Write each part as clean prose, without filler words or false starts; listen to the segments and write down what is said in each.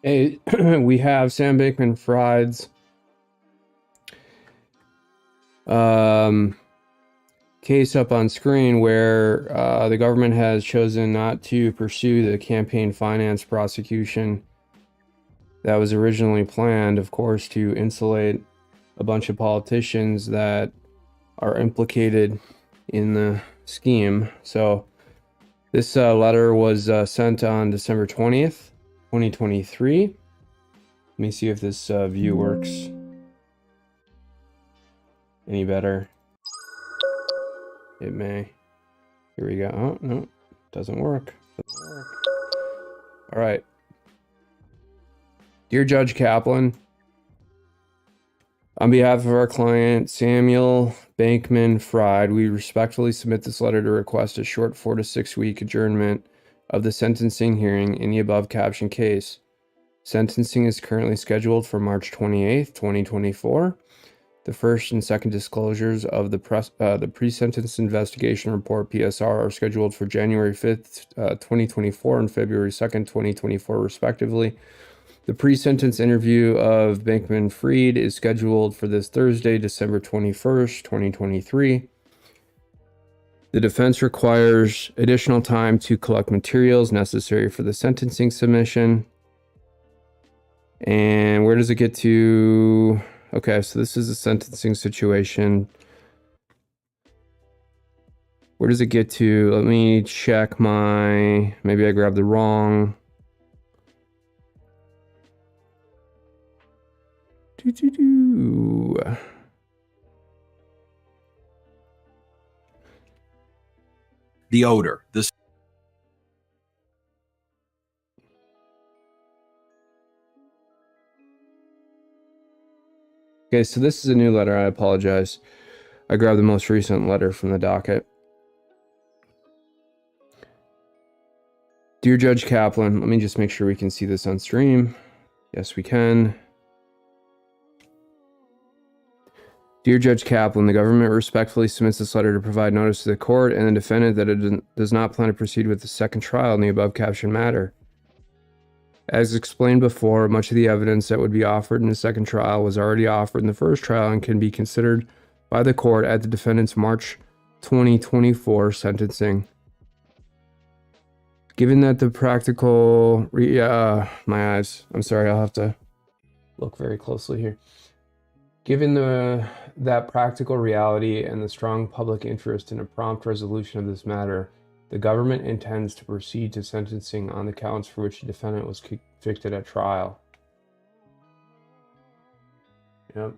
Hey, we have Sam Bankman-Fried's case up on screen where the government has chosen not to pursue the campaign finance prosecution that was originally planned, of course, to insulate a bunch of politicians that are implicated in the scheme. So this letter was sent on December 20th. 2023. Let me see if this view works any better. It may. Here we go. Oh, no, doesn't work. All right. Dear Judge Kaplan, on behalf of our client, Samuel Bankman-Fried, we respectfully submit this letter to request a short 4 to 6 week adjournment of the sentencing hearing in the above captioned case. Sentencing is currently scheduled for March 28th, 2024. The first and second disclosures of the pre-sentence investigation report, PSR, are scheduled for January 5th, 2024 and February 2nd, 2024, respectively. The pre-sentence interview of Bankman-Fried is scheduled for this Thursday, December 21st, 2023. The defense requires additional time to collect materials necessary for the sentencing submission. And where does it get to? Okay, so this is a sentencing situation. Where does it get to? Let me check my, maybe I grabbed the wrong. The odor. This. Okay, so this is a new letter. I apologize. I grabbed the most recent letter from the docket. Dear Judge Kaplan, let me just make sure we can see this on stream. Yes, we can. Dear Judge Kaplan, the government respectfully submits this letter to provide notice to the court and the defendant that it does not plan to proceed with the second trial in the above captioned matter. As explained before, much of the evidence that would be offered in the second trial was already offered in the first trial and can be considered by the court at the defendant's March 2024 sentencing. Given that the practical... my eyes. I'm sorry, I'll have to look very closely here. Given that practical reality and the strong public interest in a prompt resolution of this matter, the government intends to proceed to sentencing on the counts for which the defendant was convicted at trial. Yep.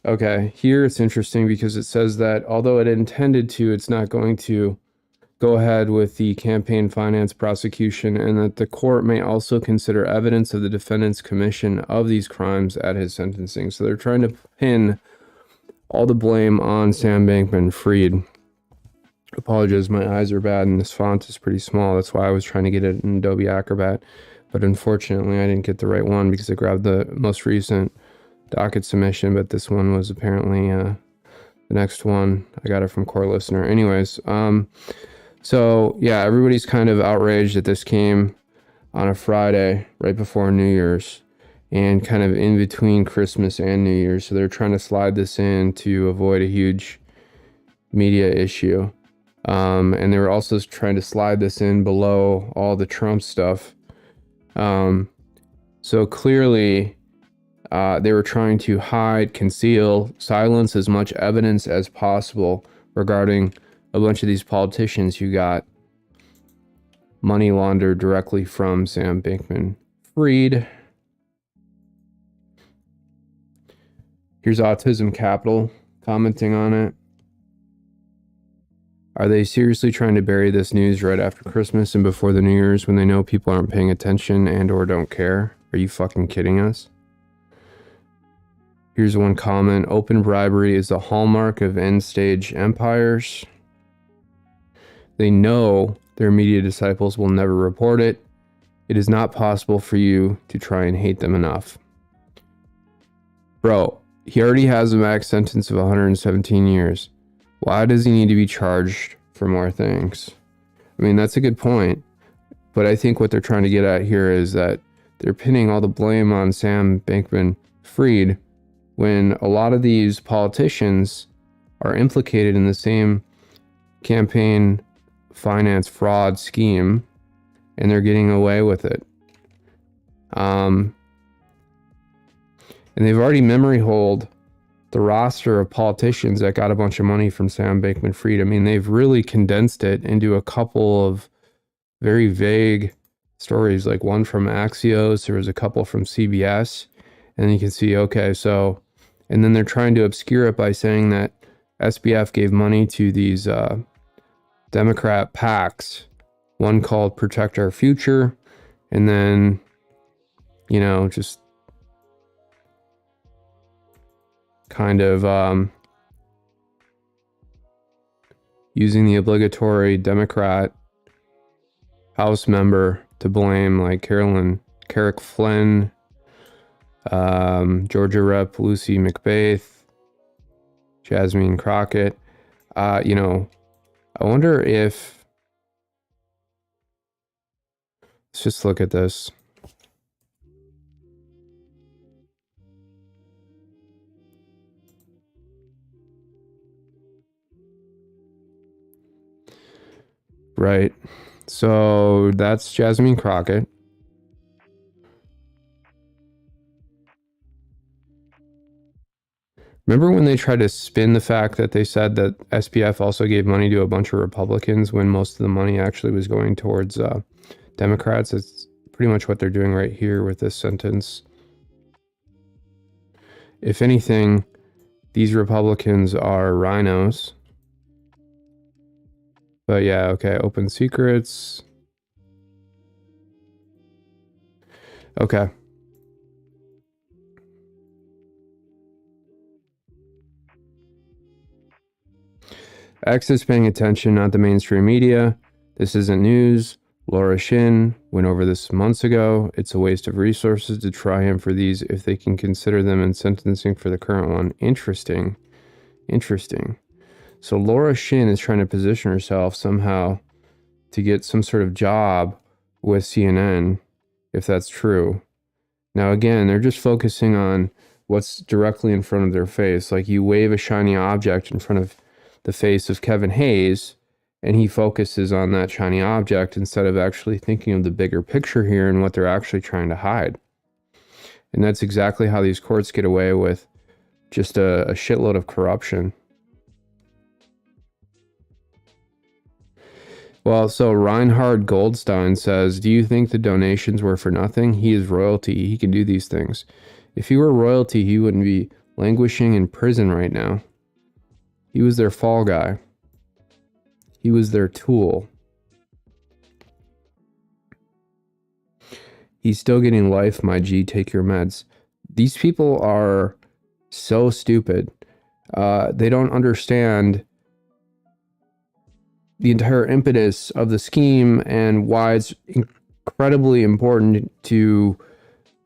Okay, here it's interesting because it says that although it intended to, it's not going to go ahead with the campaign finance prosecution, and that the court may also consider evidence of the defendant's commission of these crimes at his sentencing. So they're trying to pin all the blame on Sam Bankman-Fried. Apologize, my eyes are bad and this font is pretty small. That's why I was trying to get it in Adobe Acrobat. But unfortunately, I didn't get the right one because I grabbed the most recent docket submission, but this one was apparently The next one, I got it from core listener. Anyways, so yeah, everybody's kind of outraged that this came on a Friday right before New Year's and kind of in between Christmas and New Year's. So they're trying to slide this in to avoid a huge media issue. And they were also trying to slide this in below all the Trump stuff. So clearly, they were trying to hide, conceal, silence as much evidence as possible regarding a bunch of these politicians who got money laundered directly from Sam Bankman-Fried. Here's Autism Capital commenting on it. Are they seriously trying to bury this news right after Christmas and before the New Year's when they know people aren't paying attention and or don't care? Are you fucking kidding us? Here's one comment. Open bribery is the hallmark of end-stage empires. They know their media disciples will never report it. It is not possible for you to try and hate them enough. Bro, he already has a max sentence of 117 years. Why does he need to be charged for more things? I mean, that's a good point. But I think what they're trying to get at here is that they're pinning all the blame on Sam Bankman-Fried when a lot of these politicians are implicated in the same campaign finance fraud scheme, and they're getting away with it. And they've already memory holed the roster of politicians that got a bunch of money from Sam Bankman-Fried. I mean, they've really condensed it into a couple of very vague stories, like one from Axios, there was a couple from CBS, and you can see, okay, so, and then they're trying to obscure it by saying that SBF gave money to these Democrat PACs, one called Protect Our Future, and then, you know, just kind of using the obligatory Democrat House member to blame, like Carrick Flynn, Georgia Rep Lucy McBath, Jasmine Crockett. You know, I wonder if, let's just look at this. Right. So that's Jasmine Crockett. Remember when they tried to spin the fact that they said that SPF also gave money to a bunch of Republicans when most of the money actually was going towards Democrats? It's pretty much what they're doing right here with this sentence. If anything, these Republicans are rhinos. But yeah, okay, open secrets. Okay. X is paying attention, not the mainstream media. This isn't news. Laura Shin went over this months ago. It's a waste of resources to try him for these if they can consider them in sentencing for the current one. Interesting. Interesting. So Laura Shin is trying to position herself somehow to get some sort of job with CNN, if that's true. Now, again, they're just focusing on what's directly in front of their face. Like you wave a shiny object in front of the face of Kevin Hayes, and he focuses on that shiny object instead of actually thinking of the bigger picture here and what they're actually trying to hide. And that's exactly how these courts get away with just a shitload of corruption. Well, so Reinhard Goldstein says, do you think the donations were for nothing? He is royalty. He can do these things. If he were royalty, he wouldn't be languishing in prison right now. He was their fall guy. He was their tool. He's still getting life, my G. Take your meds. These people are so stupid. They don't understand the entire impetus of the scheme and why it's incredibly important to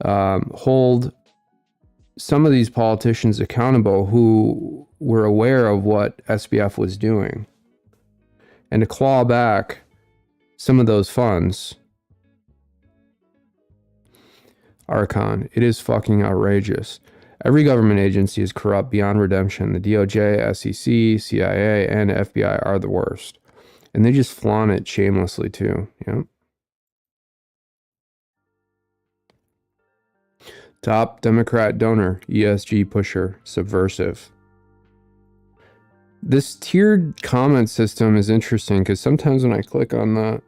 hold some of these politicians accountable who were aware of what SBF was doing and to claw back some of those funds. Archon, it is fucking outrageous. Every government agency is corrupt beyond redemption. The DOJ, SEC, CIA, and FBI are the worst. And they just flaunt it shamelessly too. Yeah. Top Democrat donor, ESG pusher, subversive. This tiered comment system is interesting because sometimes when I click on the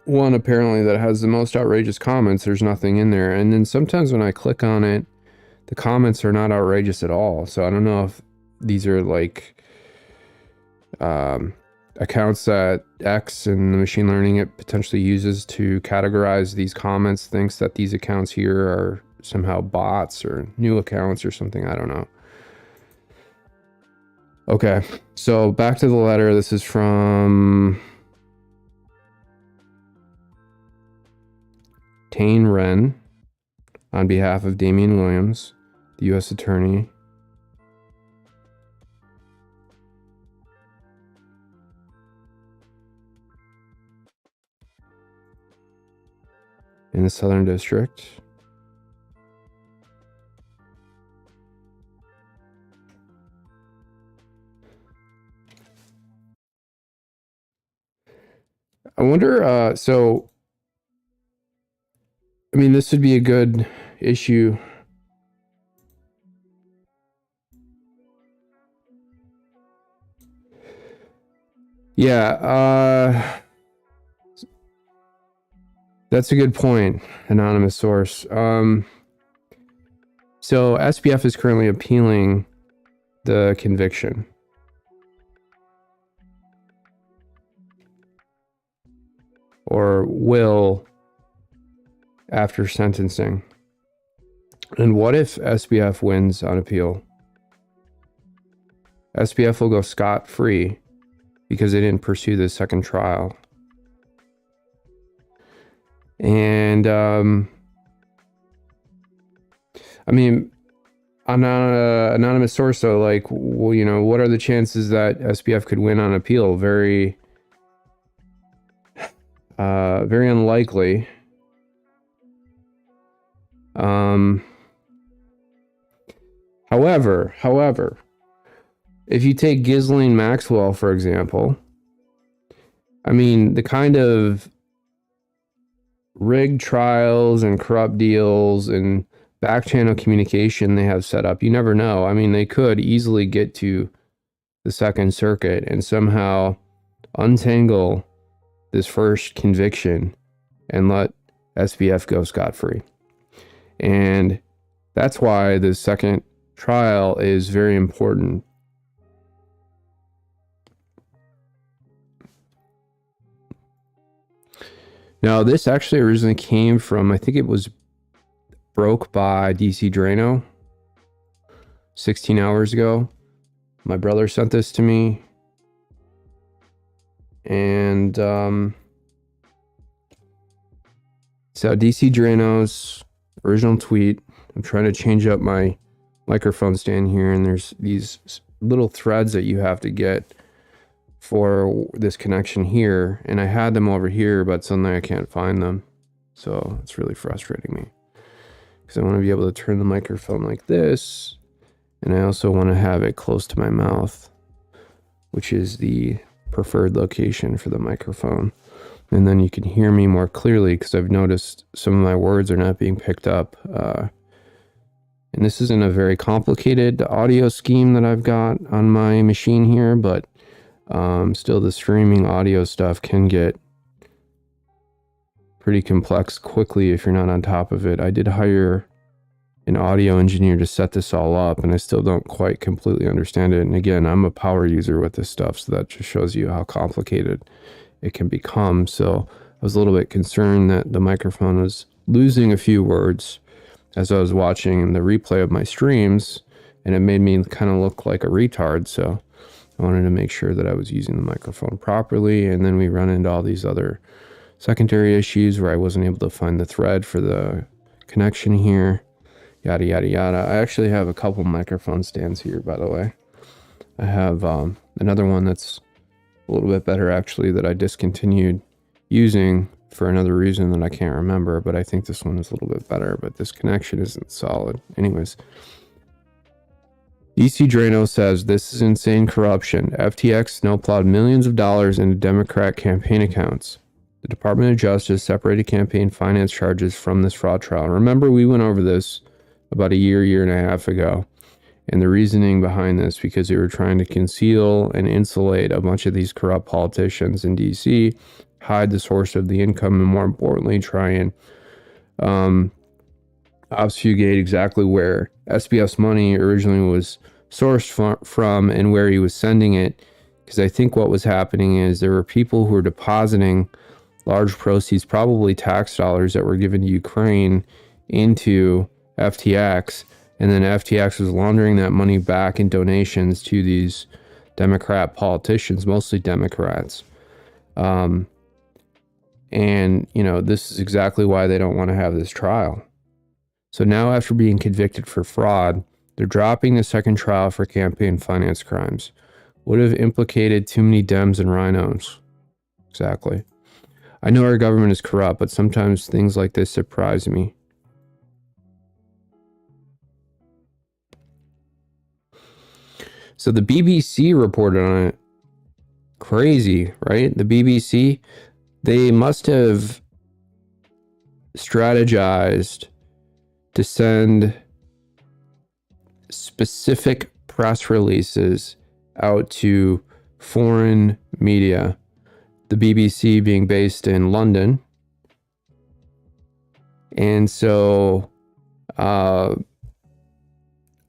one apparently that has the most outrageous comments, there's nothing in there. And then sometimes when I click on it, the comments are not outrageous at all. So I don't know if these are like accounts that X and the machine learning it potentially uses to categorize these comments, thinks that these accounts here are somehow bots or new accounts or something. I don't know. Okay, so back to the letter. This is from Tane Wren on behalf of Damian Williams, the U.S. Attorney. In the Southern District. I wonder, so, I mean, this would be a good issue. Yeah, that's a good point, anonymous source. So SBF is currently appealing the conviction. Or will after sentencing. And what if SBF wins on appeal? SBF will go scot-free because they didn't pursue the second trial. And I mean, I'm not an anonymous source, so like, well, you know, what are the chances that SBF could win on appeal? Very unlikely. However, if you take Ghislaine Maxwell, for example, I mean, the kind of rigged trials and corrupt deals and back channel communication they have set up, you never know. I mean, they could easily get to the Second Circuit and somehow untangle this first conviction and let SBF go scot-free. And that's why the second trial is very important. Now, this actually originally came from, I think it was broke by DC Drano 16 hours ago. My brother sent this to me. And so DC Drano's original tweet. I'm trying to change up my microphone stand here, and there's these little threads that you have to get for this connection here, and I had them over here, but suddenly I can't find them. So it's really frustrating me because I want to be able to turn the microphone like this, and I also want to have it close to my mouth, which is the preferred location for the microphone. And then you can hear me more clearly because I've noticed some of my words are not being picked up. And this isn't a very complicated audio scheme that I've got on my machine here, but still the streaming audio stuff can get pretty complex quickly if you're not on top of it. I did hire an audio engineer to set this all up, and I still don't quite completely understand it. And again, I'm a power user with this stuff, so that just shows you how complicated it can become. So I was a little bit concerned that the microphone was losing a few words as I was watching the replay of my streams, and it made me kind of look like a retard. So I wanted to make sure that I was using the microphone properly. And then we run into all these other secondary issues where I wasn't able to find the thread for the connection here. yada, yada, yada. I actually have a couple microphone stands here, by the way. I have another one that's a little bit better, actually, that I discontinued using for another reason that I can't remember, but I think this one is a little bit better, but this connection isn't solid. Anyways, DC Drano says this is insane corruption. FTX snowplowed millions of dollars into Democrat campaign accounts. The Department of Justice separated campaign finance charges from this fraud trial. Remember, we went over this about a year and a half ago. And the reasoning behind this, because they were trying to conceal and insulate a bunch of these corrupt politicians in DC, hide the source of the income, and more importantly, try and obfuscate exactly where SBF's money originally was sourced from and where he was sending it. Because I think what was happening is there were people who were depositing large proceeds, probably tax dollars that were given to Ukraine, into FTX. And then FTX was laundering that money back in donations to these Democrat politicians, mostly Democrats. And, you know, this is exactly why they don't want to have this trial. So now, after being convicted for fraud, they're dropping the second trial for campaign finance crimes. Would have implicated too many Dems and rhinos. Exactly. I know our government is corrupt, but sometimes things like this surprise me. So the BBC reported on it. Crazy, right? The BBC, they must have strategized to send specific press releases out to foreign media. The BBC being based in London. And so I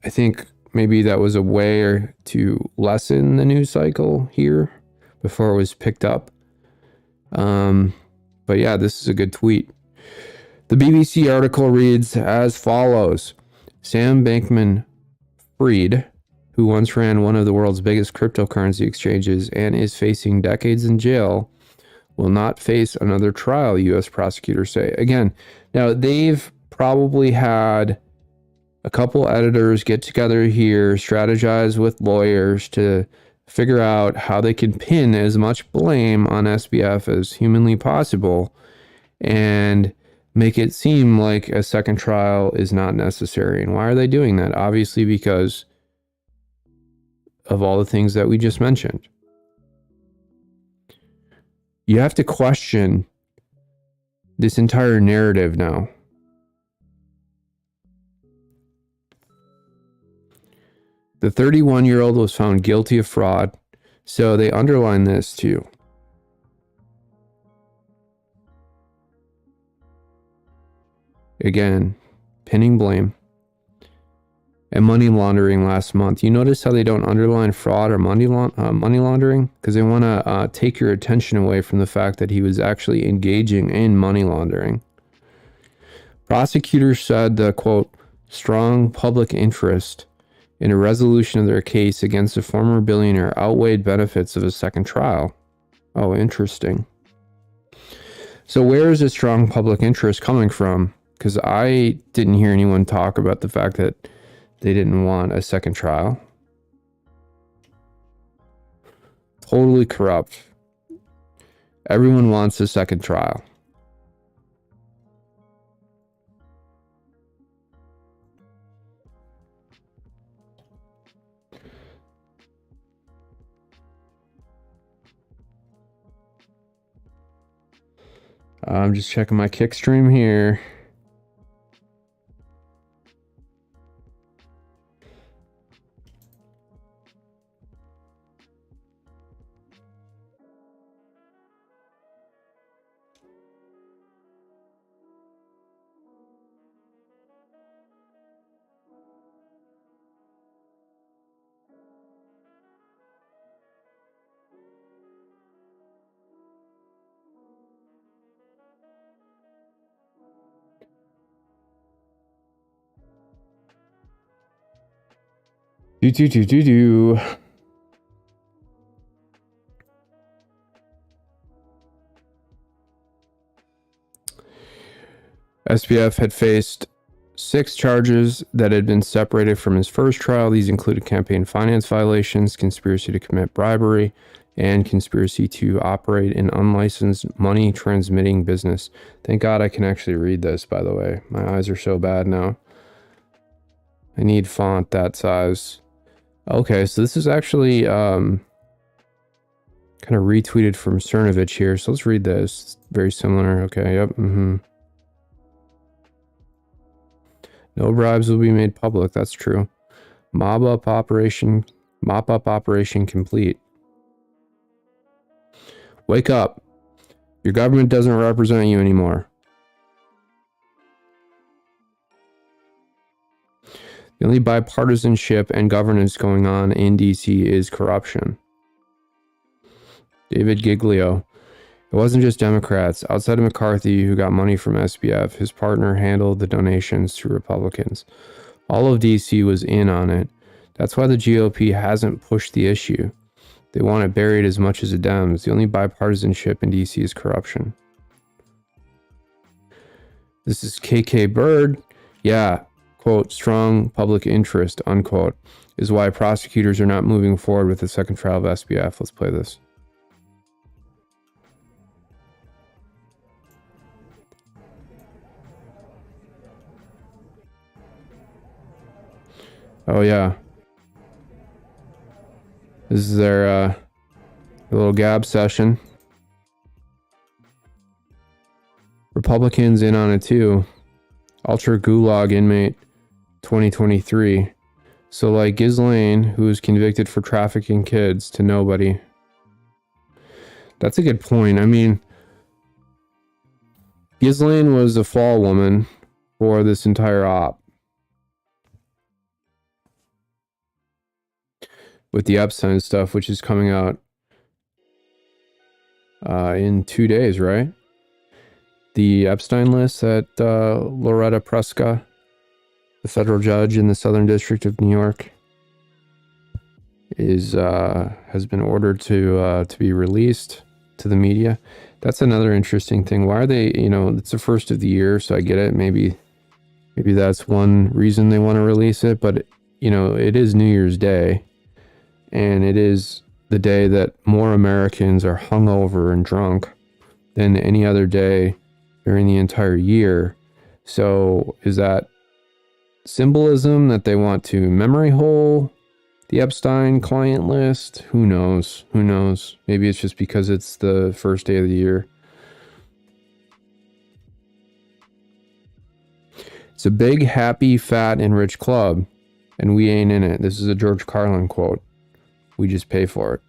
think maybe that was a way to lessen the news cycle here before it was picked up. But yeah, this is a good tweet. The BBC article reads as follows. Sam Bankman-Fried, who once ran one of the world's biggest cryptocurrency exchanges and is facing decades in jail, will not face another trial, U.S. prosecutors say. Again, now they've probably had a couple editors get together here, strategize with lawyers to figure out how they can pin as much blame on SBF as humanly possible and make it seem like a second trial is not necessary. And why are they doing that? Obviously because of all the things that we just mentioned. You have to question this entire narrative now. The 31-year-old was found guilty of fraud, so they underline this too. Again, pinning blame. And money laundering last month. You notice how they don't underline fraud or money laundering? Because they want to take your attention away from the fact that he was actually engaging in money laundering. Prosecutors said the, quote, strong public interest in a resolution of their case against a former billionaire outweighed benefits of a second trial. Oh, interesting. So where is this strong public interest coming from? Because I didn't hear anyone talk about the fact that they didn't want a second trial. Totally corrupt. Everyone wants a second trial. I'm just checking my kick stream here. SBF had faced 6 charges that had been separated from his first trial. These included campaign finance violations, conspiracy to commit bribery, and conspiracy to operate an unlicensed money transmitting business. Thank God I can actually read this, by the way. My eyes are so bad now. I need font that size. Okay, so this is actually kind of retweeted from Cernovich here. So let's read this. It's very similar. Okay, yep. No bribes will be made public. That's true. Mop-up operation complete. Wake up. Your government doesn't represent you anymore. The only bipartisanship and governance going on in DC is corruption. David Giglio. It wasn't just Democrats. Outside of McCarthy, who got money from SBF, his partner handled the donations to Republicans. All of DC was in on it. That's why the GOP hasn't pushed the issue. They want it buried as much as the Dems. The only bipartisanship in DC is corruption. This is KK Bird. Yeah, quote, strong public interest, unquote, is why prosecutors are not moving forward with the second trial of SBF. Let's play this. Oh, yeah. This is their little gab session. Republicans in on it too. Ultra Gulag inmate 2023. So like Ghislaine, who was convicted for trafficking kids to nobody. That's a good point. I mean, Ghislaine was a fall woman for this entire op. With the Epstein stuff, which is coming out in 2 days, right? The Epstein list that Loretta Preska, the federal judge in the Southern District of New York, has been ordered to be released to the media. That's another interesting thing. Why are they? It's the first of the year, so I get it. Maybe that's one reason they want to release it. But it is New Year's Day. And it is the day that more Americans are hungover and drunk than any other day during the entire year. So is that symbolism that they want to memory hole the Epstein client list? Who knows? Who knows? Maybe it's just because it's the first day of the year. It's a big, happy, fat, and rich club, and we ain't in it. This is a George Carlin quote. We just pay for it.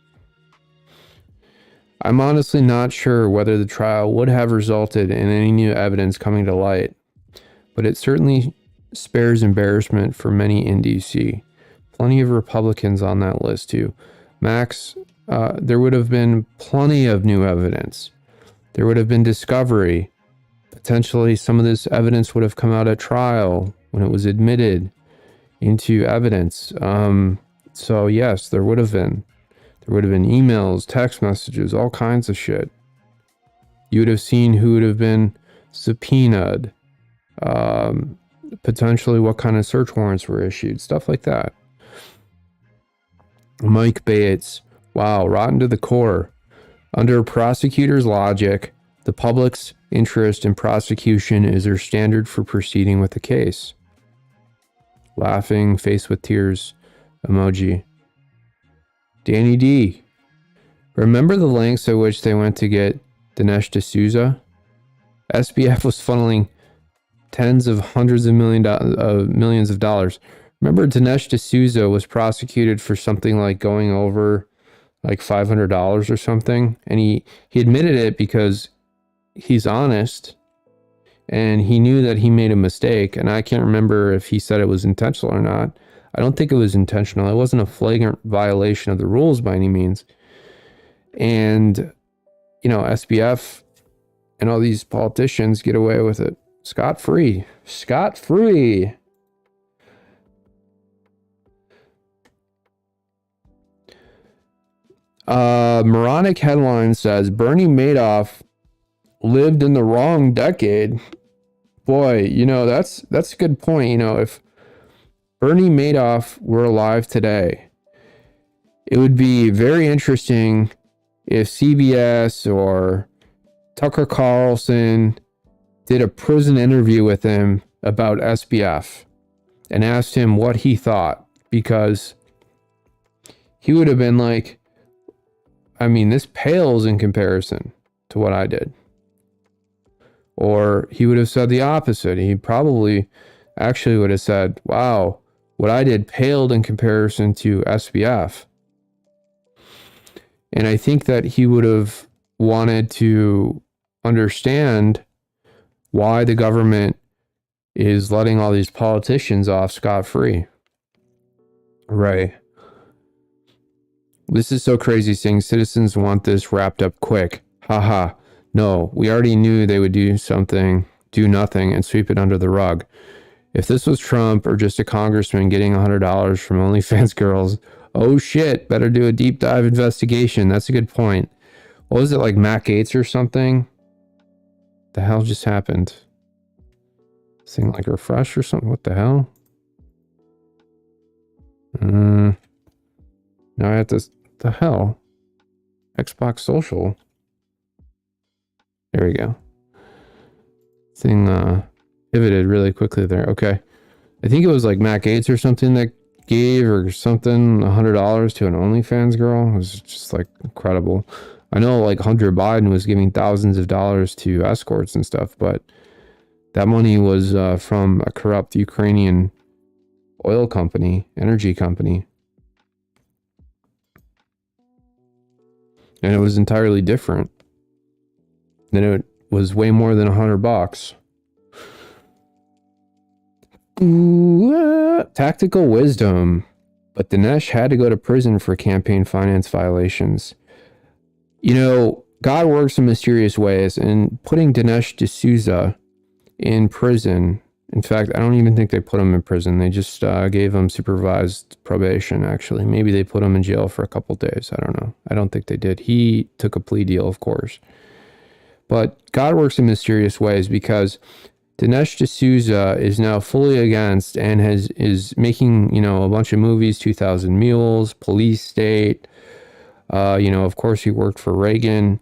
I'm honestly not sure whether the trial would have resulted in any new evidence coming to light, but it certainly spares embarrassment for many in DC. Plenty of Republicans on that list too. Max, there would have been plenty of new evidence. There would have been discovery. Potentially some of this evidence would have come out at trial when it was admitted into evidence. So yes, there would have been. There would have been emails, text messages, all kinds of shit. You would have seen who would have been subpoenaed, potentially what kind of search warrants were issued, stuff like that. Mike Bates, wow, rotten to the core. Under prosecutors' logic, the public's interest in prosecution is their standard for proceeding with the case. Laughing, face with tears emoji. Danny D. Remember the lengths at which they went to get Dinesh D'Souza? SBF was funneling tens of hundreds of millions of dollars. Remember Dinesh D'Souza was prosecuted for something like going over like $500 or something, and he admitted it because he's honest and he knew that he made a mistake. And I can't remember if he said it was intentional or not. I don't think it was intentional. It wasn't a flagrant violation of the rules by any means. And, SBF and all these politicians get away with it. Scot-free. Scot-free. Moronic headline says, Bernie Madoff lived in the wrong decade. Boy, that's a good point. If Bernie Madoff were alive today, it would be very interesting if CBS or Tucker Carlson did a prison interview with him about SBF and asked him what he thought, because he would have been like, I mean, this pales in comparison to what I did. Or he would have said the opposite. He probably actually would have said, wow, what I did paled in comparison to SBF. And I think that he would have wanted to understand why the government is letting all these politicians off scot-free. Right. This is so crazy saying citizens want this wrapped up quick. Haha. No, we already knew they would do something, do nothing, and sweep it under the rug. If this was Trump or just a congressman getting $100 from OnlyFans girls, oh shit, better do a deep dive investigation. That's a good point. What was it, like Matt Gaetz or something? The hell just happened? Thing like refresh or something? What the hell? Now I have to, the hell? Xbox Social. There we go. Thing pivoted really quickly there. Okay. I think it was like Matt Gaetz or something that gave or something $100 to an OnlyFans girl. It was just like incredible. I know like Hunter Biden was giving thousands of dollars to escorts and stuff, but that money was from a corrupt Ukrainian oil company, energy company. And it was entirely different. Then it was way more than $100. Ooh, tactical wisdom. But Dinesh had to go to prison for campaign finance violations. God works in mysterious ways, and putting Dinesh D'Souza in prison. In fact, I don't even think they put him in prison. They just gave him supervised probation, actually. Maybe they put him in jail for a couple days. I don't know. I don't think they did. He took a plea deal, of course. But God works in mysterious ways, because Dinesh D'Souza is now fully against and is making, a bunch of movies, 2,000 Mules, Police State. Of course, he worked for Reagan.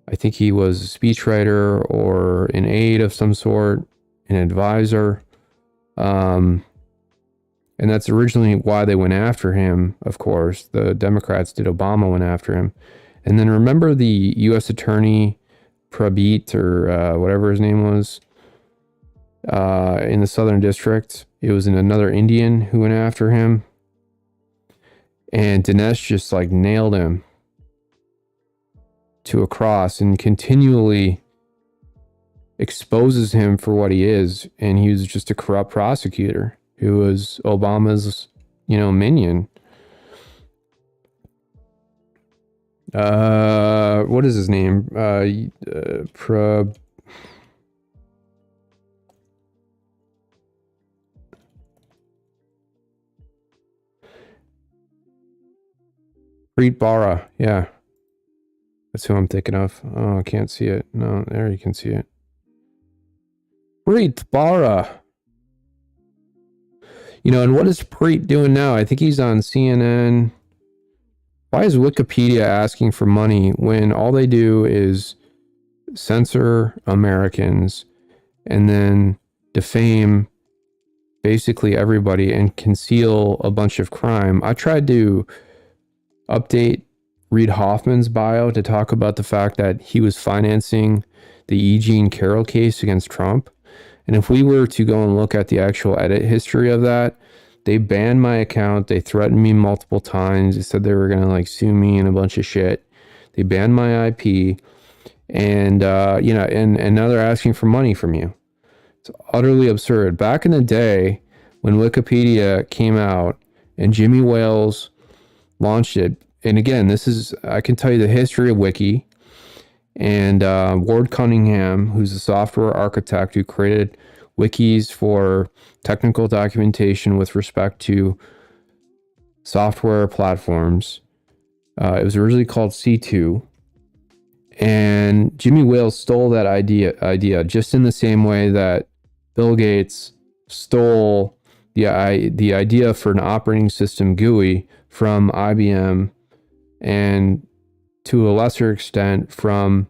I think he was a speechwriter or an aide of some sort, an advisor. And that's originally why they went after him, of course. The Democrats did. Obama went after him. And then remember the U.S. Attorney Prabhat, or whatever his name was, in the Southern District. It was another Indian who went after him. And Dinesh just like nailed him to a cross and continually exposes him for what he is. And he was just a corrupt prosecutor who was Obama's, minion. What is his name? Preet Bharara. Yeah. That's who I'm thinking of. Oh, I can't see it. No, there you can see it. Preet Bharara. And what is Preet doing now? I think he's on CNN. Why is Wikipedia asking for money when all they do is censor Americans and then defame basically everybody and conceal a bunch of crime? I tried to update Reid Hoffman's bio to talk about the fact that he was financing the E. Jean Carroll case against Trump. And if we were to go and look at the actual edit history of that, they banned my account. They threatened me multiple times. They said they were going to sue me and a bunch of shit. They banned my IP. And, and now they're asking for money from you. It's utterly absurd. Back in the day when Wikipedia came out and Jimmy Wales launched it, and again, I can tell you the history of Wiki. And Ward Cunningham, who's a software architect who created wikis for technical documentation with respect to software platforms. It was originally called C2. And Jimmy Wales stole that idea just in the same way that Bill Gates stole the idea for an operating system GUI from IBM, and to a lesser extent from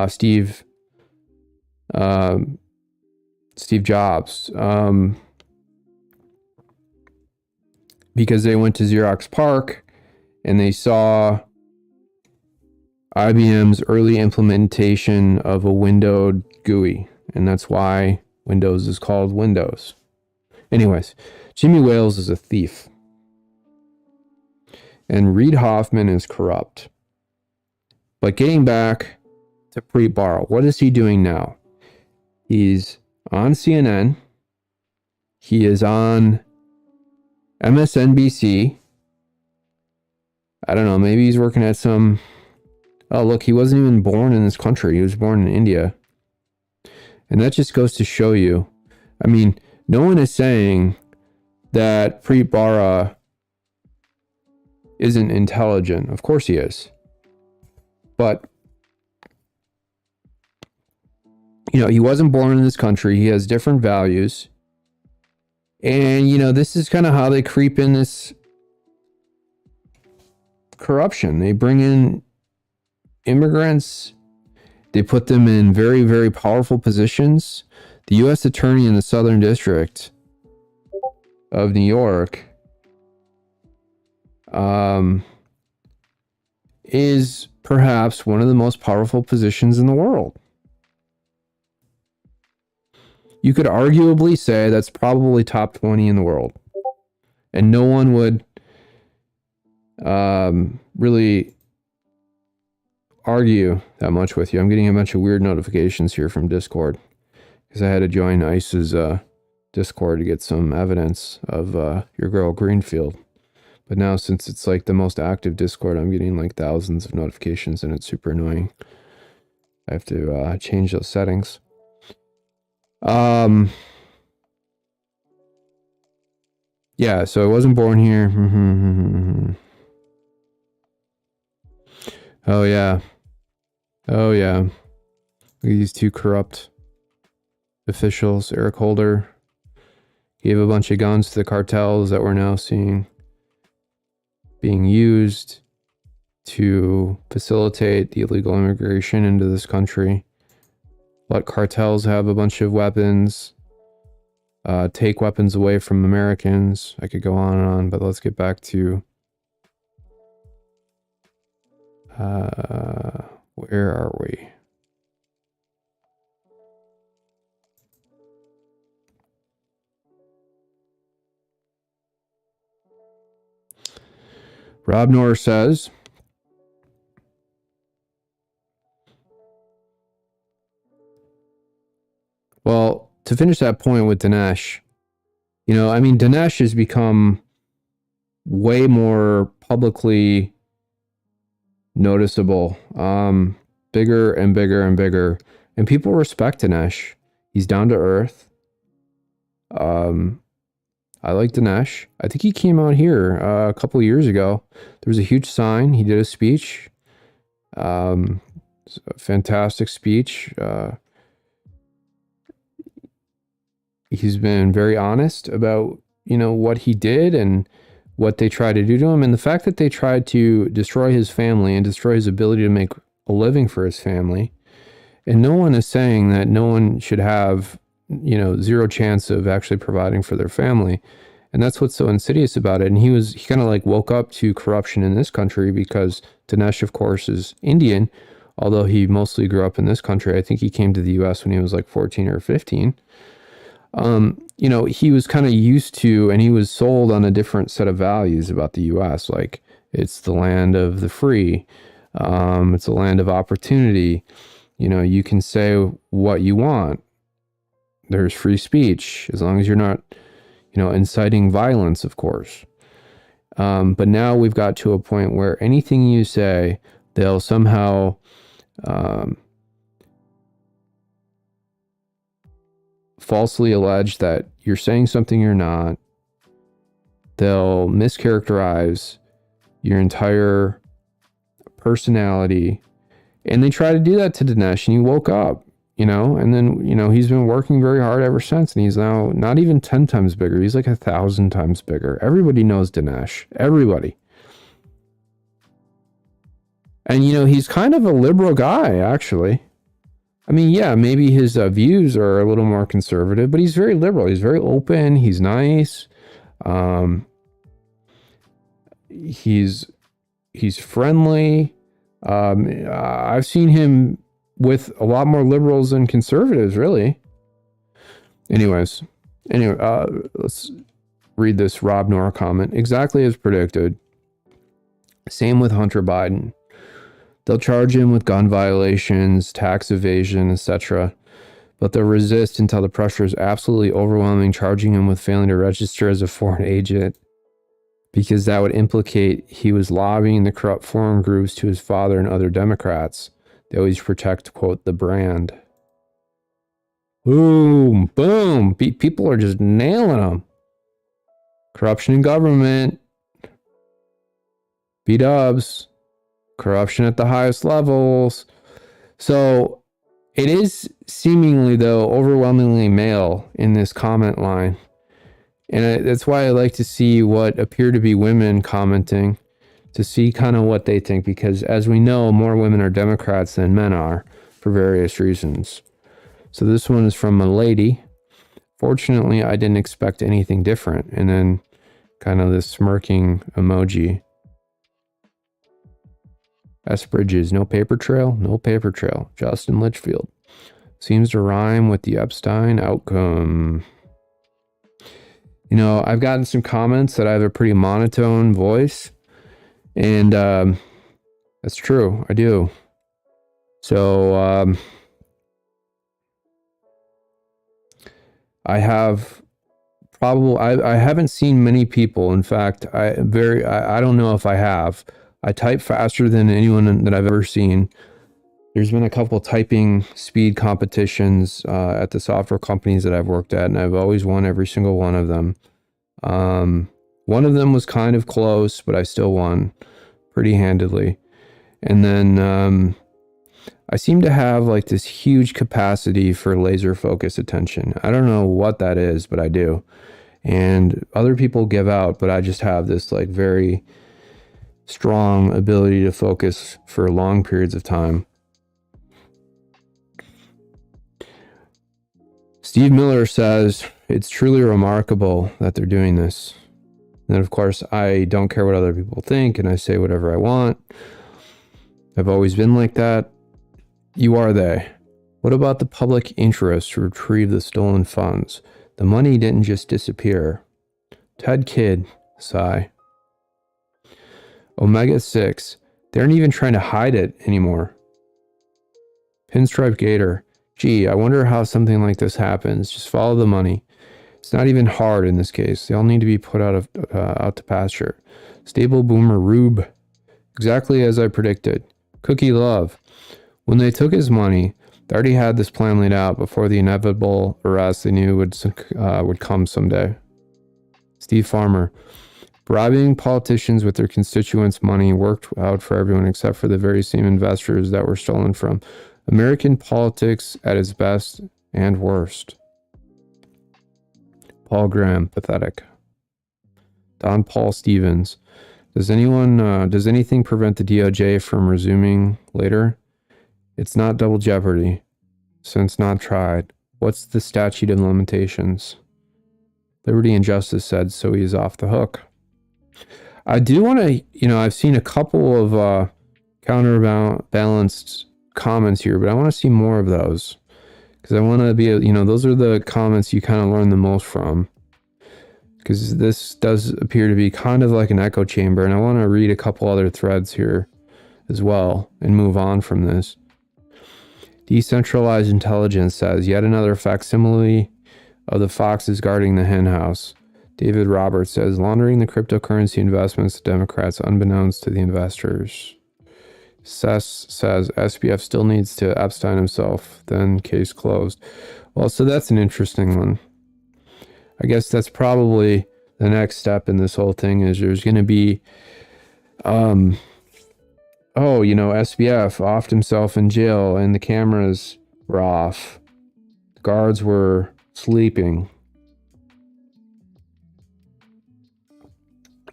Steve Jobs, because they went to Xerox PARC and they saw IBM's early implementation of a windowed GUI, and that's why Windows is called Windows. Anyways, Jimmy Wales is a thief, and Reid Hoffman is corrupt. But getting back to Preet Bharara, what is he doing now? He's on CNN. He is on MSNBC. I don't know, maybe he's working at some... Oh, look, he wasn't even born in this country. He was born in India. And that just goes to show you. I mean, no one is saying that Preet Bharara isn't intelligent. Of course he is. But, you know, he wasn't born in this country. He has different values. And, you know, this is kind of how they creep in this corruption. They bring in immigrants. They put them in very, very powerful positions. The U.S. Attorney in the Southern District of New York is perhaps one of the most powerful positions in the world. You could arguably say that's probably top 20 in the world. And no one would really argue that much with you. I'm getting a bunch of weird notifications here from Discord because I had to join ICE's Discord to get some evidence of your girl Greenfield. But now, since it's like the most active Discord, I'm getting like thousands of notifications and it's super annoying. I have to change those settings. Yeah, so I wasn't born here. Oh yeah. Oh yeah. Look at these two corrupt officials. Eric Holder gave a bunch of guns to the cartels that we're now seeing being used to facilitate the illegal immigration into this country. Let cartels have a bunch of weapons, take weapons away from Americans. I could go on and on, but let's get back to where are we? Rob Noor says, well, to finish that point with Dinesh, you know, I mean, Dinesh has become way more publicly noticeable, bigger and bigger and bigger, and people respect Dinesh. He's down to earth. I like Dinesh. I think he came out here a couple of years ago. There was a huge sign. He did a speech. A fantastic speech. He's been very honest about, you know, what he did and what they tried to do to him. And the fact that they tried to destroy his family and destroy his ability to make a living for his family. And no one is saying that no one should have, you know, zero chance of actually providing for their family. And that's what's so insidious about it. And he kind of like woke up to corruption in this country because Dinesh, of course, is Indian, although he mostly grew up in this country. I think he came to the US when he was like 14 or 15. You know, he was kind of used to, and he was sold on a different set of values about the US. Like, it's the land of the free. It's a land of opportunity. You know, you can say what you want. There's free speech, as long as you're not, you know, inciting violence, of course. But now we've got to a point where anything you say, they'll somehow falsely allege that you're saying something you're not. They'll mischaracterize your entire personality, And they tried to do that to Dinesh, and he woke up, and then, he's been working very hard ever since, and he's now not even 10 times bigger. He's like 1,000 times bigger. Everybody knows Dinesh. Everybody. And, he's kind of a liberal guy, actually. I mean, yeah, maybe his views are a little more conservative, but he's very liberal. He's very open. He's nice. He's friendly. I've seen him with a lot more liberals than conservatives, really. Anyway, let's read this Rob Nora comment. Exactly as predicted. Same with Hunter Biden. They'll charge him with gun violations, tax evasion, etc. But they'll resist until the pressure is absolutely overwhelming, charging him with failing to register as a foreign agent, because that would implicate he was lobbying the corrupt foreign groups to his father and other Democrats. They always protect, quote, the brand. Boom, boom. People are just nailing them. Corruption in government. B-dubs. Corruption at the highest levels. So it is seemingly, though, overwhelmingly male in this comment line. And that's why I like to see what appear to be women commenting, to see kind of what they think, because as we know, more women are Democrats than men are for various reasons. So this one is from a lady. Fortunately, I didn't expect anything different. And then kind of this smirking emoji. S. Bridges, no paper trail, no paper trail. Justin Litchfield. Seems to rhyme with the Epstein outcome. I've gotten some comments that I have a pretty monotone voice. And that's true. I do. So I have I haven't seen many people. In fact, I don't know if I have. I type faster than anyone that I've ever seen. There's been a couple typing speed competitions at the software companies that I've worked at, and I've always won every single one of them. One of them was kind of close, but I still won pretty handedly. And then I seem to have like this huge capacity for laser focus attention. I don't know what that is, but I do. And other people give out, but I just have this like very strong ability to focus for long periods of time. Steve Miller says, it's truly remarkable that they're doing this. And of course, I don't care what other people think, and I say whatever I want. I've always been like that. You are they. What about the public interest to retrieve the stolen funds? The money didn't just disappear. Ted Kidd, sigh. Omega 6, they aren't even trying to hide it anymore. Pinstripe Gator, gee, I wonder how something like this happens. Just follow the money. It's not even hard in this case. They all need to be put out to pasture. Stable Boomer Rube, exactly as I predicted. Cookie Love, when they took his money, they already had this plan laid out before the inevitable arrest they knew would come someday. Steve Farmer, bribing politicians with their constituents' money worked out for everyone except for the very same investors that were stolen from. American politics at its best and worst. Paul Graham, pathetic. Don Paul Stevens, does anything prevent the DOJ from resuming later? It's not double jeopardy, since not tried. What's the statute of limitations? Liberty and Justice said, so he is off the hook. I do want to, I've seen a couple of counterbalanced comments here, but I want to see more of those. Because I want to be, those are the comments you kind of learn the most from. Because this does appear to be kind of like an echo chamber, and I want to read a couple other threads here as well and move on from this. Decentralized Intelligence says, yet another facsimile of the foxes guarding the hen house. David Roberts says, laundering the cryptocurrency investments to Democrats unbeknownst to the investors. Sess says, SBF still needs to Epstein himself, then case closed. Well, so that's an interesting one. I guess that's probably the next step in this whole thing is there's going to be oh, SBF offed himself in jail and the cameras were off. The guards were sleeping.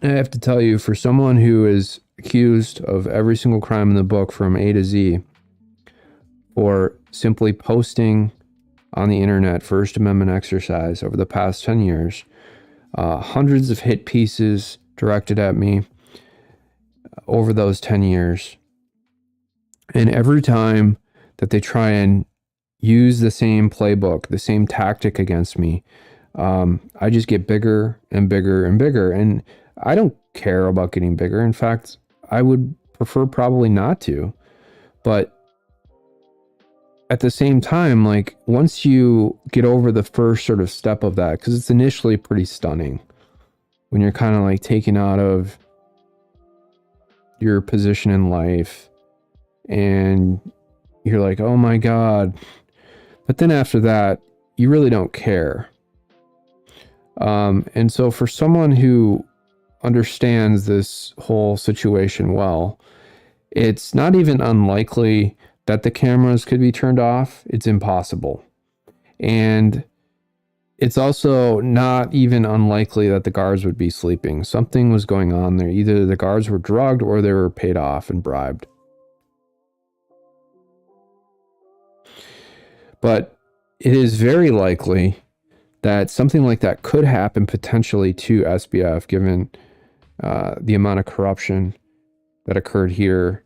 I have to tell you, for someone who is accused of every single crime in the book from A to Z, for simply posting on the internet First Amendment exercise over the past 10 years, hundreds of hit pieces directed at me over those 10 years. And every time that they try and use the same playbook, the same tactic against me, I just get bigger and bigger and bigger. And I don't care about getting bigger. In fact, I would prefer probably not to. But at the same time, like, once you get over the first sort of step of that, because it's initially pretty stunning when you're kind of like taken out of your position in life and you're like, oh my God. But then after that, you really don't care. And so for someone who understands this whole situation well, it's not even unlikely that the cameras could be turned off. It's impossible. And it's also not even unlikely that the guards would be sleeping. Something was going on there. Either the guards were drugged or they were paid off and bribed. But it is very likely that something like that could happen potentially to SBF, given the amount of corruption that occurred here,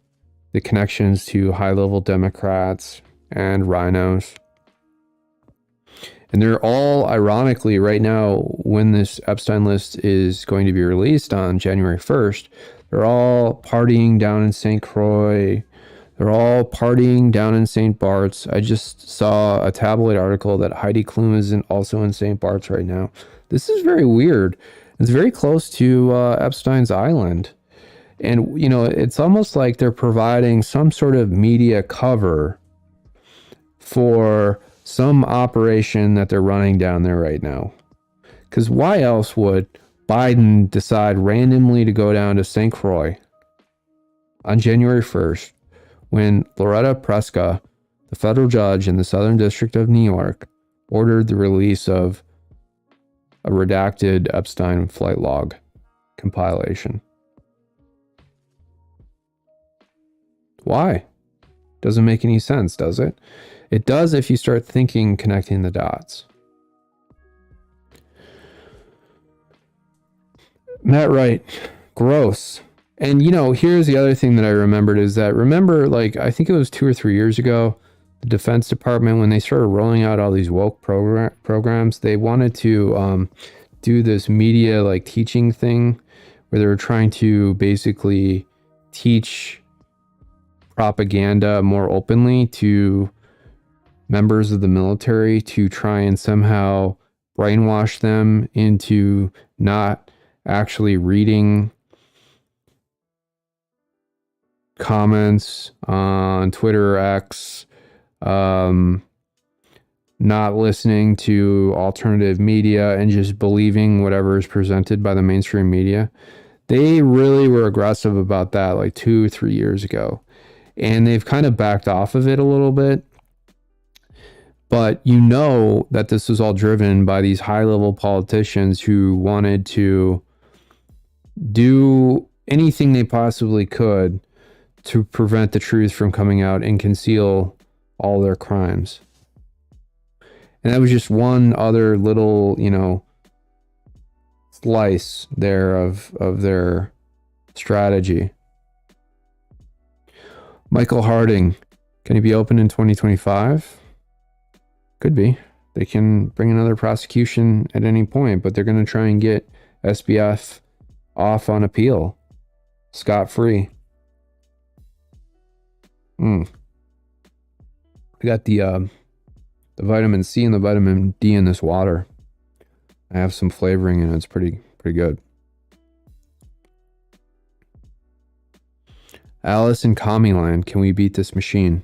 the connections to high-level Democrats and rhinos. And they're all, ironically, right now, when this Epstein list is going to be released on January 1st, they're all partying down in St. Croix. They're all partying down in St. Bart's. I just saw a tabloid article that Heidi Klum is also in St. Bart's right now. This is very weird. It's very close to Epstein's Island. And, it's almost like they're providing some sort of media cover for some operation that they're running down there right now. Because why else would Biden decide randomly to go down to St. Croix on January 1st when Loretta Preska, the federal judge in the Southern District of New York, ordered the release of a redacted Epstein flight log compilation? Why? Doesn't make any sense, does it? It does if you start thinking, connecting the dots. Matt Wright, gross. And, here's the other thing that I remembered is that, I think it was 2 or 3 years ago, the Defense Department, when they started rolling out all these woke programs, they wanted to do this media, teaching thing where they were trying to basically teach propaganda more openly to members of the military to try and somehow brainwash them into not actually reading comments on Twitter or X, not listening to alternative media and just believing whatever is presented by the mainstream media. They really were aggressive about that 2 or 3 years ago. And they've kind of backed off of it a little bit. But that this was all driven by these high-level politicians who wanted to do anything they possibly could to prevent the truth from coming out and conceal all their crimes. And that was just one other little, slice there of their strategy. Michael Harding, can he be open in 2025? Could be. They can bring another prosecution at any point, but they're going to try and get SBF off on appeal, scot-free. We got the vitamin C and the vitamin D in this water. I have some flavoring in it. It's pretty good. Alice in Commieland, can we beat this machine?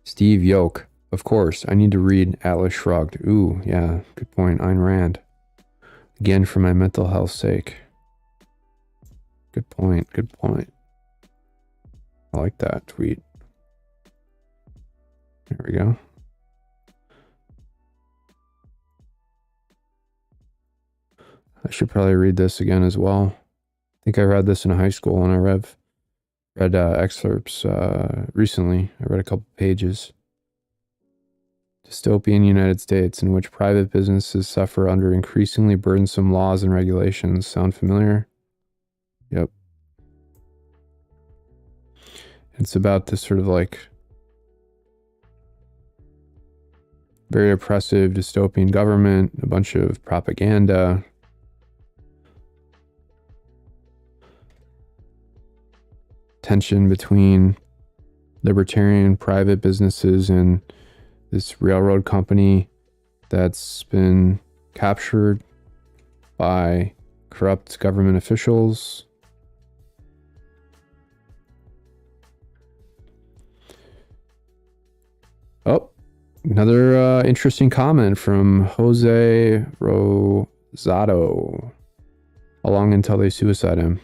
Steve Yoke, of course. I need to read Atlas Shrugged. Ooh, yeah, good point. Ayn Rand. Again, for my mental health's sake. Good point. I like that tweet. There we go. I should probably read this again as well. I think I read this in high school, and I read excerpts recently. I read a couple pages. Dystopian United States, in which private businesses suffer under increasingly burdensome laws and regulations. Sound familiar? Yep. It's about this sort of like very oppressive dystopian government, a bunch of propaganda. Tension between libertarian private businesses and this railroad company that's been captured by corrupt government officials. Oh, another interesting comment from Jose Rosado. How long until they suicide him?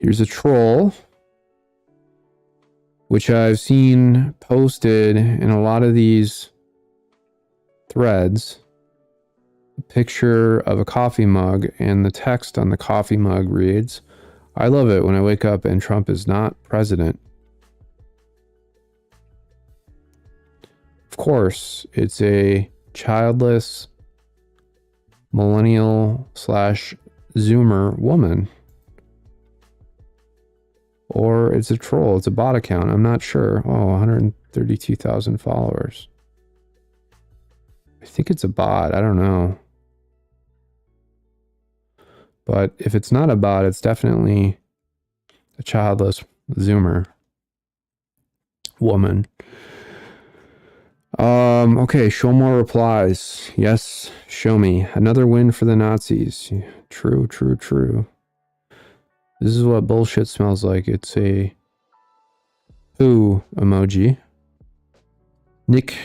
Here's a troll, which I've seen posted in a lot of these threads. A picture of a coffee mug, and the text on the coffee mug reads, "I love it when I wake up and Trump is not president." Of course, it's a childless millennial / Zoomer woman. Or it's a troll. It's a bot account. I'm not sure. Oh, 132,000 followers. I think it's a bot. I don't know. But if it's not a bot, it's definitely a childless Zoomer woman. Okay, show more replies. Yes, show me. Another win for the Nazis. True, true, true. This is what bullshit smells like. It's a poo emoji. Nick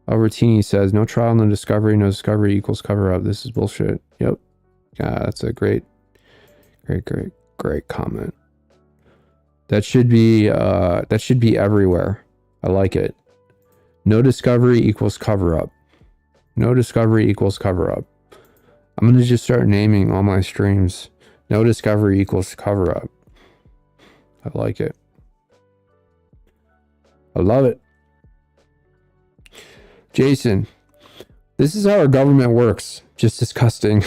Albertini says, no trial, no discovery. No discovery equals cover up. This is bullshit. Yep. Yeah, that's a great comment. That should be everywhere. I like it. No discovery equals cover up. No discovery equals cover up. I'm going to just start naming all my streams. No discovery equals cover up. I like it. I love it. Jason, this is how our government works. Just disgusting.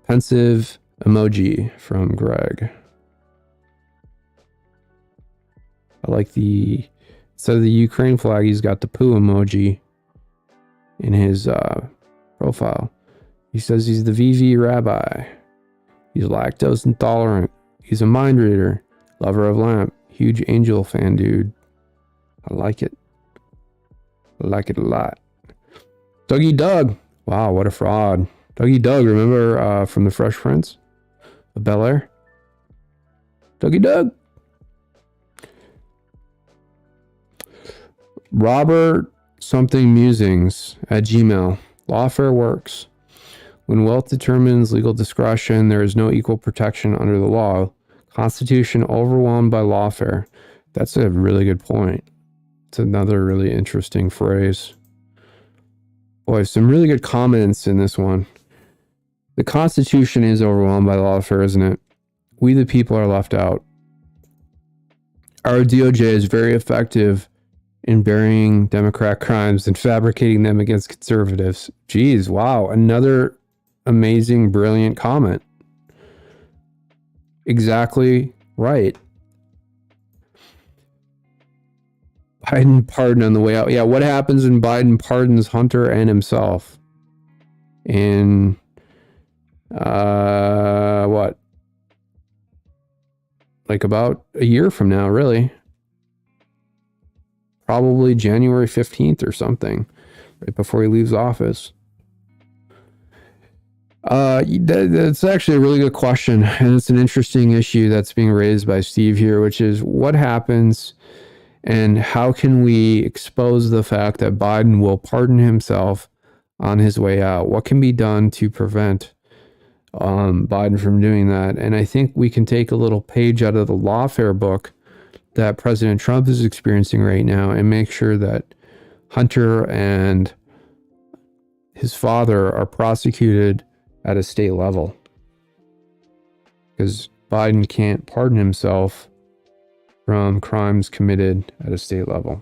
Pensive emoji from Greg. I like the, instead of the Ukraine flag, he's got the poo emoji in his profile. He says he's the VV rabbi. He's lactose intolerant. He's a mind reader. Lover of lamp. Huge Angel fan, dude. I like it. I like it a lot. Dougie Doug. Wow, what a fraud. Dougie Doug, remember from the Fresh Prince of Bel-Air? Dougie Doug. Robert something musings at Gmail. Lawfare works. When wealth determines legal discretion, there is no equal protection under the law. Constitution overwhelmed by lawfare. That's a really good point. It's another really interesting phrase. Boy, some really good comments in this one. The Constitution is overwhelmed by lawfare, isn't it? We the people are left out. Our DOJ is very effective in burying Democrat crimes and fabricating them against conservatives. Geez, wow. Another amazing, brilliant comment. Exactly right. Biden pardon on the way out. Yeah, what happens when Biden pardons Hunter and himself? In what? Like about a year from now, really. Probably January 15th or something, right before he leaves office. That's actually a really good question, and it's an interesting issue that's being raised by Steve here, which is what happens and how can we expose the fact that Biden will pardon himself on his way out? What can be done to prevent Biden from doing that? And I think we can take a little page out of the lawfare book that President Trump is experiencing right now and make sure that Hunter and his father are prosecuted at a state level, because Biden can't pardon himself from crimes committed at a state level.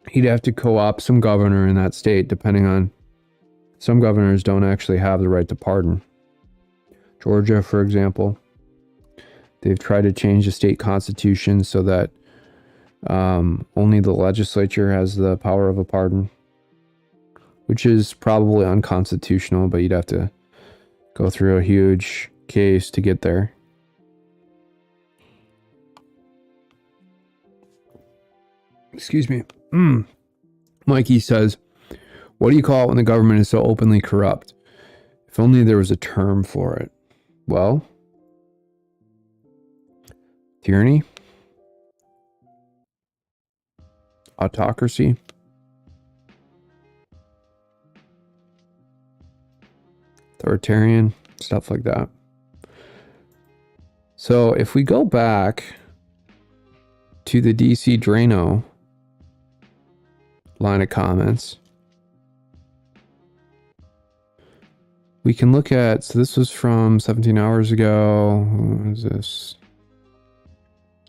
He'd have to co-opt some governor in that state, depending on, some governors don't actually have the right to pardon. Georgia, for example, they've tried to change the state constitution so that only the legislature has the power of a pardon, which is probably unconstitutional, but you'd have to go through a huge case to get there. Excuse me. Mikey says, what do you call it when the government is so openly corrupt? If only there was a term for it. Well, tyranny? Autocracy? Authoritarian? Stuff like that. So if we go back to the DC Drano line of comments, we can look at, so this was from 17 hours ago. Who is this?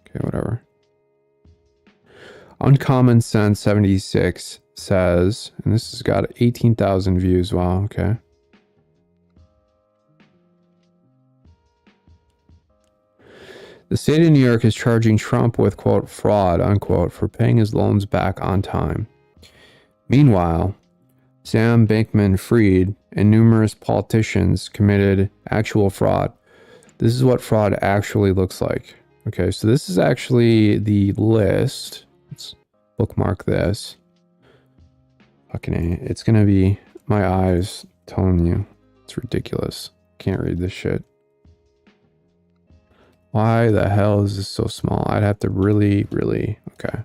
Okay, whatever. Uncommon Sense 76 says, and this has got 18,000 views. Wow, okay. The state of New York is charging Trump with, quote, fraud, unquote, for paying his loans back on time. Meanwhile, Sam Bankman-Fried and numerous politicians committed actual fraud. This is what fraud actually looks like. Okay, so this is actually the list. Let's bookmark this. Fucking A. It's gonna be my eyes telling you. It's ridiculous. Can't read this shit. Why the hell is this so small? I'd have to really, okay.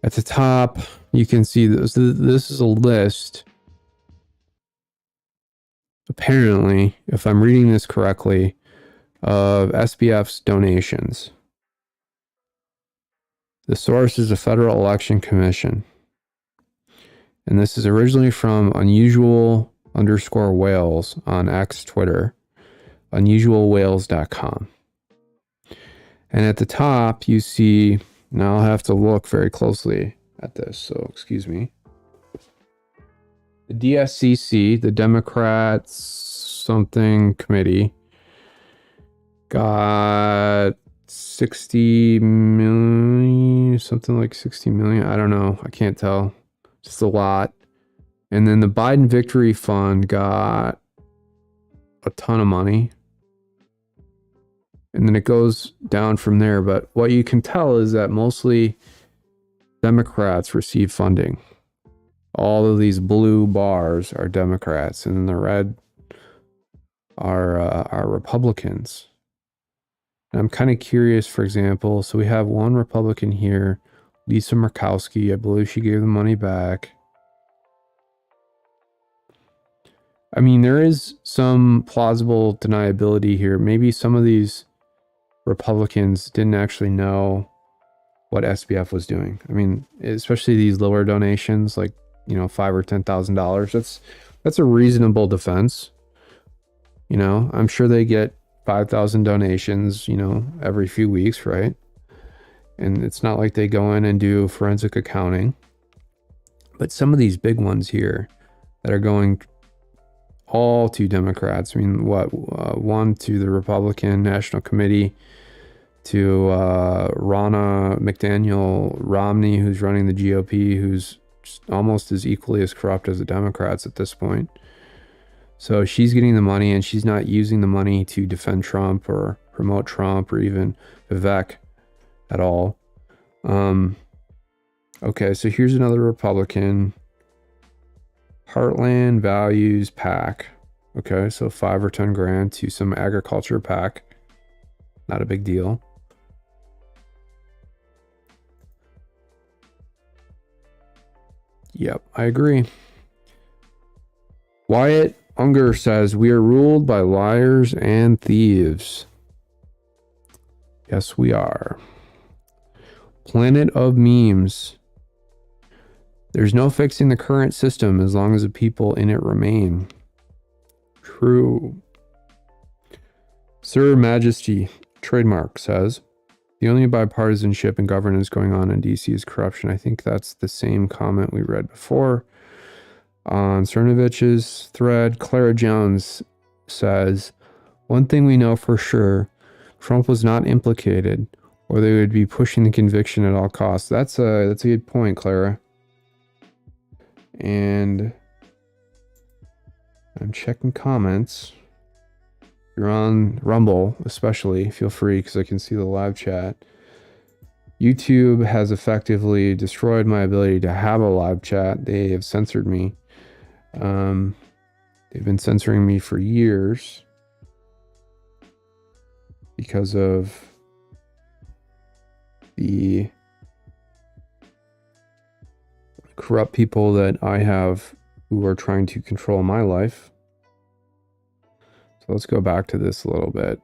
At the top, you can see this. This is a list. Apparently, if I'm reading this correctly, of SBF's donations. The source is the Federal Election Commission. And this is originally from unusual_whales on X Twitter. Unusualwhales.com. And at the top, you see, now I'll have to look very closely at this, so excuse me. The DSCC, the Democrats something committee, got 60 million, something like 60 million. I don't know. I can't tell. Just a lot. And then the Biden Victory Fund got a ton of money. And then it goes down from there. But what you can tell is that mostly Democrats receive funding. All of these blue bars are Democrats, and the red are Republicans. And I'm kind of curious, for example, so we have one Republican here, Lisa Murkowski. I believe she gave the money back. I mean, there is some plausible deniability here. Maybe some of these Republicans didn't actually know what SBF was doing. I mean, especially these lower donations, like, you know, $5,000 or $10,000. That's a reasonable defense. You know, I'm sure they get 5,000 donations, you know, every few weeks, right? And it's not like they go in and do forensic accounting. But some of these big ones here that are going all to Democrats. I mean, one to the Republican National Committee, to Ronna McDaniel Romney, who's running the GOP, who's almost as equally as corrupt as the Democrats at this point. So she's getting the money, and she's not using the money to defend Trump or promote Trump or even Vivek at all. Okay, so here's another Republican. Heartland Values PAC. Okay, so 5 or 10 grand to some agriculture PAC. Not a big deal. Yep, I agree. Wyatt Unger says, we are ruled by liars and thieves. Yes, we are. Planet of Memes. There's no fixing the current system as long as the people in it remain. True. Sir Majesty Trademark says, the only bipartisanship and governance going on in DC is corruption. I think that's the same comment we read before. On Cernovich's thread, Clara Jones says, one thing we know for sure, Trump was not implicated, or they would be pushing the conviction at all costs. That's a good point, Clara. And I'm checking comments. If you're on Rumble, especially, feel free, because I can see the live chat. YouTube has effectively destroyed my ability to have a live chat. They have censored me. They've been censoring me for years because of the corrupt people that I have who are trying to control my life. So let's go back to this a little bit.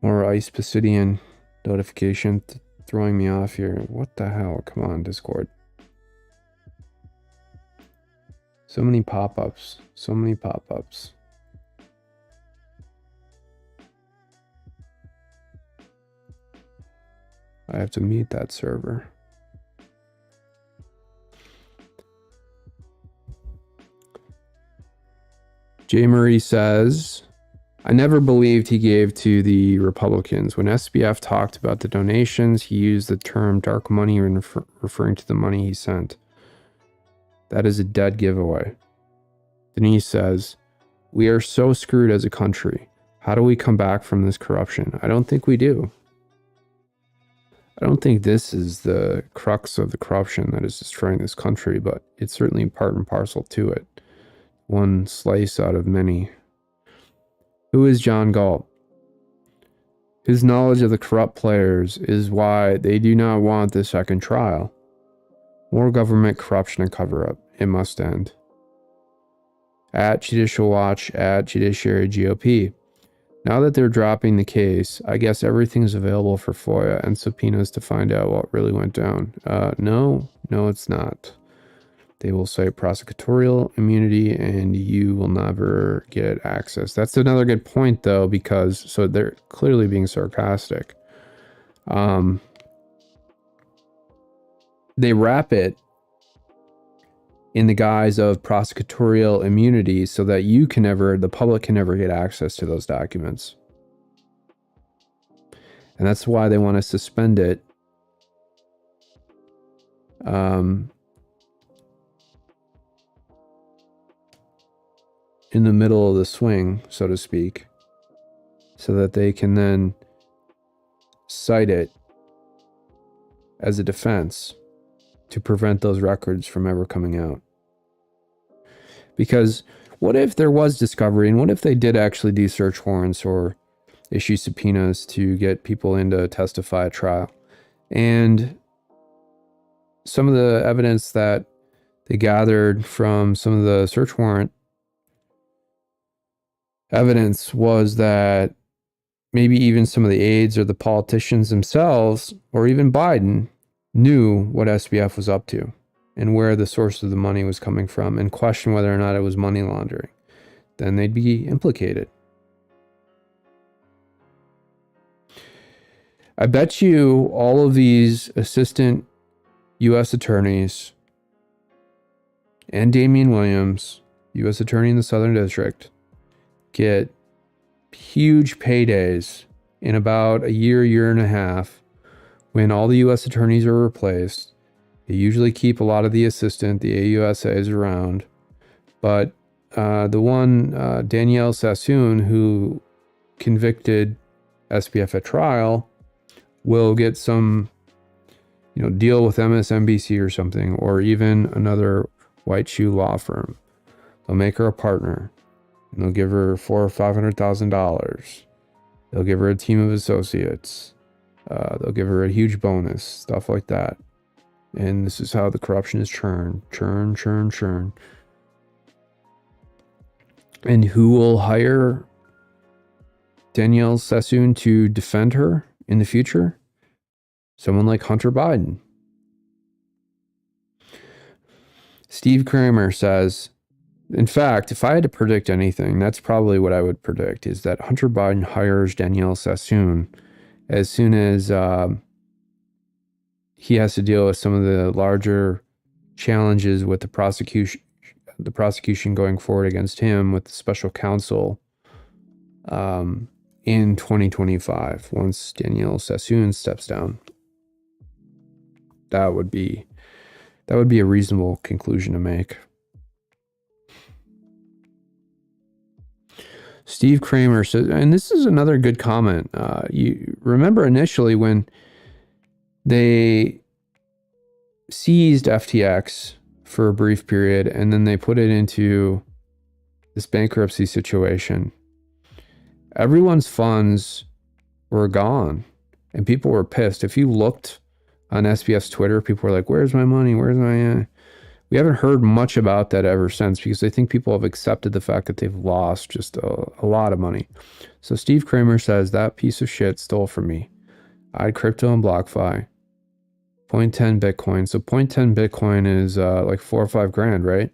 More Ice Pisidian notification throwing me off here. What the hell? Come on, Discord. So many pop-ups. So many pop-ups. I have to mute that server. J. Murray says, I never believed he gave to the Republicans. When SBF talked about the donations, he used the term dark money when referring to the money he sent. That is a dead giveaway. Denise says, we are so screwed as a country. How do we come back from this corruption? I don't think we do. I don't think this is the crux of the corruption that is destroying this country, but it's certainly part and parcel to it. One slice out of many. Who is John Galt? His knowledge of the corrupt players is why they do not want the second trial. More government corruption and cover-up. It must end. At Judicial Watch, at Judiciary GOP. Now that they're dropping the case, I guess everything's available for FOIA and subpoenas to find out what really went down. No, it's not. They will cite prosecutorial immunity and you will never get access. That's another good point, though, because so they're clearly being sarcastic. They wrap it in the guise of prosecutorial immunity so that the public can never get access to those documents. And that's why they want to suspend it. In the middle of the swing, so to speak, so that they can then cite it as a defense to prevent those records from ever coming out. Because what if there was discovery, and what if they did actually do search warrants or issue subpoenas to get people in to testify at trial? And some of the evidence that they gathered from some of the search warrant evidence was that maybe even some of the aides or the politicians themselves, or even Biden, knew what SBF was up to and where the source of the money was coming from and questioned whether or not it was money laundering. Then they'd be implicated. I bet you all of these assistant U.S. attorneys and Damian Williams, U.S. attorney in the Southern District, get huge paydays in about a year and a half when all the U.S. attorneys are replaced. They usually keep a lot of the assistant, the AUSAs around. But the one, Danielle Sassoon, who convicted SBF at trial will get some, deal with MSNBC or something, or even another white shoe law firm. They'll make her a partner, and they'll give her $400,000 or $500,000. They'll give her a team of associates. They'll give her a huge bonus, stuff like that. And this is how the corruption is churn. And who will hire Danielle Sassoon to defend her in the future? Someone like Hunter Biden. Steve Kramer says, in fact, if I had to predict anything, that's probably what I would predict, is that Hunter Biden hires Danielle Sassoon as soon as he has to deal with some of the larger challenges with the prosecution going forward against him with the special counsel in 2025, once Danielle Sassoon steps down. That would be a reasonable conclusion to make. Steve Kramer says, and this is another good comment. You remember initially when they seized FTX for a brief period, and then they put it into this bankruptcy situation. Everyone's funds were gone, and people were pissed. If you looked on SBF's Twitter, people were like, "Where's my money? Where's my?" We haven't heard much about that ever since, because I think people have accepted the fact that they've lost just a lot of money. So Steve Kramer says, that piece of shit stole from me. I had crypto and BlockFi. 0.10 Bitcoin. So 0.10 Bitcoin is like $4 or $5 grand, right?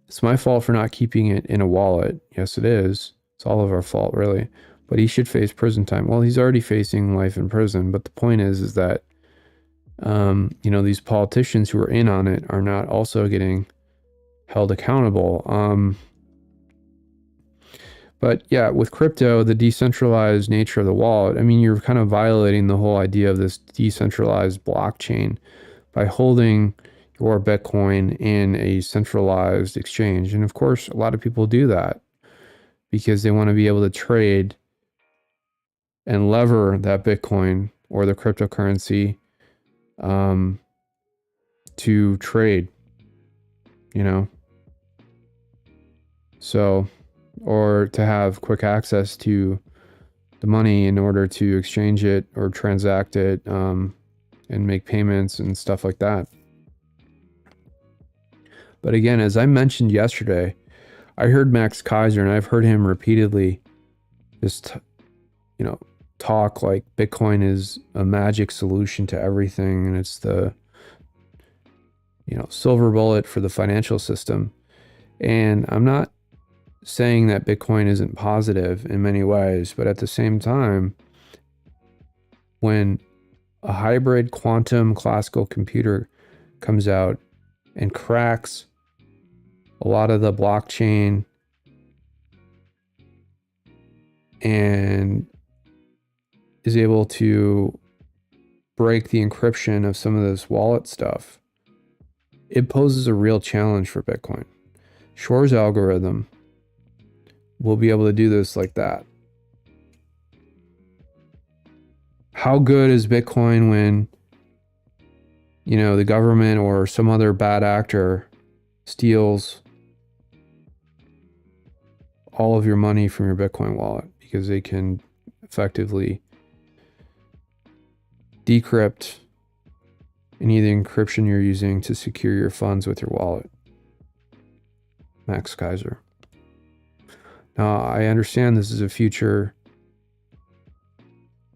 It's my fault for not keeping it in a wallet. Yes, it is. It's all of our fault, really. But he should face prison time. Well, he's already facing life in prison. But the point is that, these politicians who are in on it are not also getting held accountable. But yeah, with crypto, the decentralized nature of the wallet, I mean, you're kind of violating the whole idea of this decentralized blockchain by holding your Bitcoin in a centralized exchange. And of course, a lot of people do that because they want to be able to trade and lever that Bitcoin or the cryptocurrency to trade, so, or to have quick access to the money in order to exchange it or transact it, and make payments and stuff like that. But again, as I mentioned yesterday, I heard Max Kaiser, and I've heard him repeatedly just, talk like Bitcoin is a magic solution to everything, and it's the, silver bullet for the financial system. And I'm not saying that Bitcoin isn't positive in many ways, but at the same time, when a hybrid quantum classical computer comes out and cracks a lot of the blockchain and is able to break the encryption of some of this wallet stuff, it poses a real challenge for Bitcoin. Shor's algorithm will be able to do this like that. How good is Bitcoin when, the government or some other bad actor steals all of your money from your Bitcoin wallet because they can effectively decrypt any of the encryption you're using to secure your funds with your wallet? Max Kaiser. Now, I understand this is a future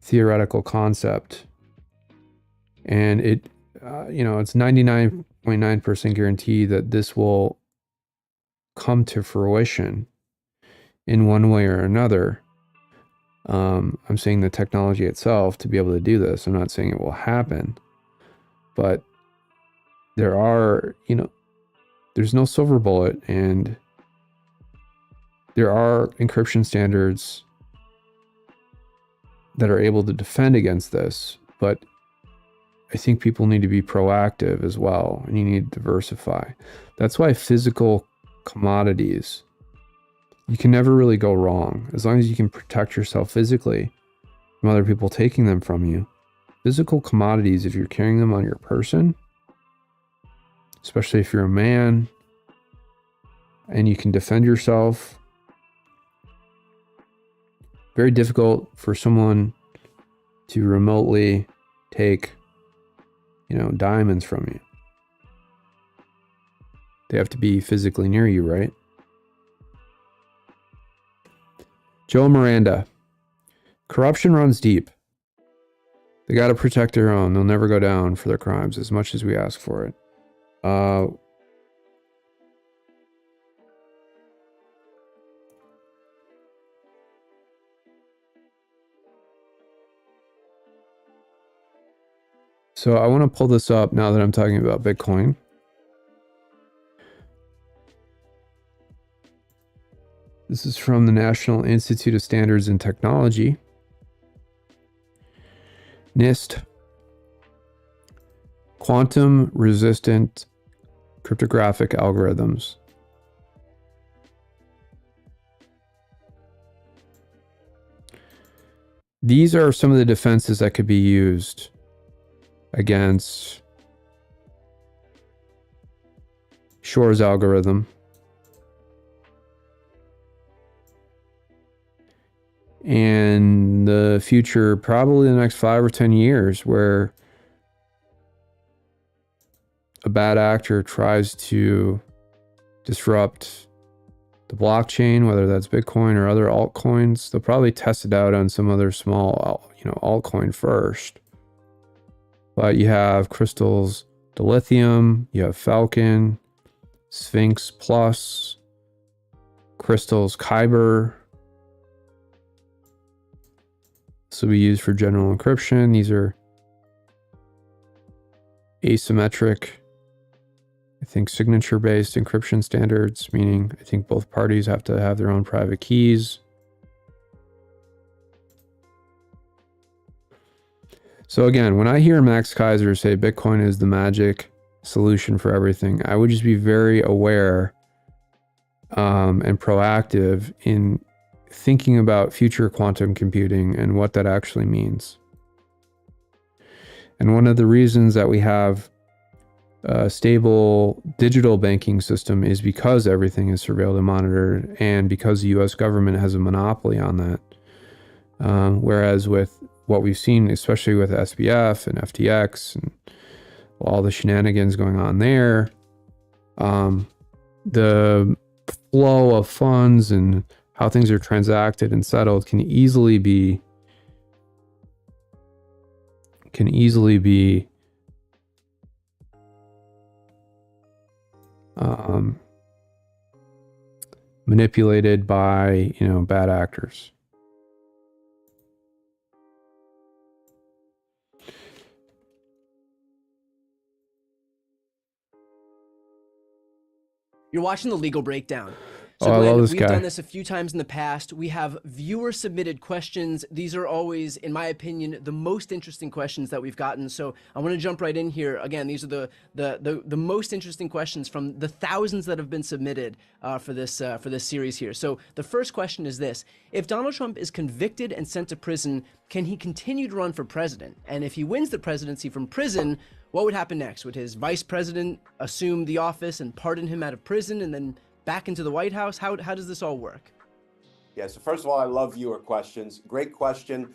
theoretical concept, and it's 99.9% guarantee that this will come to fruition in one way or another. I'm saying the technology itself to be able to do this. I'm not saying it will happen, but there are, there's no silver bullet, and there are encryption standards that are able to defend against this, but I think people need to be proactive as well, and you need to diversify. That's why physical commodities You can never really go wrong as long as you can protect yourself physically from other people taking them from you. Physical commodities, if you're carrying them on your person, especially if you're a man and you can defend yourself, very difficult for someone to remotely take, diamonds from you. They have to be physically near you, right? Joe Miranda. Corruption runs deep. They got to protect their own. They'll never go down for their crimes as much as we ask for it. So I want to pull this up now that I'm talking about Bitcoin. This is from the National Institute of Standards and Technology. NIST. Quantum resistant cryptographic algorithms. These are some of the defenses that could be used against Shor's algorithm. And the future, probably the next 5 or 10 years, where a bad actor tries to disrupt the blockchain, whether that's Bitcoin or other altcoins, they'll probably test it out on some other small, altcoin first. But you have Crystal's Dilithium, you have Falcon, Sphinx Plus, Crystal's Kyber. This will be used for general encryption. These are asymmetric, I think, signature-based encryption standards, meaning I think both parties have to have their own private keys. So again, when I hear Max Kaiser say Bitcoin is the magic solution for everything, I would just be very aware and proactive in thinking about future quantum computing and what that actually means. And one of the reasons that we have a stable digital banking system is because everything is surveilled and monitored, and because the US government has a monopoly on that. Whereas with what we've seen, especially with SBF and FTX and all the shenanigans going on there, the flow of funds and how things are transacted and settled can easily be manipulated by bad actors. You're watching The Legal Breakdown. Oh, So I Glenn, love this we've guy. done this a few times in the past. We have viewer submitted questions. These are always, in my opinion, the most interesting questions that we've gotten. So I want to jump right in here. Again, these are the most interesting questions from the thousands that have been submitted for this series here. So the first question is this: if Donald Trump is convicted and sent to prison, can he continue to run for president? And if he wins the presidency from prison, what would happen next? Would his vice president assume the office and pardon him out of prison and then back into the White House? How does this all work? Yeah, so first of all, I love viewer questions. Great question.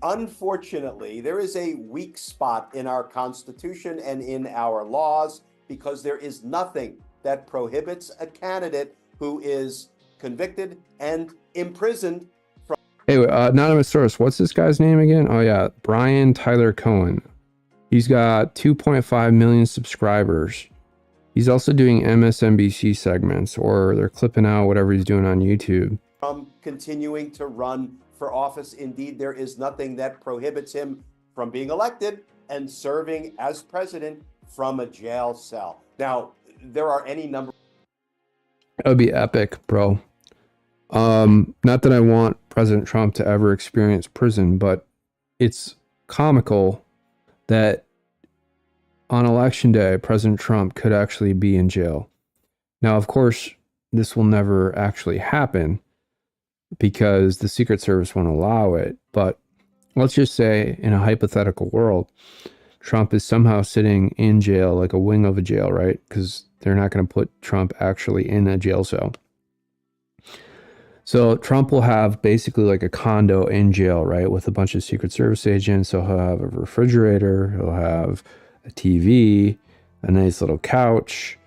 Unfortunately, there is a weak spot in our Constitution and in our laws because there is nothing that prohibits a candidate who is convicted and imprisoned from. Hey, anonymous source, what's this guy's name again? Oh yeah, Brian Tyler Cohen. He's got 2.5 million subscribers. He's also doing MSNBC segments, or they're clipping out whatever he's doing on YouTube. From continuing to run for office. Indeed, there is nothing that prohibits him from being elected and serving as president from a jail cell. Now, there are any number. That would be epic, bro. Not that I want President Trump to ever experience prison, but it's comical that on election day, President Trump could actually be in jail. Now, of course, this will never actually happen, because the Secret Service won't allow it. But let's just say in a hypothetical world, Trump is somehow sitting in jail, like a wing of a jail, right? Because they're not going to put Trump actually in a jail cell. So Trump will have basically like a condo in jail, right? With a bunch of Secret Service agents. So he'll have a refrigerator, he'll have a TV, a nice little couch,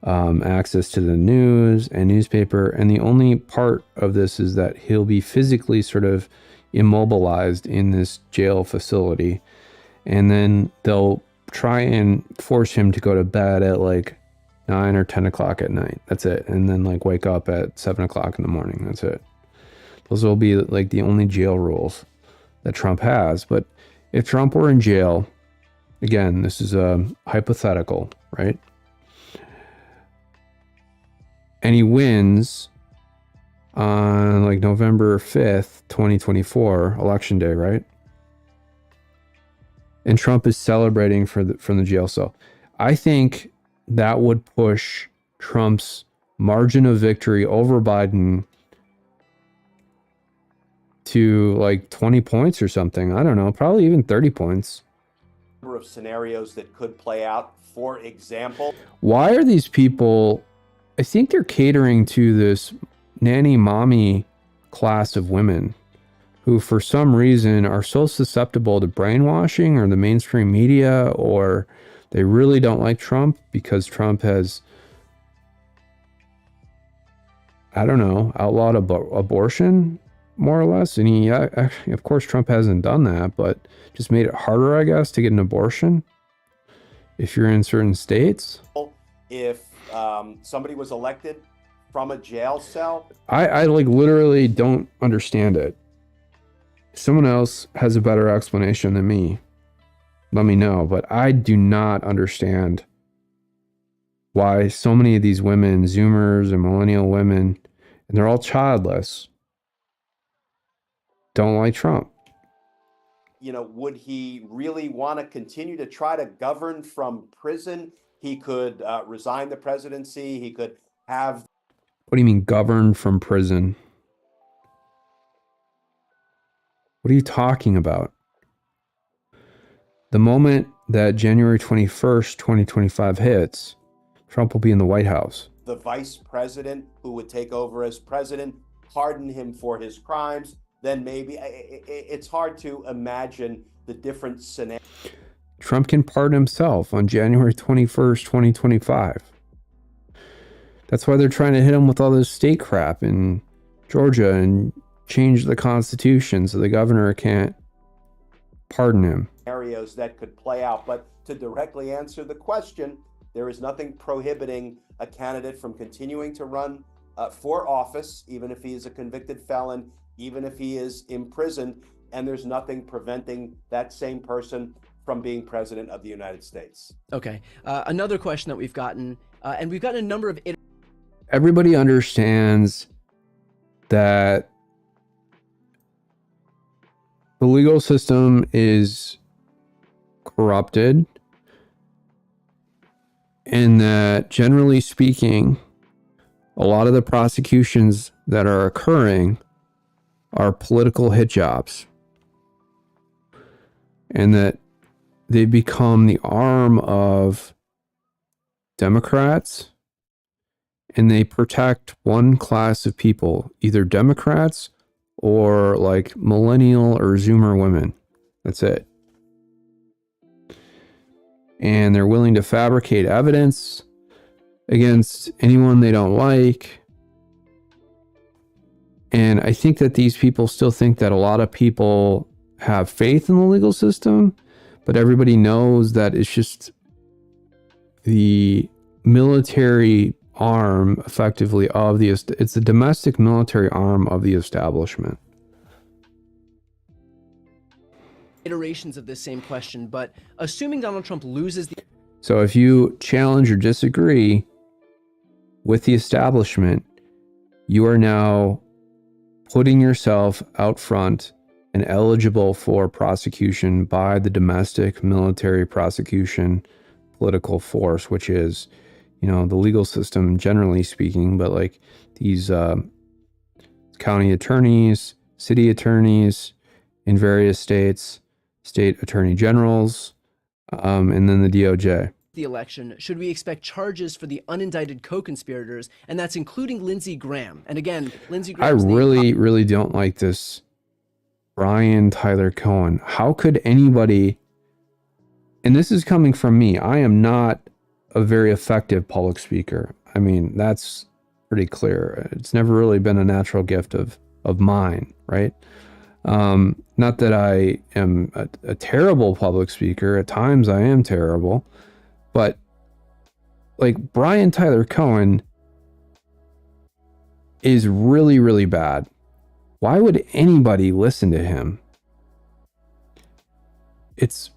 access to the news and newspaper. And the only part of this is that he'll be physically sort of immobilized in this jail facility. And then they'll try and force him to go to bed at like 9 or 10 o'clock at night. That's it. And then like wake up at 7 o'clock in the morning. That's it. Those will be like the only jail rules that Trump has. But if Trump were in jail, again, this is a hypothetical, right? And he wins on like November 5th, 2024, election day, right? And Trump is celebrating from the jail cell. I think that would push Trump's margin of victory over Biden to like 20 points or something. I don't know, probably even 30 points. Number of scenarios that could play out. For example, why are these people, I think they're catering to this nanny mommy class of women who for some reason are so susceptible to brainwashing or the mainstream media, or they really don't like Trump because Trump has, I don't know, outlawed abortion, more or less. And he, actually, of course, Trump hasn't done that, but just made it harder, I guess, to get an abortion if you're in certain states. If somebody was elected from a jail cell, I like literally don't understand it. If someone else has a better explanation than me, let me know. But I do not understand why so many of these women, Zoomers and millennial women, and they're all childless, don't like Trump. You know, would he really want to continue to try to govern from prison? He could resign the presidency. He could have. What do you mean govern from prison? What are you talking about? The moment that January 21st, 2025 hits, Trump will be in the White House. The vice president who would take over as president, pardon him for his crimes, then maybe it's hard to imagine the different scenarios. Trump can pardon himself on January 21st, 2025. That's why they're trying to hit him with all this state crap in Georgia and change the Constitution so the governor can't pardon him. Scenarios that could play out. But to directly answer the question, there is nothing prohibiting a candidate from continuing to run for office, even if he is a convicted felon, even if he is imprisoned, and there's nothing preventing that same person from being president of the United States. Okay. Another question that we've gotten, and we've gotten a number of... Everybody understands that the legal system is corrupted, and that generally speaking, a lot of the prosecutions that are occurring are political hit jobs, and that they become the arm of Democrats, and they protect one class of people, either Democrats or like millennial or Zoomer women. That's it. And they're willing to fabricate evidence against anyone they don't like. And I think that these people still think that a lot of people have faith in the legal system, but everybody knows that it's just the military arm, effectively, of the, it's the domestic military arm of the establishment. Iterations of this same question, but assuming Donald Trump loses the... So if you challenge or disagree with the establishment, you are now putting yourself out front and eligible for prosecution by the domestic military prosecution political force, which is, you know, the legal system generally speaking, but like these, it's county attorneys, city attorneys in various states, state attorney generals, and then the DOJ. The election, should we expect charges for the unindicted co-conspirators, and that's including Lindsey Graham? And again, Lindsey I Graham's really don't like this Brian Tyler Cohen. How could anybody, and this is coming from me, I am not a very effective public speaker. I mean, that's pretty clear. It's never really been a natural gift of mine, right? Not that I am a terrible public speaker. At times I am terrible. But like Brian Tyler Cohen is really bad. Why would anybody listen to him? It's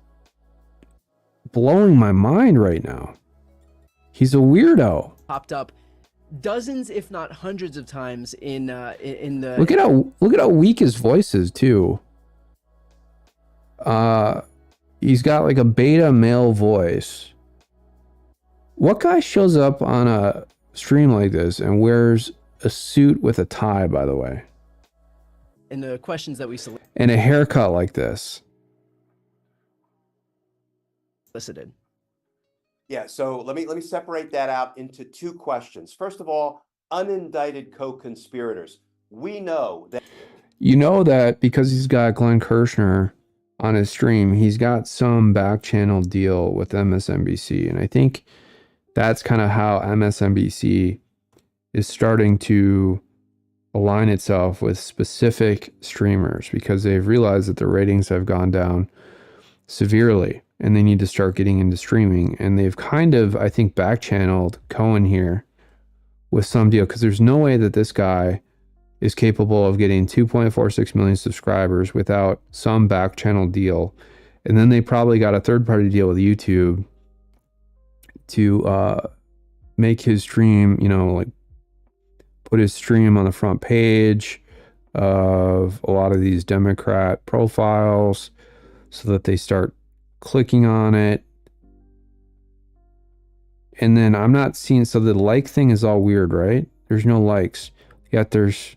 blowing my mind right now. He's a weirdo. popped up dozens, if not hundreds of times in the Look at how weak his voice is too. He's got like a beta male voice. What guy shows up on a stream like this and wears a suit with a tie, by the way, in the questions that we and a haircut like this? solicited. Yeah, so let me separate that out into two questions. First of all, unindicted co-conspirators. We know that because he's got Glenn Kirshner on his stream, he's got some back channel deal with MSNBC, and I think that's kind of how MSNBC is starting to align itself with specific streamers, because they've realized that their ratings have gone down severely and they need to start getting into streaming. And they've kind of, I think, back channeled Cohen here with some deal, because there's no way that this guy is capable of getting 2.46 million subscribers without some back channel deal. And then they probably got a third party deal with YouTube to make his stream, like put his stream on the front page of a lot of these Democrat profiles so that they start clicking on it. And then I'm not seeing, so the like thing is all weird, right? There's no likes, yet there's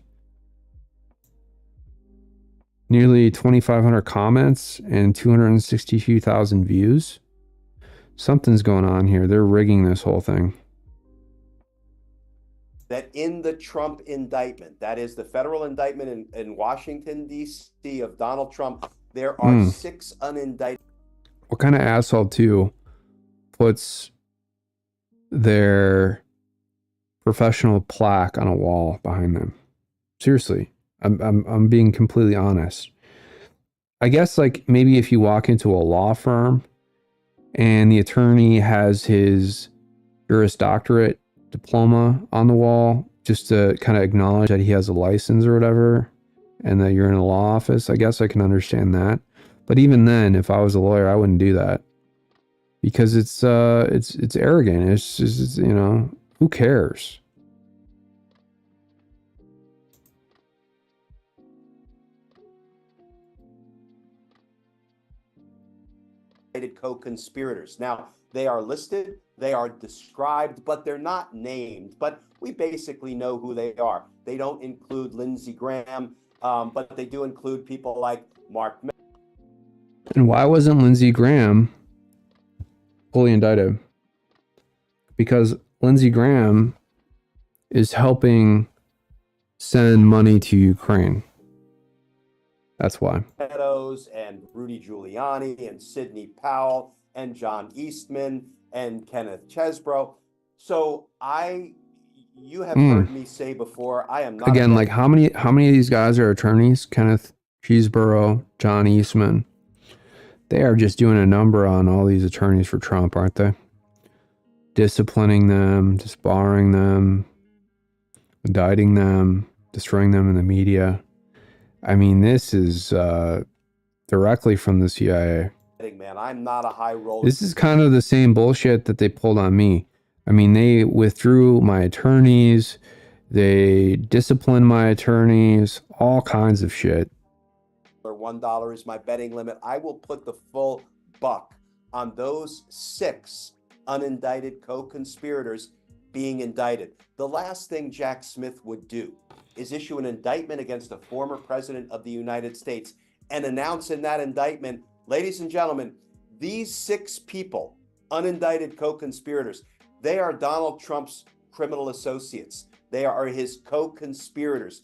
nearly 2,500 comments and 262,000 views. Something's going on here. They're rigging this whole thing. that in the Trump indictment, that is the federal indictment in Washington, D.C. of Donald Trump, there are 6 unindicted. What kind of asshole too puts their professional plaque on a wall behind them? Seriously, I'm being completely honest. I guess like maybe if you walk into a law firm and the attorney has his Juris Doctorate diploma on the wall, just to kind of acknowledge that he has a license or whatever, and that you're in a law office, I guess I can understand that. But even then, if I was a lawyer, I wouldn't do that, because it's arrogant. It's just, who cares? Co-conspirators. Now, they are listed, they are described, but they're not named. But we basically know who they are. They don't include Lindsey Graham, but they do include people like Mark. And why wasn't Lindsey Graham fully indicted? Because Lindsey Graham is helping send money to Ukraine. That's why. Meadows and Rudy Giuliani and Sidney Powell and John Eastman and Kenneth Chesbro. So you have heard me say before, I am not again, like how many of these guys are attorneys? Kenneth Chesbro, John Eastman. They are just doing a number on all these attorneys for Trump, aren't they? Disciplining them, disbarring them, indicting them, destroying them in the media. I mean, this is directly from the CIA. Man, I'm not a high roller. This is kind of the same bullshit that they pulled on me. I mean, they withdrew my attorneys. They disciplined my attorneys. All kinds of shit. $1 is my betting limit. I will put the full buck on those 6 unindicted co-conspirators being indicted. The last thing Jack Smith would do is issue an indictment against a former president of the United States and announce in that indictment, ladies and gentlemen, these 6 people, unindicted co-conspirators, they are Donald Trump's criminal associates. They are his co-conspirators.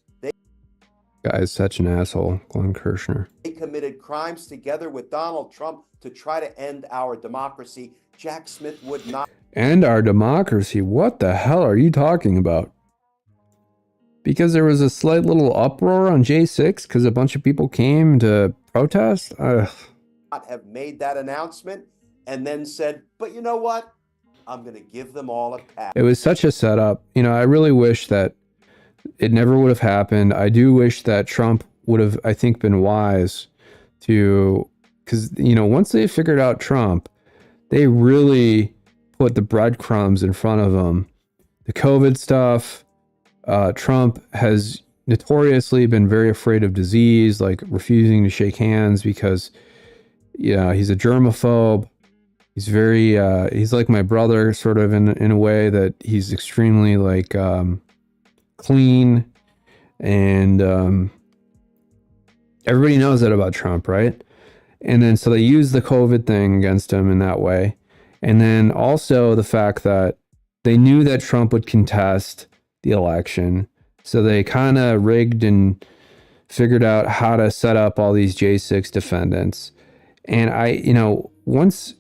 Guy is such an asshole, Glenn Kirshner. They committed crimes together with Donald Trump to try to end our democracy. Jack Smith would not. End our democracy? What the hell are you talking about? Because there was a slight little uproar on J6 because a bunch of people came to protest? Have made that announcement and then said, but you know what? I'm going to give them all a pass. It was such a setup. You know, I really wish that it never would have happened. I do wish that Trump would have, I think, been wise to, because, you know, once they figured out Trump, they really put the breadcrumbs in front of them. The COVID stuff, Trump has notoriously been very afraid of disease, like refusing to shake hands because, yeah, he's a germaphobe. He's very, he's like my brother, sort of in a way that he's extremely like clean, and everybody knows that about Trump, right? And then so they use the COVID thing against him in that way. And then also the fact that they knew that Trump would contest the election. So they kind of rigged and figured out how to set up all these J6 defendants. And I, you know, once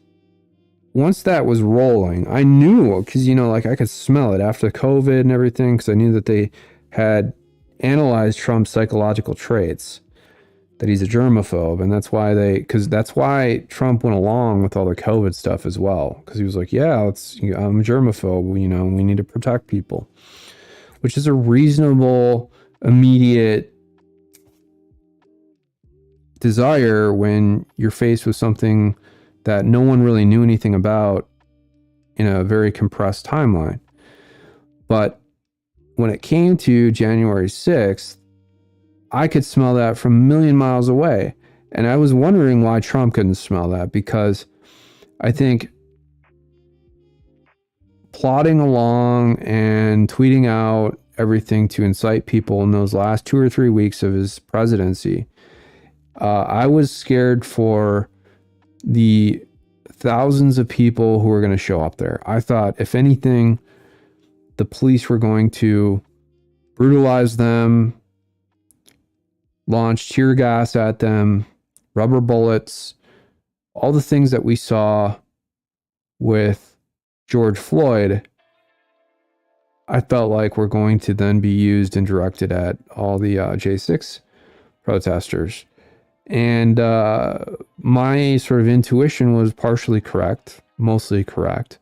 that was rolling, I knew, because, you know, like I could smell it after COVID and everything, because I knew that they had analyzed Trump's psychological traits, that he's a germaphobe. And that's why Trump went along with all the COVID stuff as well. Because he was like, yeah, I'm a germaphobe, you know, we need to protect people, which is a reasonable, immediate desire when you're faced with something that no one really knew anything about in a very compressed timeline. But when it came to January 6th, I could smell that from a million miles away. And I was wondering why Trump couldn't smell that, because I think plodding along and tweeting out everything to incite people in those last 2 or 3 weeks of his presidency, I was scared for the thousands of people who were going to show up there. I thought, if anything, the police were going to brutalize them, launch tear gas at them, rubber bullets, all the things that we saw with George Floyd. I felt like were going to then be used and directed at all the J6 protesters. And my sort of intuition was partially correct, mostly correct.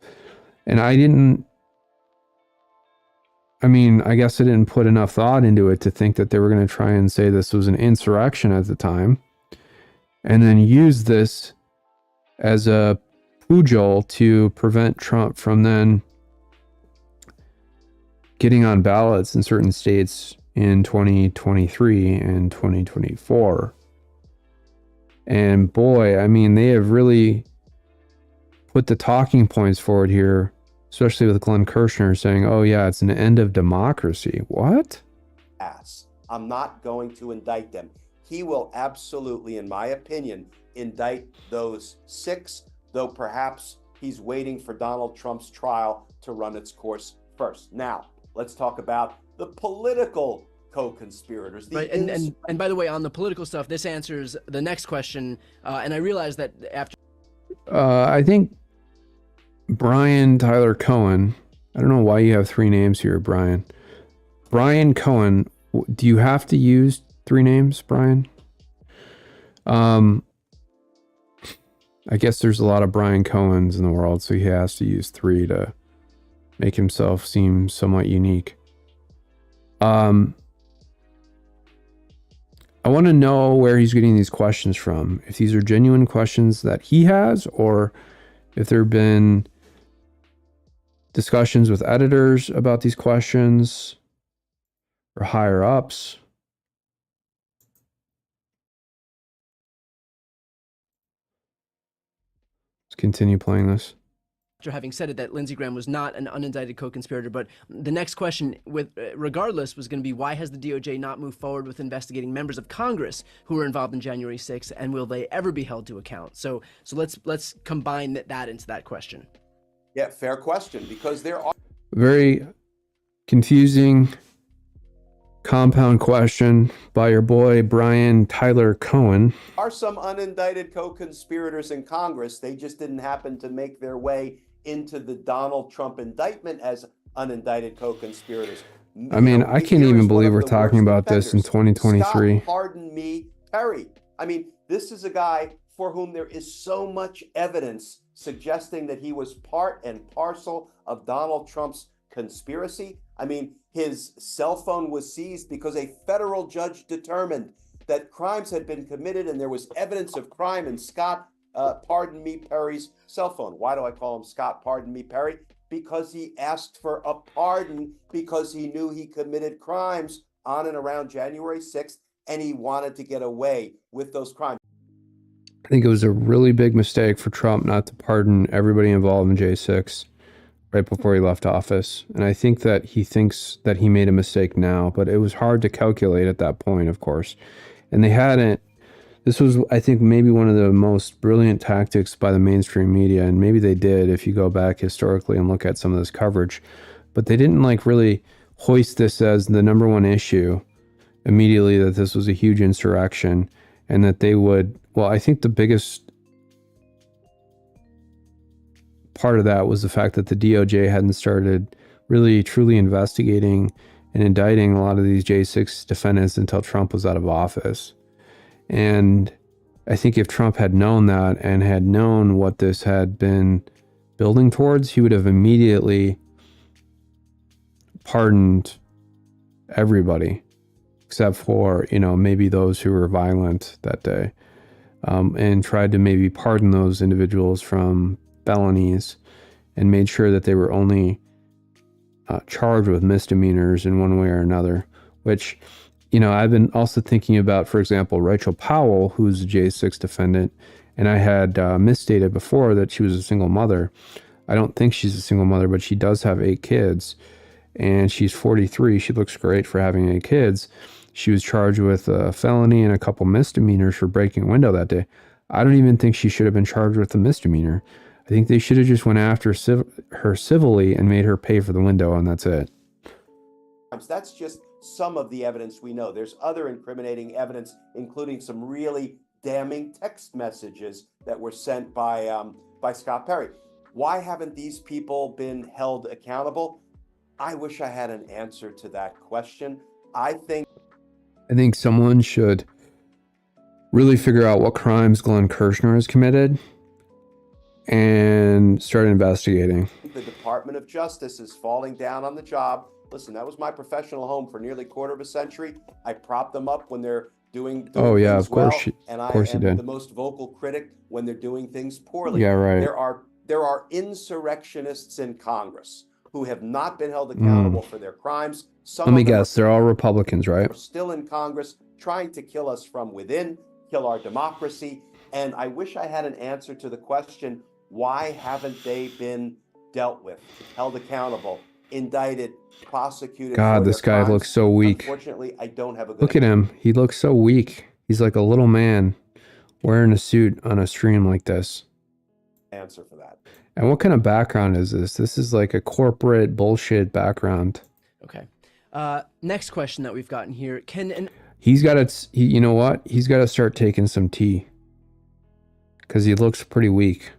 And I guess I didn't put enough thought into it to think that they were going to try and say this was an insurrection at the time, and then use this as a pujol to prevent Trump from then getting on ballots in certain states in 2023 and 2024. And boy, I mean, they have really put the talking points forward here, especially with Glenn Kirshner saying, oh yeah, it's an end of democracy. What? I'm not going to indict them. He will absolutely, in my opinion, indict those 6, though perhaps he's waiting for Donald Trump's trial to run its course first. Now, let's talk about the political co-conspirators. Right, and by the way, on the political stuff, this answers the next question. And I realized that after I think Brian Tyler Cohen, I don't know why you have 3 names here, Brian. Brian Cohen, do you have to use 3 names, Brian? I guess there's a lot of Brian Cohens in the world, so he has to use 3 to make himself seem somewhat unique. I want to know where he's getting these questions from. If these are genuine questions that he has, or if there have been discussions with editors about these questions or higher ups. Let's continue playing this. after having said it, that Lindsey Graham was not an unindicted co-conspirator. But the next question, regardless, was going to be, why has the DOJ not moved forward with investigating members of Congress who were involved in January 6th, and will they ever be held to account? So let's combine that into that question. Yeah, fair question, because there are Very confusing, compound question by your boy Brian Tyler Cohen. some unindicted co-conspirators in Congress. They just didn't happen to make their way into the Donald Trump indictment as unindicted co-conspirators. I mean, I can't even believe we're talking about this in 2023. Scott, pardon me, Perry. I mean, this is a guy for whom there is so much evidence suggesting that he was part and parcel of Donald Trump's conspiracy. I mean, his cell phone was seized because a federal judge determined that crimes had been committed and there was evidence of crime in Scott, pardon me, Perry's cell phone. Why do I call him Scott, pardon me, Perry? Because he asked for a pardon because he knew he committed crimes on and around January 6th, and he wanted to get away with those crimes. I think it was a really big mistake for Trump not to pardon everybody involved in J6 right before he left office. And I think that he thinks that he made a mistake now, but it was hard to calculate at that point, of course. And they hadn't. This was, I think, maybe one of the most brilliant tactics by the mainstream media, and maybe they did if you go back historically and look at some of this coverage. But they didn't really hoist this as the number one issue immediately, that this was a huge insurrection, and that they would, well, I think the biggest part of that was the fact that the DOJ hadn't started really truly investigating and indicting a lot of these J6 defendants until Trump was out of office. And I think if Trump had known that and had known what this had been building towards, he would have immediately pardoned everybody except for, maybe those who were violent that day, and tried to maybe pardon those individuals from felonies and made sure that they were only charged with misdemeanors in one way or another, which, I've been also thinking about, for example, Rachel Powell, who's a J6 defendant, and I had misstated before that she was a single mother. I don't think she's a single mother, but she does have 8 kids, and she's 43. She looks great for having 8 kids. She was charged with a felony and a couple misdemeanors for breaking a window that day. I don't even think she should have been charged with a misdemeanor. I think they should have just went after her civilly and made her pay for the window, and that's it. That's just some of the evidence we know. There's other incriminating evidence, including some really damning text messages that were sent by Scott Perry. Why haven't these people been held accountable? I wish I had an answer to that question. I think someone should really figure out what crimes Glenn Kirshner has committed and start investigating. The Department of Justice is falling down on the job. Listen, that was my professional home for nearly a quarter of a century. I prop them up when they're doing things of course, well, and I am the most vocal critic when they're doing things poorly. Yeah, right. There are insurrectionists in Congress who have not been held accountable for their crimes. Let me guess, they're all Republicans, right? Are still in Congress trying to kill us from within, kill our democracy. And I wish I had an answer to the question, why haven't they been dealt with, held accountable, indicted, prosecuted? God, this guy looks so weak. Unfortunately, I don't have a good Look at him. He looks so weak. He's like a little man wearing a suit on a stream like this. Answer for that. And what kind of background is this? This is like a corporate bullshit background. Okay. Next question that we've gotten here. He's got to, you know what? He's got to start taking some tea because he looks pretty weak.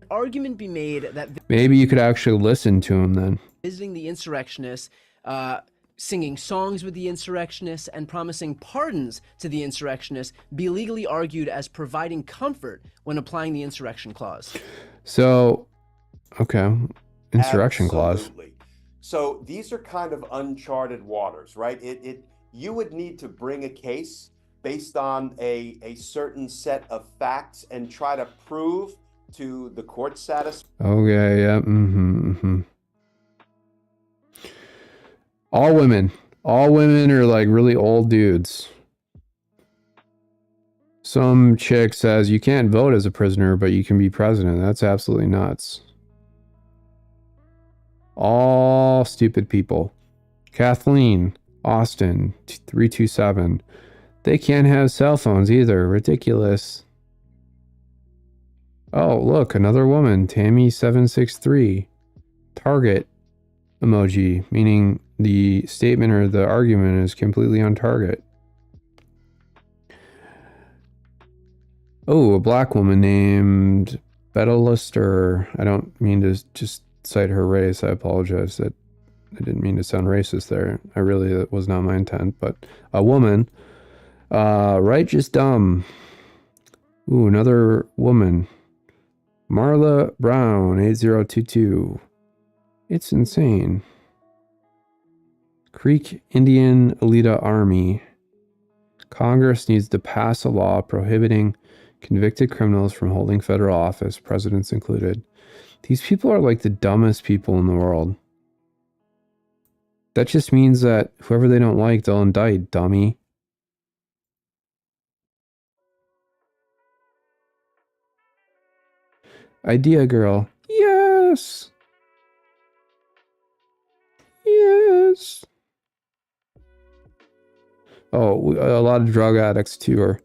Argument be made that maybe you could actually listen to him then. Visiting the insurrectionists, singing songs with the insurrectionists, and promising pardons to the insurrectionists be legally argued as providing comfort when applying the insurrection clause. So, okay, insurrection clause. So these are kind of uncharted waters, right? You would need to bring a case based on a certain set of facts and try to prove to the court satisfaction. Okay, yeah, All women are like really old dudes. Some chick says you can't vote as a prisoner, but you can be president. That's absolutely nuts. All stupid people. Kathleen, Austin, 327. They can't have cell phones either. Ridiculous. Oh, look, another woman, Tammy763. Target emoji, meaning the statement or the argument is completely on target. Oh, a black woman named Betta Lister. I don't mean to just cite her race. I apologize. That I didn't mean to sound racist there. That was not my intent. But a woman, right? Just dumb. Ooh, another woman. Marla Brown, 8022. It's insane. Creek Indian Elita Army. Congress needs to pass a law prohibiting convicted criminals from holding federal office, presidents included. These people are like the dumbest people in the world. That just means that whoever they don't like, they'll indict, dummy. Idea girl. Yes. Yes. Oh, a lot of drug addicts too are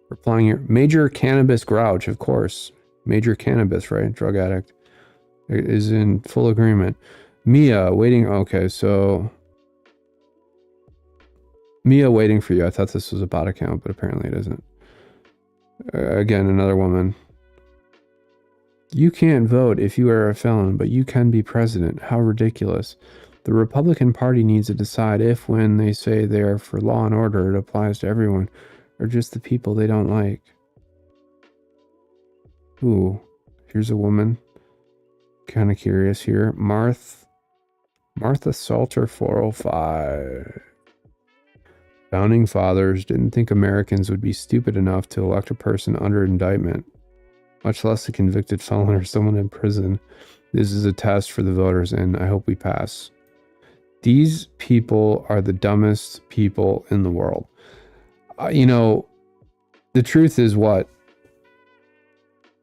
replying here. Major cannabis grouch, of course. Major cannabis, right? Drug addict is in full agreement. Mia waiting. Okay, so Mia waiting for you. I thought this was a bot account, but apparently it isn't. Again, another woman. You can't vote if you are a felon, but you can be president. How ridiculous. The Republican Party needs to decide if, when they say they are for law and order, it applies to everyone, or just the people they don't like. Ooh, here's a woman. Kind of curious here. Martha Salter, 405. Founding fathers didn't think Americans would be stupid enough to elect a person under indictment, much less a convicted felon or someone in prison. This is a test for the voters, and I hope we pass. These people are the dumbest people in the world. You know, the truth is what?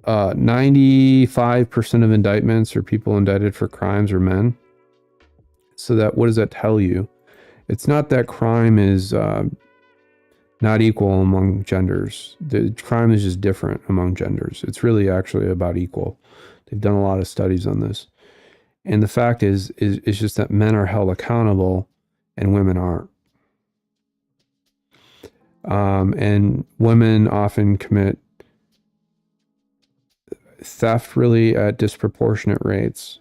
95% of indictments or people indicted for crimes are men. So that, what does that tell you? It's not that crime is not equal among genders. The crime is just different among genders. It's really actually about equal. They've done a lot of studies on this. And the fact is just that men are held accountable and women aren't. And women often commit theft really at disproportionate rates.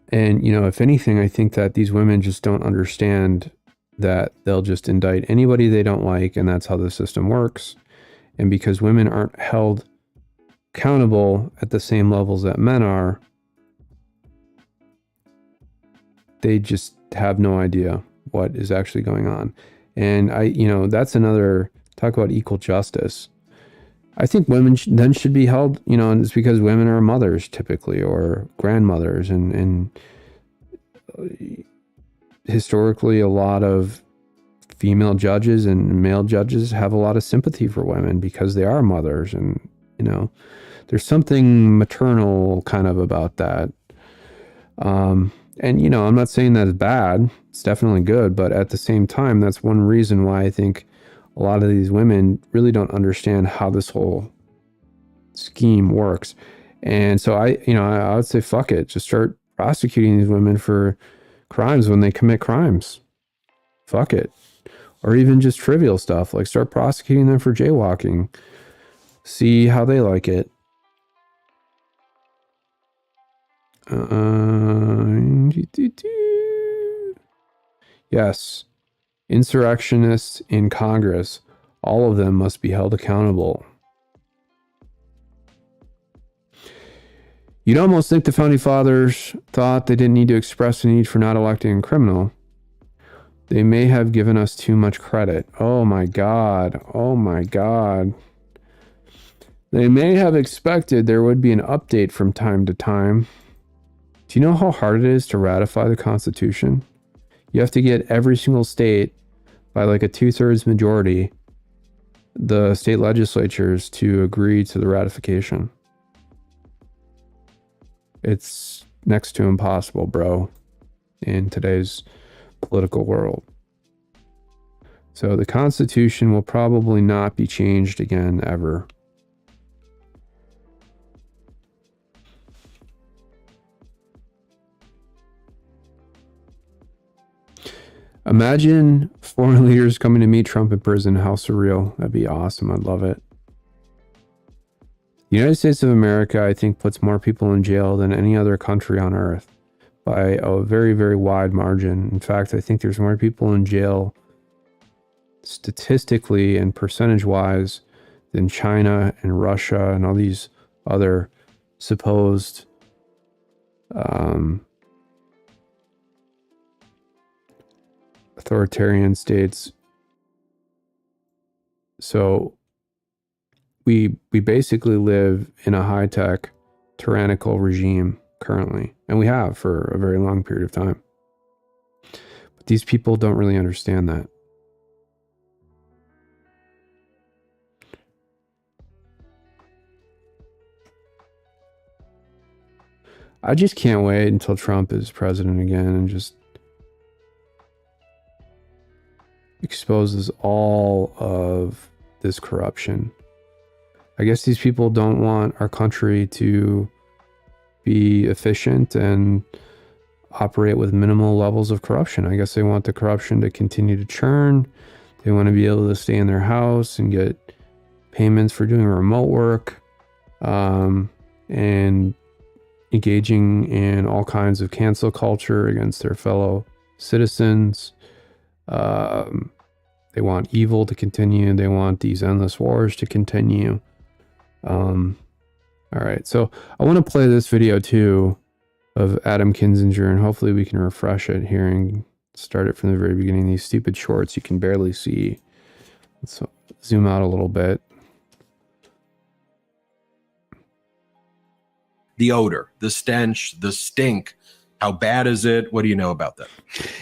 And, you know, if anything, I think that these women just don't understand that they'll just indict anybody they don't like, and that's how the system works. And because women aren't held accountable at the same levels that men are, they just have no idea what is actually going on. And that's another, talk about equal justice. I think women then should be held, and it's because women are mothers typically, or grandmothers, and historically a lot of female judges and male judges have a lot of sympathy for women because they are mothers, and there's something maternal kind of about that. And I'm not saying that is bad. It's definitely good, but at the same time, that's one reason why I think a lot of these women really don't understand how this whole scheme works. And so I would say, fuck it. Just start prosecuting these women for crimes when they commit crimes. Fuck it. Or even just trivial stuff. Like start prosecuting them for jaywalking. See how they like it. Yes. Insurrectionists in Congress, all of them must be held accountable. You'd almost think the Founding Fathers thought they didn't need to express a need for not electing a criminal. They may have given us too much credit. Oh my God. Oh my God. They may have expected there would be an update from time to time. Do you know how hard it is to ratify the Constitution? You have to get every single state by like a 2/3 majority, the state legislatures, to agree to the ratification. It's next to impossible, bro, in today's political world. So the Constitution will probably not be changed again ever. Imagine foreign leaders coming to meet Trump in prison. How surreal. That'd be awesome. I'd love it. The United States of America, I think, puts more people in jail than any other country on earth by a very, very wide margin. In fact, I think there's more people in jail statistically and percentage-wise than China and Russia and all these other supposed authoritarian states. So we basically live in a high-tech tyrannical regime currently, and we have for a very long period of time. But these people don't really understand that. I just can't wait until Trump is president again and just exposes all of this corruption. I guess these people don't want our country to be efficient and operate with minimal levels of corruption. I guess they want the corruption to continue to churn. They want to be able to stay in their house and get payments for doing remote work, and engaging in all kinds of cancel culture against their fellow citizens. They want evil to continue. They want these endless wars to continue. All right, so I want to play this video too of Adam Kinzinger, and hopefully we can refresh it here and start it from the very beginning. These stupid shorts you can barely see. Let's zoom out a little bit. The odor, the stench, the stink. How bad is it? What do you know about that?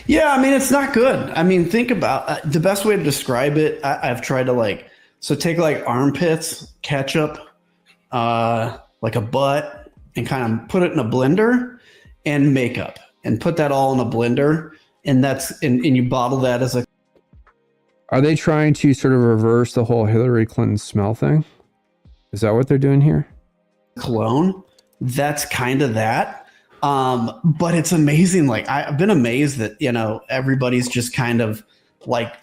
Yeah, I mean, it's not good. I mean, think about the best way to describe it. I've tried to take armpits, ketchup, like a butt, and kind of put it in a blender, and makeup, and put that all in a blender. And and you bottle that as a... Are they trying to sort of reverse the whole Hillary Clinton smell thing? Is that what they're doing here? Cologne. That's kind of that. But it's amazing. Like, I've been amazed that, everybody's just kind of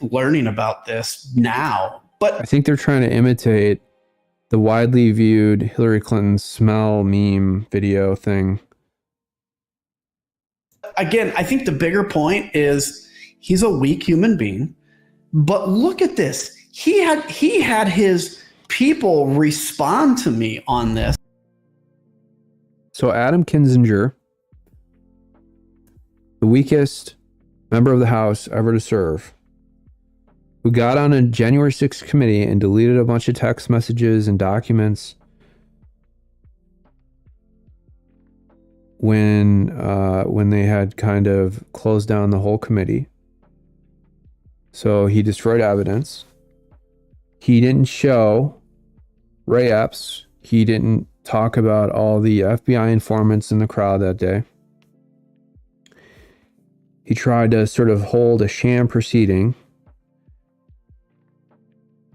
learning about this now. But I think they're trying to imitate the widely viewed Hillary Clinton smell meme video thing. Again, I think the bigger point is he's a weak human being. But look at this. He had his people respond to me on this. So Adam Kinzinger, the weakest member of the House ever to serve, who got on a January 6th committee and deleted a bunch of text messages and documents when they had kind of closed down the whole committee. So he destroyed evidence. He didn't show Ray Epps. He didn't talk about all the FBI informants in the crowd that day. He tried to sort of hold a sham proceeding,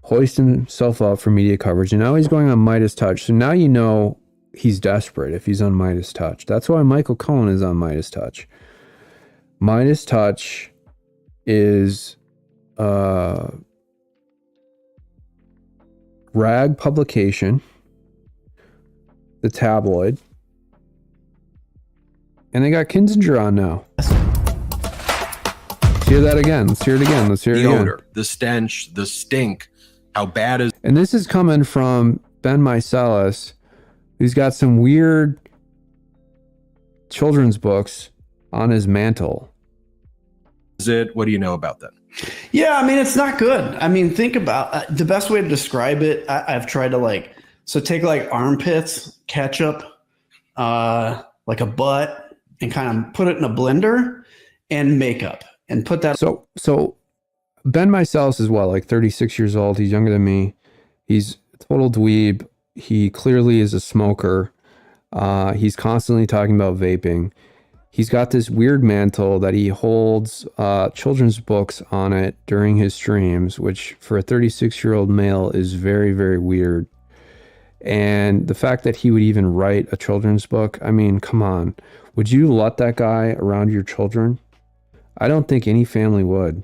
hoist himself up for media coverage, and now he's going on Midas Touch. So now you know he's desperate if he's on Midas Touch. That's why Michael Cohen is on Midas Touch. Midas Touch is a rag publication, the tabloid, and they got Kinzinger on now. Let's hear that again. Let's hear it again. Let's hear it again. The odor, the stench, the stink. How bad is... And this is coming from Ben Meiselas, who's got some weird children's books on his mantle. Is it? What do you know about that? Yeah, I mean, it's not good. I mean, think about the best way to describe it. I've tried to take armpits, ketchup, like a butt, and kind of put it in a blender, and makeup, and put that. So Ben Meiselas is what, 36 years old. He's younger than me. He's a total dweeb. He clearly is a smoker. He's constantly talking about vaping. He's got this weird mantle that he holds children's books on it during his streams, which for a 36-year-old male is very, very weird. And the fact that he would even write a children's book, I mean, come on. Would you let that guy around your children? I don't think any family would.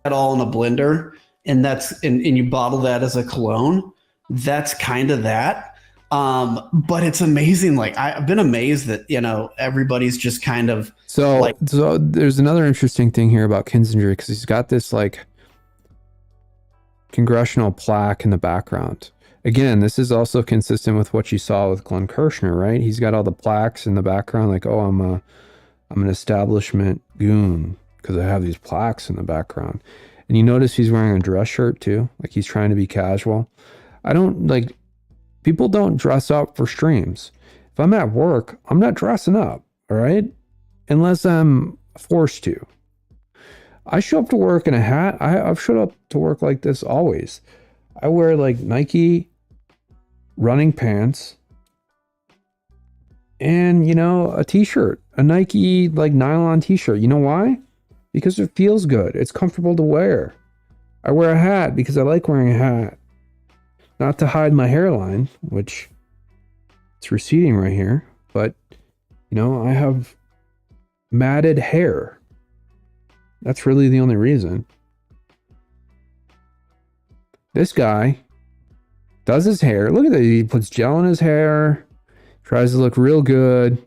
That all in a blender, and you bottle that as a cologne. That's kind of that. But it's amazing. Like I've been amazed that, everybody's just kind of so there's another interesting thing here about Kinzinger, because he's got this like congressional plaque in the background. Again, this is also consistent with what you saw with Glenn Kirshner, right? He's got all the plaques in the background, like, oh, I'm an establishment goon because I have these plaques in the background. And you notice he's wearing a dress shirt too, like he's trying to be casual. People don't dress up for streams. If I'm at work, I'm not dressing up, all right? Unless I'm forced to. I show up to work in a hat. I've showed up to work like this always. I wear like Nike running pants and, a t-shirt, a Nike like nylon t-shirt. You know why? Because it feels good. It's comfortable to wear. I wear a hat because I like wearing a hat. Not to hide my hairline, which it's receding right here, but I have matted hair. That's really the only reason. This guy does his hair. Look at that. He puts gel in his hair, tries to look real good.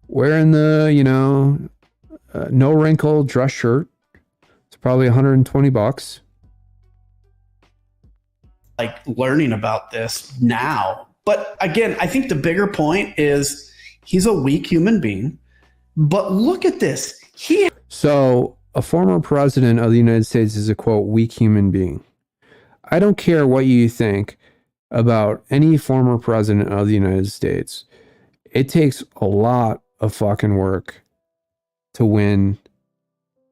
Wearing the, no wrinkle dress shirt. It's probably $120. like learning about this now. But again, I think the bigger point is he's a weak human being. But look at this. So a former president of the United States is a, quote, weak human being. I don't care what you think about any former president of the United States. It takes a lot of fucking work to win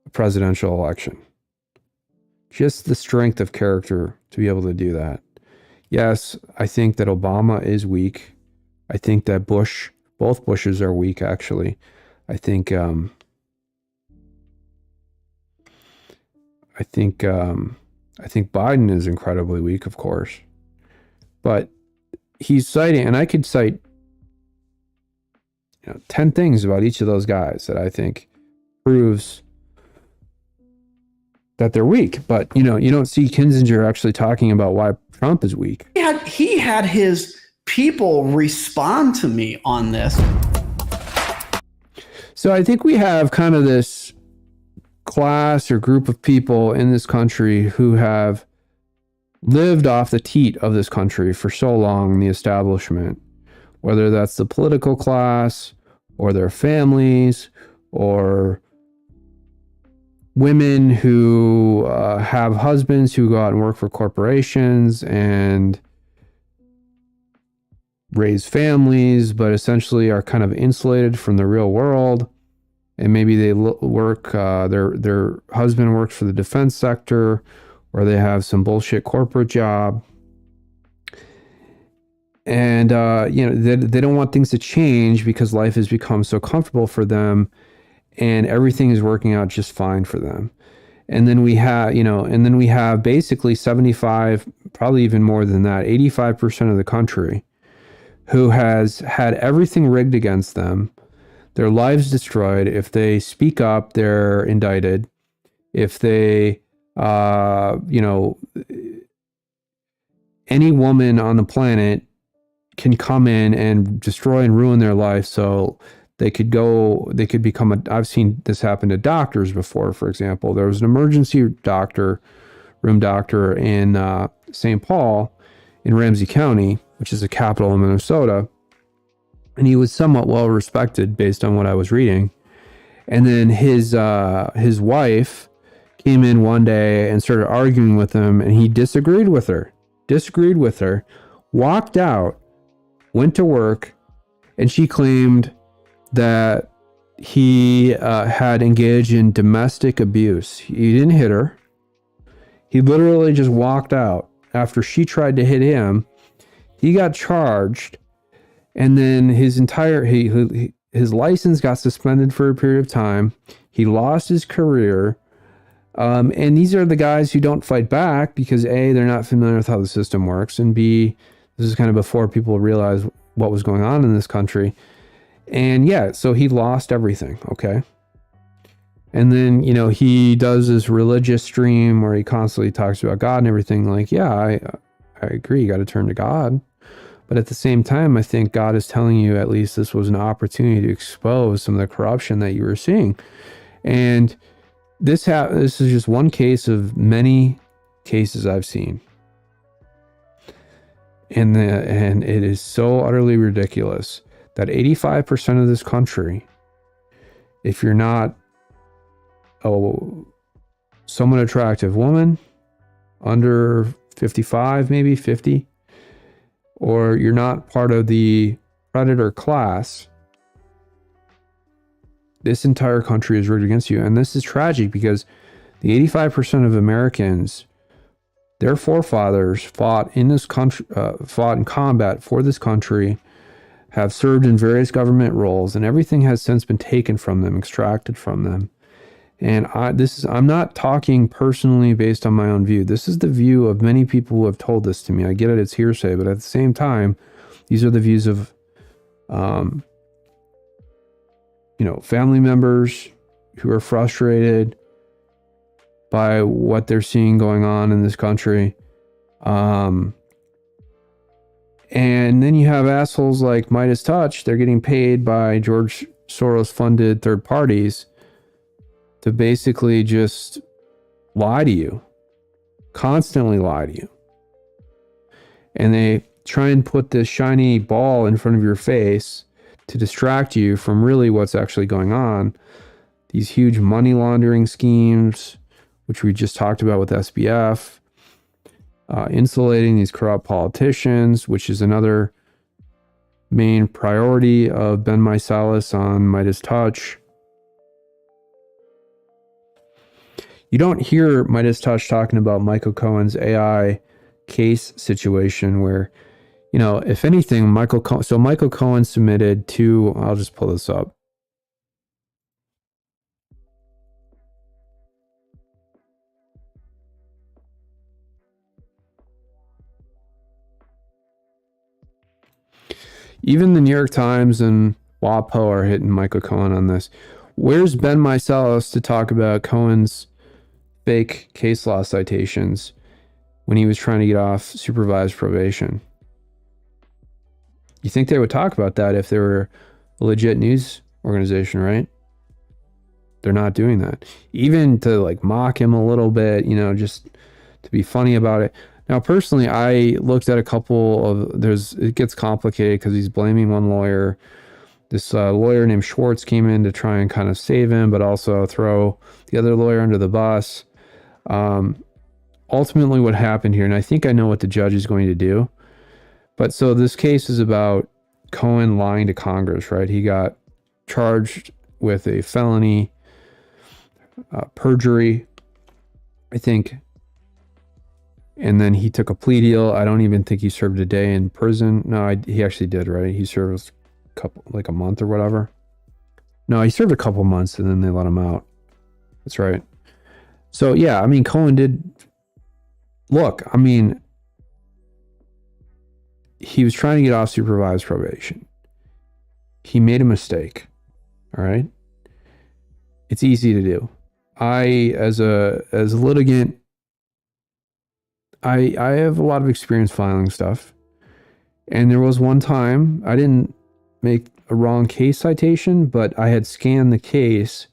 a presidential election. Just the strength of character to be able to do that. Yes, I think that Obama is weak. I think that both Bushes are weak, actually. I think Biden is incredibly weak, of course. But he's citing, and I could cite 10 things about each of those guys that I think proves that they're weak. But you don't see Kinzinger actually talking about why Trump is weak. He had his people respond to me on this. So I think we have kind of this class or group of people in this country who have lived off the teat of this country for so long, the establishment, whether that's the political class or their families or women who have husbands who go out and work for corporations and raise families, but essentially are kind of insulated from the real world. And maybe they work, their husband works for the defense sector, or they have some bullshit corporate job. And, they don't want things to change because life has become so comfortable for them and everything is working out just fine for them. And then we have, basically 75, probably even more than that, 85% of the country who has had everything rigged against them, their lives destroyed. If they speak up, they're indicted. If they, any woman on the planet can come in and destroy and ruin their life. So they could become I've seen this happen to doctors before, for example. There was an emergency room doctor in St. Paul in Ramsey County, which is the capital of Minnesota. And he was somewhat well respected based on what I was reading. And then his wife came in one day and started arguing with him, and he disagreed with her, walked out, went to work, and she claimed that he had engaged in domestic abuse. He didn't hit her. He literally just walked out after she tried to hit him. He got charged, and then his license got suspended for a period of time. He lost his career. And these are the guys who don't fight back because A, they're not familiar with how the system works, and B, this is kind of before people realized what was going on in this country. And yeah, so he lost everything, okay? And then, you know, he does this religious stream where he constantly talks about God and everything. Like, yeah, I agree, you got to turn to God. But at the same time, I think God is telling you at least this was an opportunity to expose some of the corruption that you were seeing. And this is just one case of many cases I've seen. And it is so utterly ridiculous that 85% of this country, if you're not a somewhat attractive woman, under 55, maybe 50, or you're not part of the predator class, this entire country is rigged against you. And this is tragic because the 85% of Americans, their forefathers fought in this country, fought in combat for this country, have served in various government roles, and everything has since been taken from them, extracted from them. And I'm not talking personally based on my own view. This is the view of many people who have told this to me. I get it, it's hearsay, but at the same time, these are the views of family members who are frustrated by what they're seeing going on in this country. And then you have assholes like Midas Touch. They're getting paid by George Soros funded third parties to basically just lie to you, constantly lie to you. And they try and put this shiny ball in front of your face to distract you from really what's actually going on. These huge money laundering schemes, which we just talked about with SBF, insulating these corrupt politicians, which is another main priority of Ben Meiselas on Midas Touch. You don't hear Midas Touch talking about Michael Cohen's AI case situation where, you know, if anything, Michael Cohen submitted two, I'll just pull this up. Even the New York Times and WAPO are hitting Michael Cohen on this. Where's Ben Meiselas to talk about Cohen's fake case law citations when he was trying to get off supervised probation? You think they would talk about that if they were a legit news organization, right? They're not doing that. Even to like mock him a little bit, you know, just to be funny about it. Now, personally, I looked at a couple of, it gets complicated because he's blaming one lawyer. This lawyer named Schwartz came in to try and kind of save him, but also throw the other lawyer under the bus. Ultimately what happened here, and I think I know what the judge is going to do, but so this case is about Cohen lying to Congress, right? He got charged with a felony, perjury, I think, and then he took a plea deal. I don't even think he served a day in prison. No, he actually did, right? He served a month or whatever. No, he served a couple months and then they let him out. That's right. So yeah, I mean, Cohen did, look, I mean, he was trying to get off supervised probation. He made a mistake. All right. It's easy to do. As a litigant, I have a lot of experience filing stuff. And there was one time I didn't make a wrong case citation, but I had scanned the case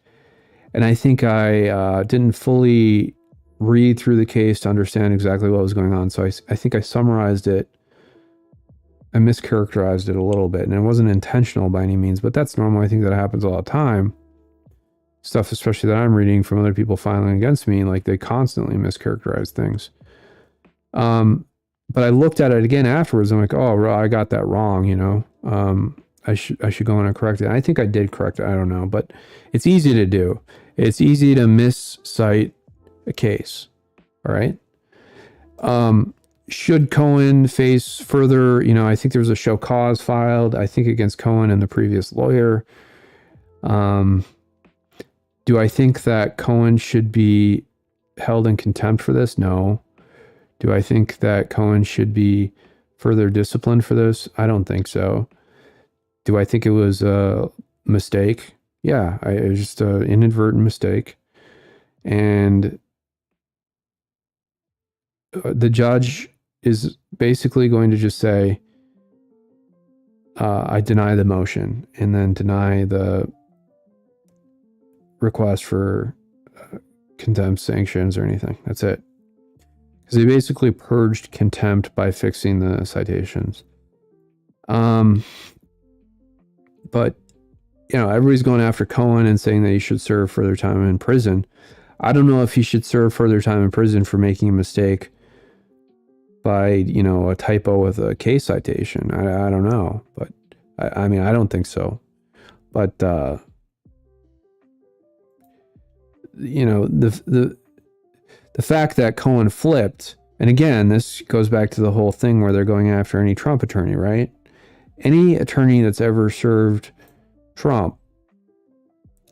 and I think I didn't fully read through the case to understand exactly what was going on. So I think I summarized it. I mischaracterized it a little bit, and it wasn't intentional by any means, but that's normal. I think that happens all the time. Stuff, especially that I'm reading from other people filing against me, like they constantly mischaracterize things. But I looked at it again afterwards. I'm like, oh, I got that wrong. You know, I should go in and correct it. I think I did correct it. I don't know, but it's easy to do. It's easy to miscite a case. All right. should Cohen face further, I think there was a show cause filed, I think against Cohen and the previous lawyer. Do I think that Cohen should be held in contempt for this? No. Do I think that Cohen should be further disciplined for this? I don't think so. Do I think it was a mistake? Yeah, it was just an inadvertent mistake. And the judge is basically going to just say, I deny the motion, and then deny the request for contempt sanctions or anything. That's it. Because they basically purged contempt by fixing the citations. But, everybody's going after Cohen and saying that he should serve further time in prison. I don't know if he should serve further time in prison for making a mistake by, a typo with a case citation. I don't know. But, I don't think so. But, the fact that Cohen flipped, and again, this goes back to the whole thing where they're going after any Trump attorney, right? Any attorney that's ever served Trump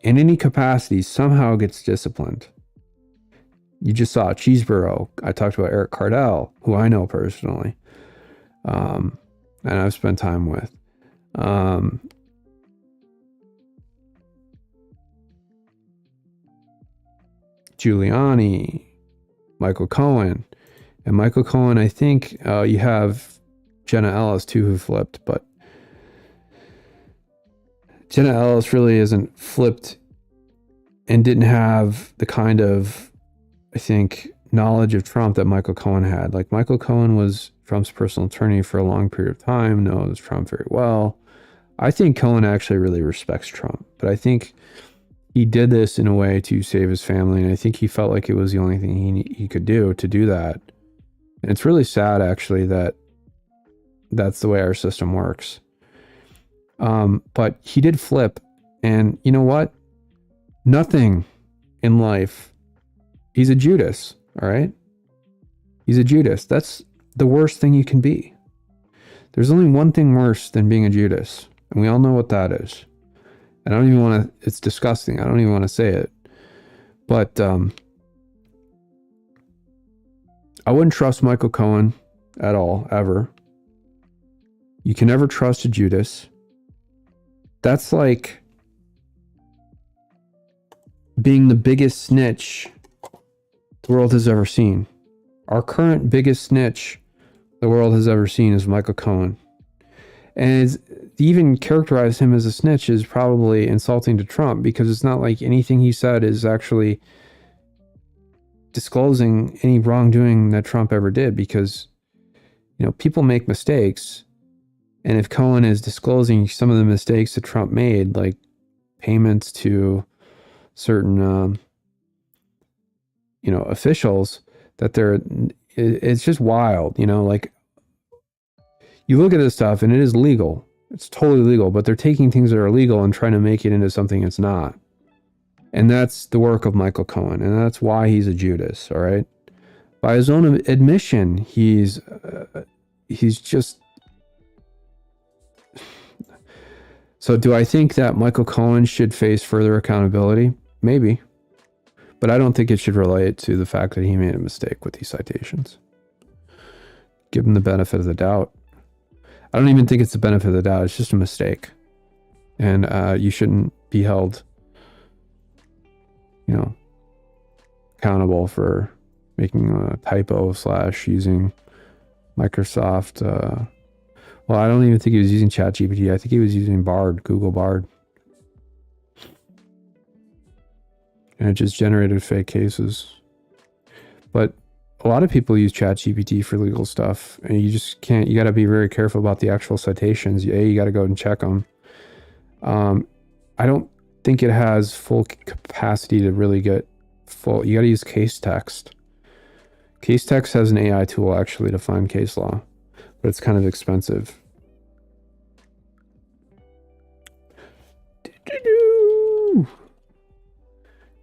in any capacity somehow gets disciplined. You just saw Cheeseborough. I talked about Eric Cardell, who I know personally, and I've spent time with. Giuliani, Michael Cohen. And Michael Cohen, I think you have Jenna Ellis too, who flipped, but Jenna Ellis really isn't flipped and didn't have the kind of, I think, knowledge of Trump that Michael Cohen had. Like, Michael Cohen was Trump's personal attorney for a long period of time, knows Trump very well. I think Cohen actually really respects Trump, but I think he did this in a way to save his family, and I think he felt like it was the only thing he could do to do that. And it's really sad, actually, that that's the way our system works. But he did flip, and you know what? Nothing in life. He's a Judas, all right? He's a Judas. That's the worst thing you can be. There's only one thing worse than being a Judas, and we all know what that is. I don't even want to, it's disgusting. I don't even want to say it. But I wouldn't trust Michael Cohen at all, ever. You can never trust a Judas. That's like being the biggest snitch the world has ever seen. Our current biggest snitch the world has ever seen is Michael Cohen. And to even characterize him as a snitch is probably insulting to Trump, because it's not like anything he said is actually disclosing any wrongdoing that Trump ever did, because, people make mistakes. And if Cohen is disclosing some of the mistakes that Trump made, like payments to certain, officials, it's just wild, like, you look at this stuff and it is legal. It's totally legal, but they're taking things that are legal and trying to make it into something it's not. And that's the work of Michael Cohen. And that's why he's a Judas. All right. By his own admission, he's just. So do I think that Michael Cohen should face further accountability? Maybe. But I don't think it should relate to the fact that he made a mistake with these citations. Give him the benefit of the doubt. I don't even think it's the benefit of the doubt. It's just a mistake. And you shouldn't be held, accountable for making a typo / using Microsoft. Well, I don't even think he was using ChatGPT. I think he was using Bard, Google Bard. And it just generated fake cases. But a lot of people use ChatGPT for legal stuff, and you just can't. You got to be very careful about the actual citations. You got to go and check them. I don't think it has full capacity to really get full. You got to use case text. Case text has an AI tool actually to find case law, but it's kind of expensive.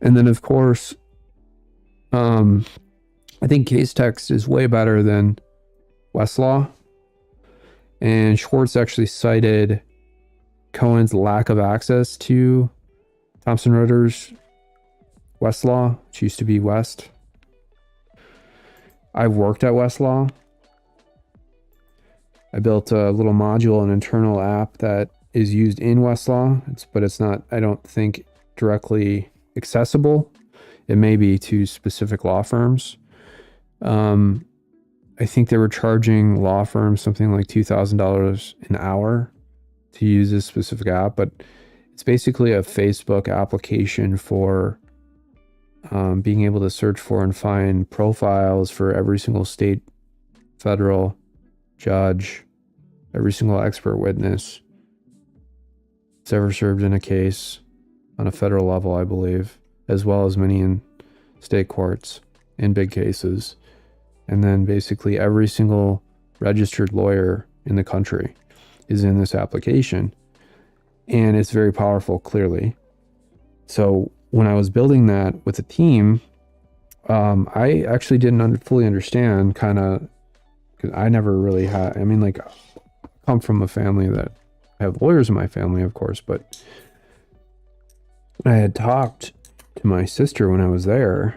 And then, of course, I think case text is way better than Westlaw. And Schwartz actually cited Cohen's lack of access to Thomson Reuters Westlaw, which used to be West. I've worked at Westlaw. I built a little module, an internal app that is used in Westlaw, but it's not, I don't think, directly accessible. It may be to specific law firms. I think they were charging law firms something like $2,000 an hour to use this specific app, but it's basically a Facebook application for being able to search for and find profiles for every single state, federal judge, every single expert witness that's ever served in a case on a federal level, I believe, as well as many in state courts in big cases. And then basically every single registered lawyer in the country is in this application. And it's very powerful, clearly. So when I was building that with a team, I actually didn't fully understand, kind of, because I never really had, I mean, like, I come from a family that I have lawyers in my family, of course, but I had talked to my sister when I was there.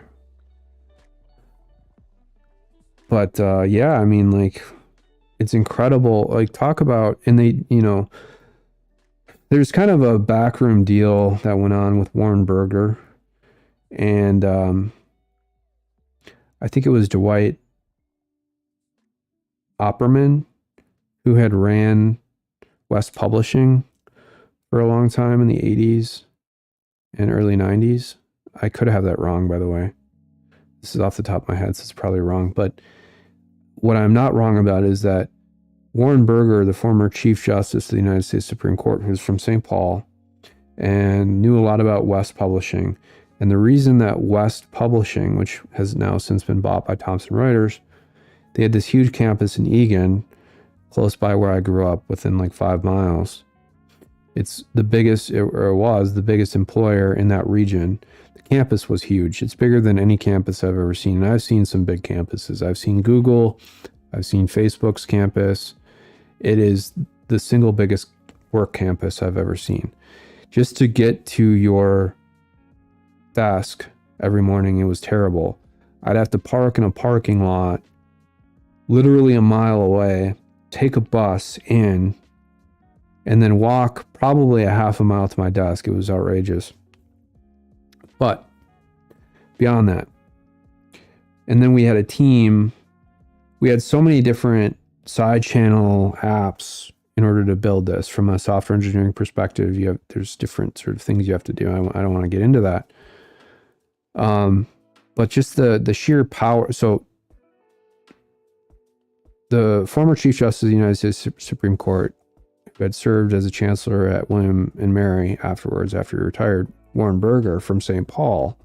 But yeah, I mean, like, it's incredible. Like, talk about, and they, you know, there's kind of a backroom deal that went on with Warren Berger, and I think it was Dwight Opperman who had ran West Publishing for a long time in the 80s and early 90s. I could have that wrong, by the way. This is off the top of my head, so it's probably wrong. But what I'm not wrong about is that Warren Berger, the former Chief Justice of the United States Supreme Court, who's from St. Paul and knew a lot about West Publishing. And the reason that West Publishing, which has now since been bought by Thomson Reuters, they had this huge campus in Eagan, close by where I grew up, within like 5 miles. It's the biggest, or it was the biggest employer in that region. The campus was huge. It's bigger than any campus I've ever seen. And I've seen some big campuses. I've seen Google. I've seen Facebook's campus. It is the single biggest work campus I've ever seen. Just to get to your desk every morning, it was terrible. I'd have to park in a parking lot literally a mile away, take a bus in, and then walk probably a half a mile to my desk. It was outrageous. But beyond that, and then we had a team. We had so many different side channel apps in order to build this. From a software engineering perspective, there's different sort of things you have to do. I don't want to get into that. But just the sheer power. So the former Chief Justice of the United States Supreme Court, who had served as a chancellor at William and Mary afterwards, after he retired, Warren Berger from St. Paul,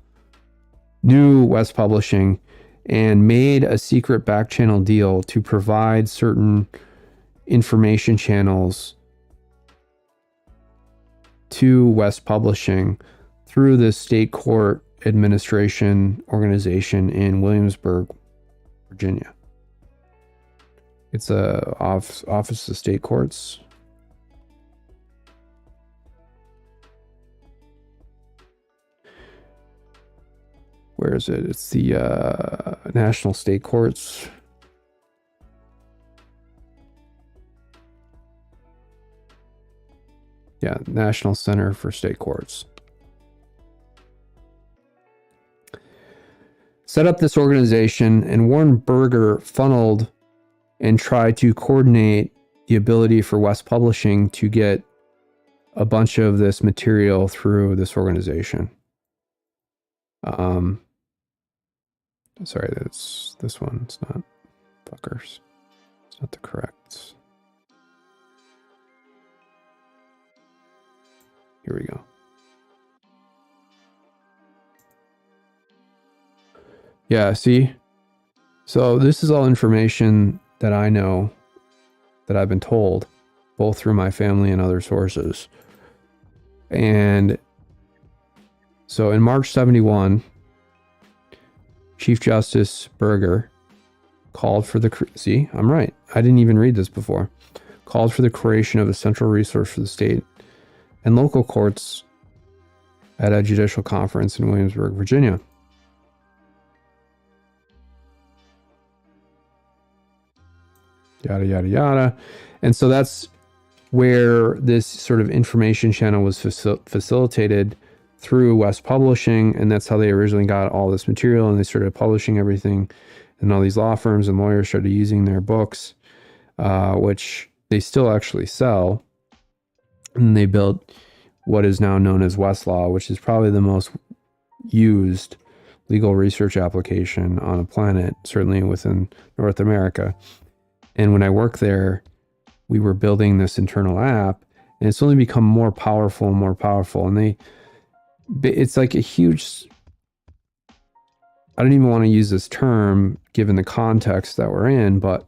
knew West Publishing and made a secret back channel deal to provide certain information channels to West Publishing through the state court administration organization in Williamsburg, Virginia. It's a office of state courts. Where is it? It's the National State Courts. Yeah, National Center for State Courts. Set up this organization, and Warren Berger funneled and tried to coordinate the ability for West Publishing to get a bunch of this material through this organization. Sorry, that's this one. It's not fuckers. It's not the correct. Here we go. Yeah, see? So this is all information that I know, that I've been told, both through my family and other sources. And so in March 71, Chief Justice Berger called for the, see, I'm right. I didn't even read this before. Called for the creation of a central resource for the state and local courts at a judicial conference in Williamsburg, Virginia. Yada, yada, yada. And so that's where this sort of information channel was facilitated through West Publishing. And that's how they originally got all this material, and they started publishing everything. And all these law firms and lawyers started using their books, which they still actually sell. And they built what is now known as Westlaw, which is probably the most used legal research application on the planet, certainly within North America. And when I worked there, we were building this internal app, and it's only become more powerful and more powerful. And it's like a huge, I don't even want to use this term given the context that we're in, but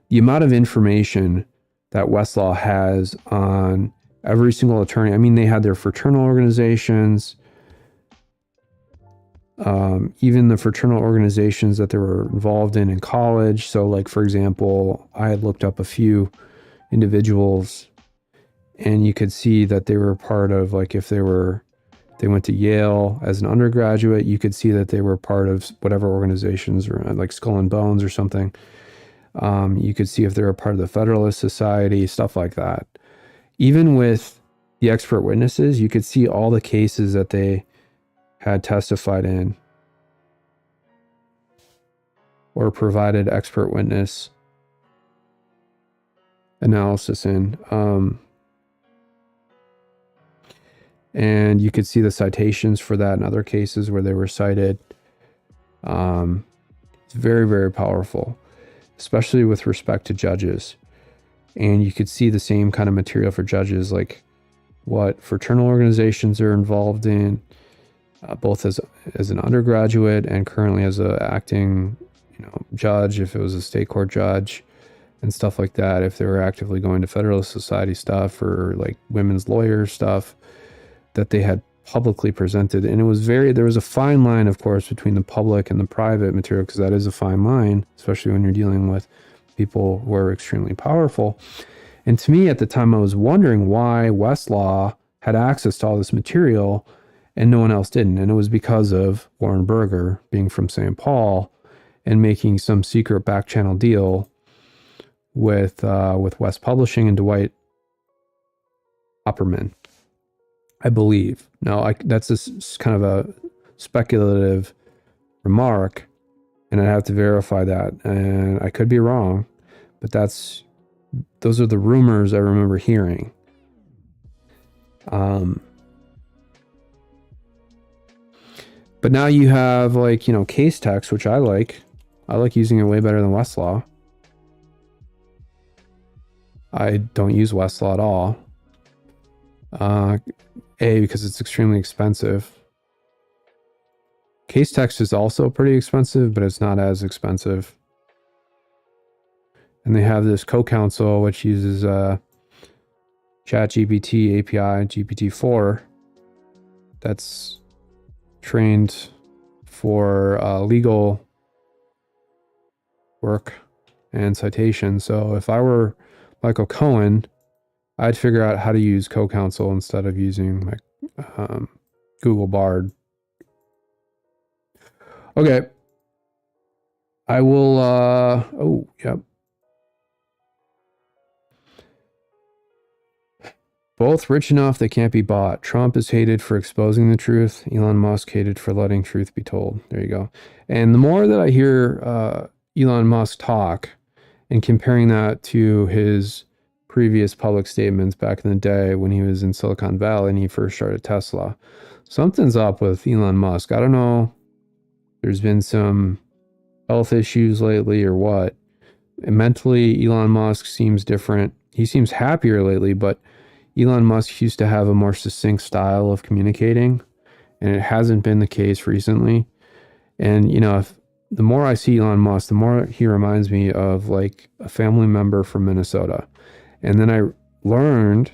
the amount of information that Westlaw has on every single attorney. I mean, they had their fraternal organizations, even the fraternal organizations that they were involved in college. So like, for example, I had looked up a few individuals, and you could see that they were part of, like, if they went to Yale as an undergraduate, you could see that they were part of whatever organizations, or like Skull and Bones or something. You could see if they were part of the Federalist Society, stuff like that. Even with the expert witnesses, you could see all the cases that they had testified in or provided expert witness analysis in. And you could see the citations for that in other cases where they were cited. It's very, very powerful, especially with respect to judges. And you could see the same kind of material for judges, like what fraternal organizations are involved in, both as an undergraduate and currently as a acting, judge, if it was a state court judge and stuff like that, if they were actively going to Federalist Society stuff or like women's lawyer stuff that they had publicly presented. And there was a fine line, of course, between the public and the private material, because that is a fine line, especially when you're dealing with people who are extremely powerful. And to me at the time, I was wondering why Westlaw had access to all this material and no one else didn't. And it was because of Warren Berger being from St. Paul and making some secret back channel deal with West Publishing and Dwight Opperman, I believe. Now, that's just kind of a speculative remark, and I'd have to verify that. And I could be wrong, but those are the rumors I remember hearing. But now you have case text, which I like. I like using it way better than Westlaw. I don't use Westlaw at all. Because it's extremely expensive. Case text is also pretty expensive, but it's not as expensive. And they have this co-counsel, which uses ChatGPT API, GPT-4, that's trained for legal work and citation. So if I were Michael Cohen, I'd figure out how to use co-counsel instead of using my Google Bard. Okay. I will, yep. Both rich enough they can't be bought. Trump is hated for exposing the truth. Elon Musk hated for letting truth be told. There you go. And the more that I hear Elon Musk talk and comparing that to his previous public statements back in the day when he was in Silicon Valley and he first started Tesla, something's up with Elon Musk. I don't know. There's been some health issues lately or what. And mentally, Elon Musk seems different. He seems happier lately, but Elon Musk used to have a more succinct style of communicating, and it hasn't been the case recently. And, if the more I see Elon Musk, the more he reminds me of like a family member from Minnesota. And then I learned,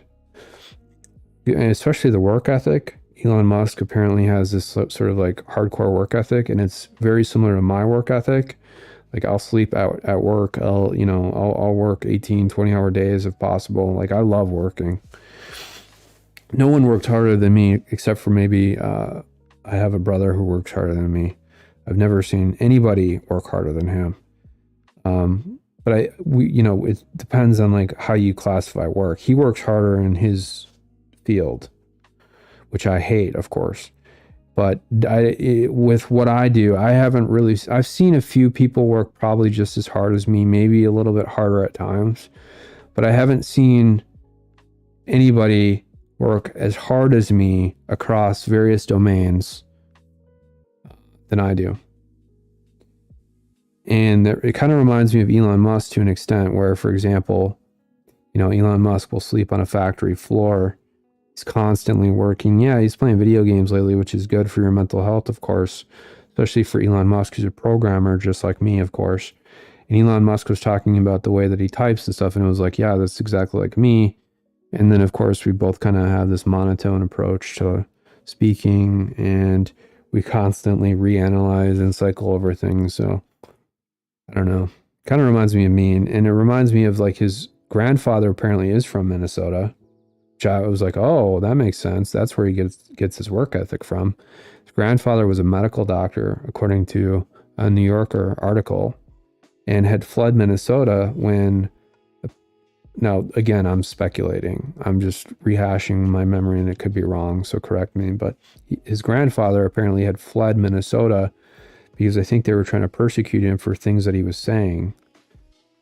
especially the work ethic, Elon Musk apparently has this sort of like hardcore work ethic, and it's very similar to my work ethic. Like I'll sleep out at work. I'll work 18, 20-hour days if possible. Like I love working. No one worked harder than me except for maybe I have a brother who works harder than me. I've never seen anybody work harder than him. But it depends on like how you classify work. He works harder in his field, which I hate, of course. But with what I do, I've seen a few people work probably just as hard as me, maybe a little bit harder at times, but I haven't seen anybody work as hard as me across various domains than I do. And it kind of reminds me of Elon Musk to an extent where, for example, Elon Musk will sleep on a factory floor. He's constantly working. Yeah, he's playing video games lately, which is good for your mental health, of course, especially for Elon Musk, who's a programmer just like me, of course. And Elon Musk was talking about the way that he types and stuff, and it was like, yeah, that's exactly like me. And then, of course, we both kind of have this monotone approach to speaking, and we constantly reanalyze and cycle over things. So I don't know. Kind of reminds me of me, and it reminds me of like his grandfather apparently is from Minnesota. I was like, oh, that makes sense. That's where he gets his work ethic from. His grandfather was a medical doctor, according to a New Yorker article, and had fled Minnesota when. Now, again, I'm speculating. I'm just rehashing my memory, and it could be wrong, so correct me. But his grandfather apparently had fled Minnesota because I think they were trying to persecute him for things that he was saying.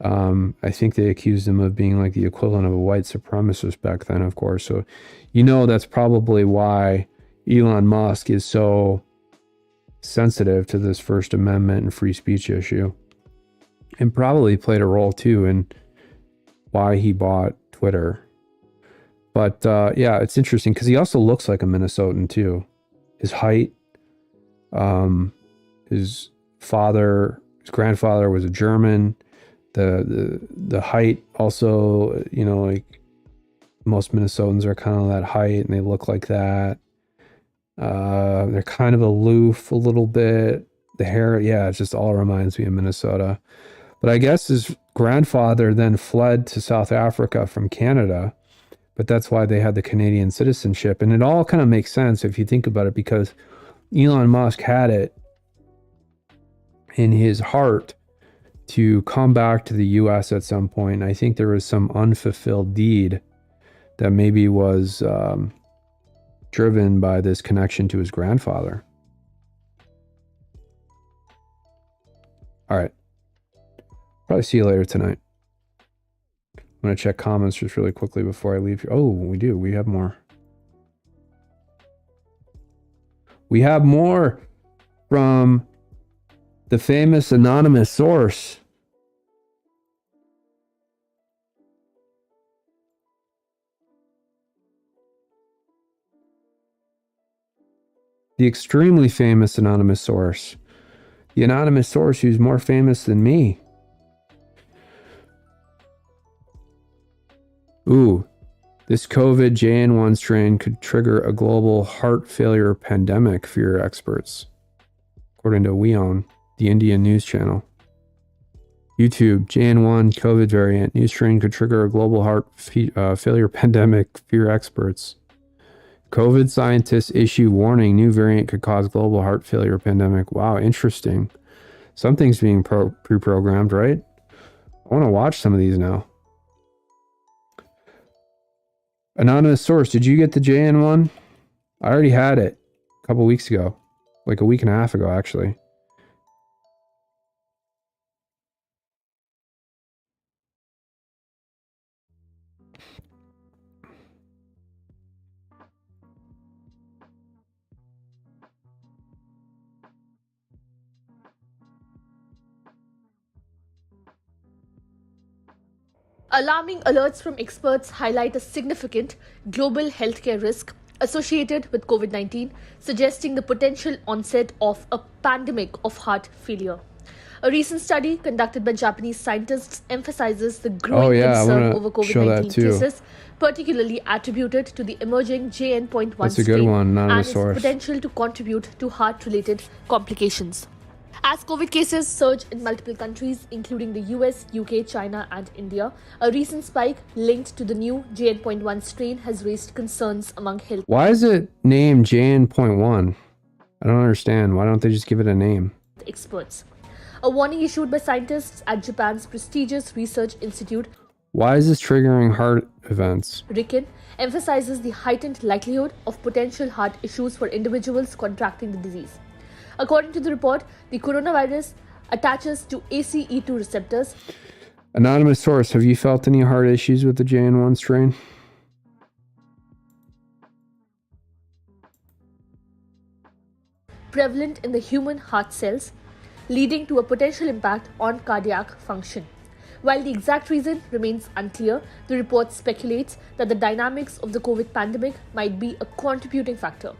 I think they accused him of being like the equivalent of a white supremacist back then, of course. So, that's probably why Elon Musk is so sensitive to this First Amendment and free speech issue, and probably played a role too in why he bought Twitter. But yeah, it's interesting because he also looks like a Minnesotan too. His height, his grandfather was a German. The height also, like most Minnesotans are kind of that height and they look like that. They're kind of aloof a little bit. The hair, yeah, it just all reminds me of Minnesota. But I guess his grandfather then fled to South Africa from Canada, but that's why they had the Canadian citizenship. And it all kind of makes sense if you think about it, because Elon Musk had it in his heart to come back to the US at some point. I think there was some unfulfilled deed that maybe was driven by this connection to his grandfather. All right. Probably see you later tonight. I'm going to check comments just really quickly before I leave here. Oh, we do. We have more. We have more from the famous anonymous source. The extremely famous anonymous source. The anonymous source who's more famous than me. Ooh, this COVID JN1 strain could trigger a global heart failure pandemic, fear experts. According to WeOwn, the Indian news channel. YouTube, JN1 COVID variant, new strain could trigger a global heart failure pandemic, fear experts. COVID scientists issue warning, new variant could cause global heart failure pandemic. Wow, interesting. Something's being pre-programmed, right? I want to watch some of these now. Anonymous source, did you get the JN1? I already had it a couple weeks ago. Like a week and a half ago, actually. Alarming alerts from experts highlight a significant global healthcare risk associated with COVID-19, suggesting the potential onset of a pandemic of heart failure. A recent study conducted by Japanese scientists emphasizes the growing concern over COVID-19 cases, particularly attributed to the emerging JN.1 That's a good strain one, not a and its source. potential to contribute to heart-related complications. As COVID cases surge in multiple countries, including the US, UK, China, and India, a recent spike linked to the new JN.1 strain has raised concerns among health Why is it named JN.1? I don't understand. Why don't they just give it a name? experts. A warning issued by scientists at Japan's prestigious research institute, Why is this triggering heart events? RIKEN, emphasizes the heightened likelihood of potential heart issues for individuals contracting the disease. According to the report, the coronavirus attaches to ACE2 receptors. Anonymous source, have you felt any heart issues with the JN1 strain? Prevalent in the human heart cells, leading to a potential impact on cardiac function. While the exact reason remains unclear, the report speculates that the dynamics of the COVID pandemic might be a contributing factor.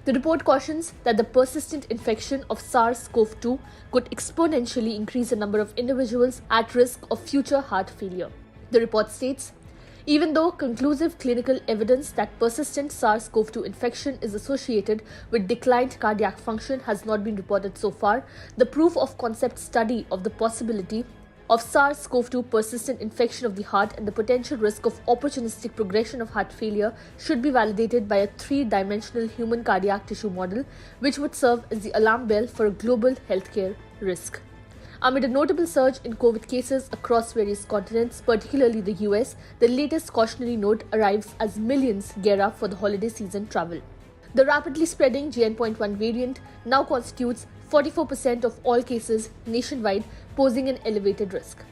The report cautions that the persistent infection of SARS-CoV-2 could exponentially increase the number of individuals at risk of future heart failure. The report states, even though conclusive clinical evidence that persistent SARS-CoV-2 infection is associated with declined cardiac function has not been reported so far, the proof of concept study of the possibility of SARS-CoV-2 persistent infection of the heart and the potential risk of opportunistic progression of heart failure should be validated by a three-dimensional human cardiac tissue model, which would serve as the alarm bell for a global healthcare risk. Amid a notable surge in COVID cases across various continents, particularly the US, the latest cautionary note arrives as millions gear up for the holiday season travel. The rapidly spreading JN.1 variant now constitutes 44% of all cases nationwide, posing an elevated risk.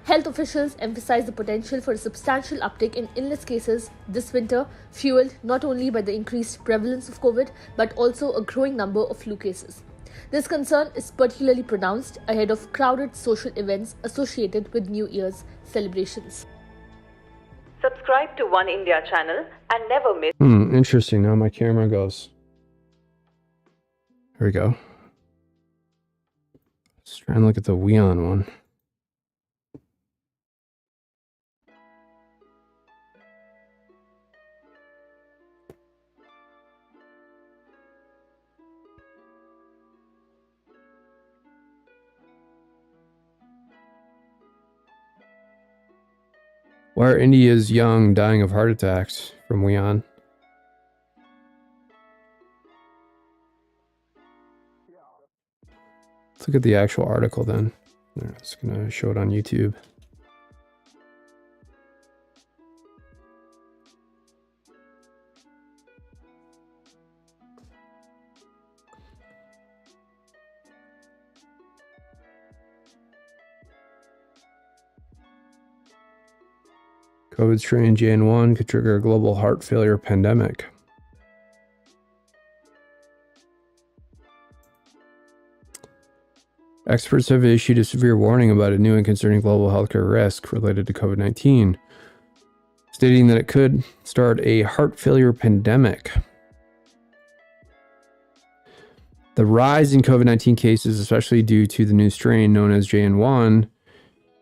Health officials emphasize the potential for a substantial uptick in illness cases this winter, fueled not only by the increased prevalence of COVID, but also a growing number of flu cases. This concern is particularly pronounced ahead of crowded social events associated with New Year's celebrations. Subscribe to One India channel and never miss. Interesting. Now my camera goes. Here we go. Let's try and look at the Weon one. Why are India's young dying of heart attacks from Weon? Let's look at the actual article then. I'm just going to show it on YouTube. COVID strain JN1 could trigger a global heart failure pandemic. Experts have issued a severe warning about a new and concerning global healthcare risk related to COVID-19, stating that it could start a heart failure pandemic. The rise in COVID-19 cases, especially due to the new strain known as JN1,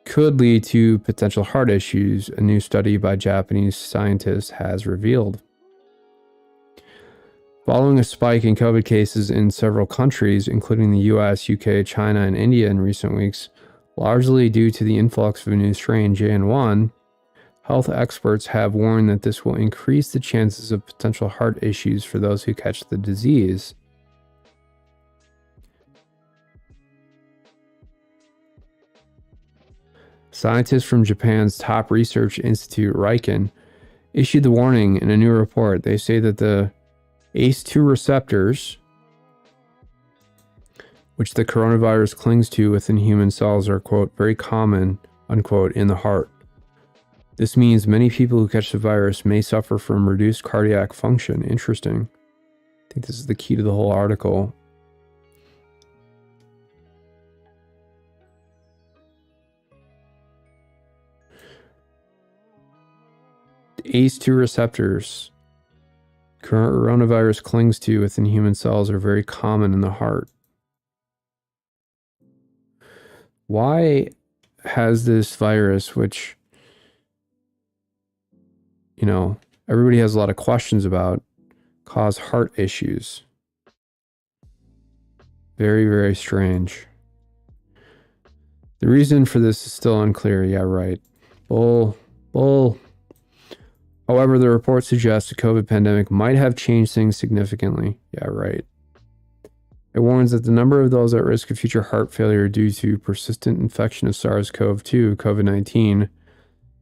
could lead to potential heart issues, a new study by Japanese scientists has revealed. Following a spike in COVID cases in several countries, including the US, UK, China, and India in recent weeks, largely due to the influx of a new strain, JN1, health experts have warned that this will increase the chances of potential heart issues for those who catch the disease. Scientists from Japan's top research institute, RIKEN, issued the warning in a new report. They say that the ACE2 receptors, which the coronavirus clings to within human cells, are, quote, very common, unquote, in the heart. This means many people who catch the virus may suffer from reduced cardiac function. Interesting. I think this is the key to the whole article. ACE2 receptors coronavirus clings to within human cells are very common in the heart. Why has this virus, which you know, everybody has a lot of questions about cause heart issues. Very, very strange. The reason for this is still unclear. Yeah, right. Bull. However, the report suggests the COVID pandemic might have changed things significantly. Yeah, right. It warns that the number of those at risk of future heart failure due to persistent infection of SARS-CoV-2, COVID-19,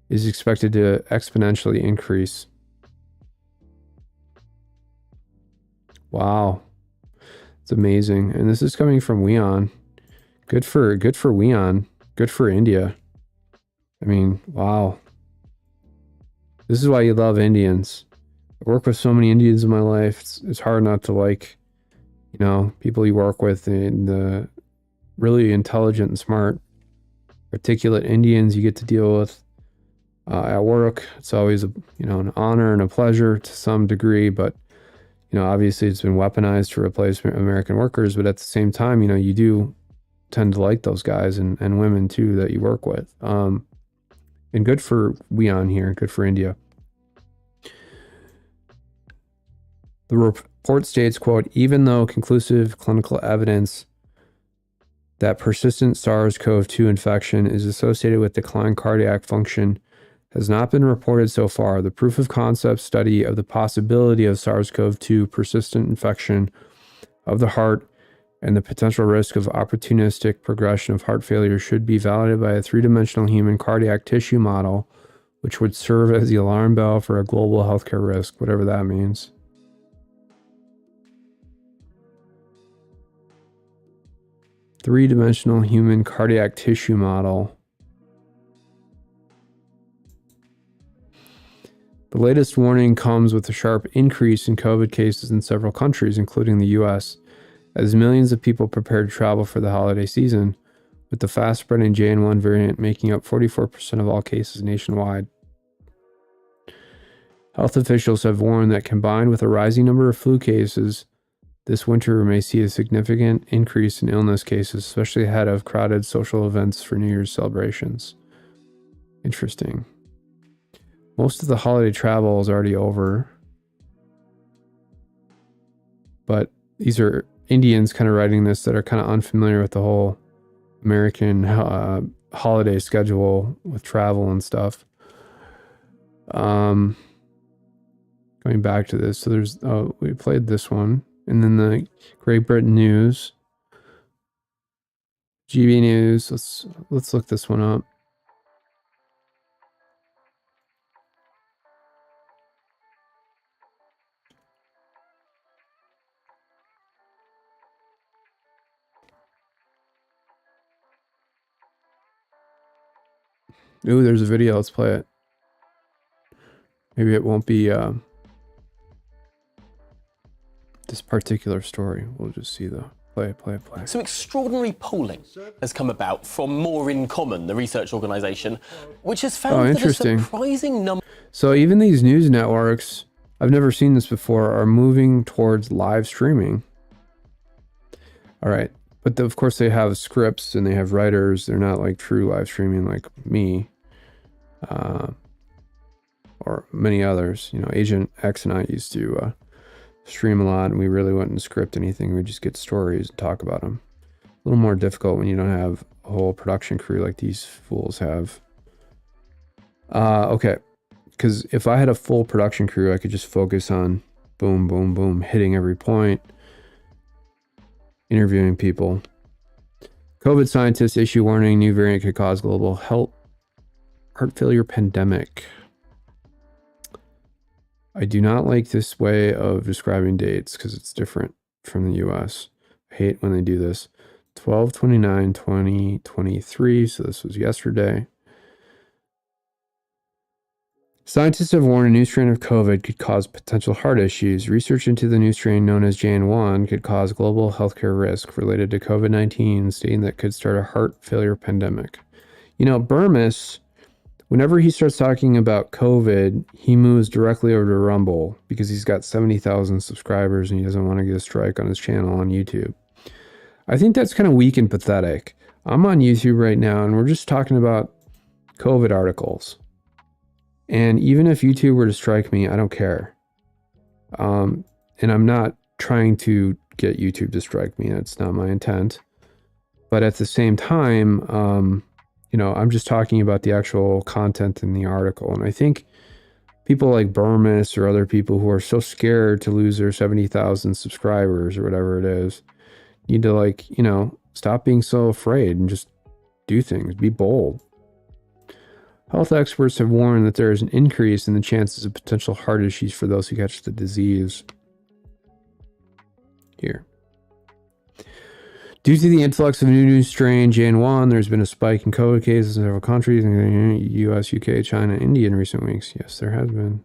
is expected to exponentially increase. Wow. It's amazing. And this is coming from Weon. Good for Weon. Good for India. I mean, wow. This is why you love Indians. I work with so many Indians in my life. It's hard not to like, you know, people you work with and the really intelligent and smart, articulate Indians you get to deal with at work. It's always an honor and a pleasure to some degree, but obviously it's been weaponized to replace American workers. But at the same time, you do tend to like those guys and women too that you work with. And good for Weon here, good for India. The report states, quote, even though conclusive clinical evidence that persistent SARS-CoV-2 infection is associated with declined cardiac function has not been reported so far, the proof of concept study of the possibility of SARS-CoV-2 persistent infection of the heart and the potential risk of opportunistic progression of heart failure should be validated by a three-dimensional human cardiac tissue model, which would serve as the alarm bell for a global healthcare risk, whatever that means. Three-dimensional human cardiac tissue model. The latest warning comes with a sharp increase in COVID cases in several countries, including the US, as millions of people prepare to travel for the holiday season, with the fast-spreading JN1 variant making up 44% of all cases nationwide. Health officials have warned that combined with a rising number of flu cases, this winter may see a significant increase in illness cases, especially ahead of crowded social events for New Year's celebrations. Interesting. Most of the holiday travel is already over, but these are Indians kind of writing this that are kind of unfamiliar with the whole American holiday schedule with travel and stuff. Going back to this, so there's we played this one. And then the Great Britain news, GB news. Let's look this one up. Ooh, there's a video. Let's play it. Maybe it won't be this particular story. We'll just see the play. So extraordinary polling has come about from More in Common, the research organisation, which has found that a surprising number. So even these news networks, I've never seen this before, are moving towards live streaming. All right. But of course they have scripts and they have writers. They're not like true live streaming like me or many others. Agent X and I used to stream a lot, and we really wouldn't script anything. We just get stories and talk about them. A little more difficult when you don't have a whole production crew like these fools have. Okay, because if I had a full production crew, I could just focus on boom, boom, boom, hitting every point, interviewing people. COVID scientists issue warning new variant could cause global heart failure pandemic. I do not like this way of describing dates because it's different from the US. I hate when they do this. 12/29/2023, so this was yesterday. Scientists have warned a new strain of COVID could cause potential heart issues. Research into the new strain known as JN1 could cause global healthcare risk related to COVID-19, stating that could start a heart failure pandemic. Burmis, whenever he starts talking about COVID, he moves directly over to Rumble because he's got 70,000 subscribers and he doesn't want to get a strike on his channel on YouTube. I think that's kind of weak and pathetic. I'm on YouTube right now and we're just talking about COVID articles. And even if YouTube were to strike me, I don't care. And I'm not trying to get YouTube to strike me. That's not my intent. But at the same time, I'm just talking about the actual content in the article. And I think people like Burmis or other people who are so scared to lose their 70,000 subscribers or whatever it is, need to stop being so afraid and just do things, be bold. Health experts have warned that there is an increase in the chances of potential heart issues for those who catch the disease. Here. Due to the influx of new strain JN1, there's been a spike in COVID cases in several countries, including US, UK, China, India in recent weeks. Yes, there has been.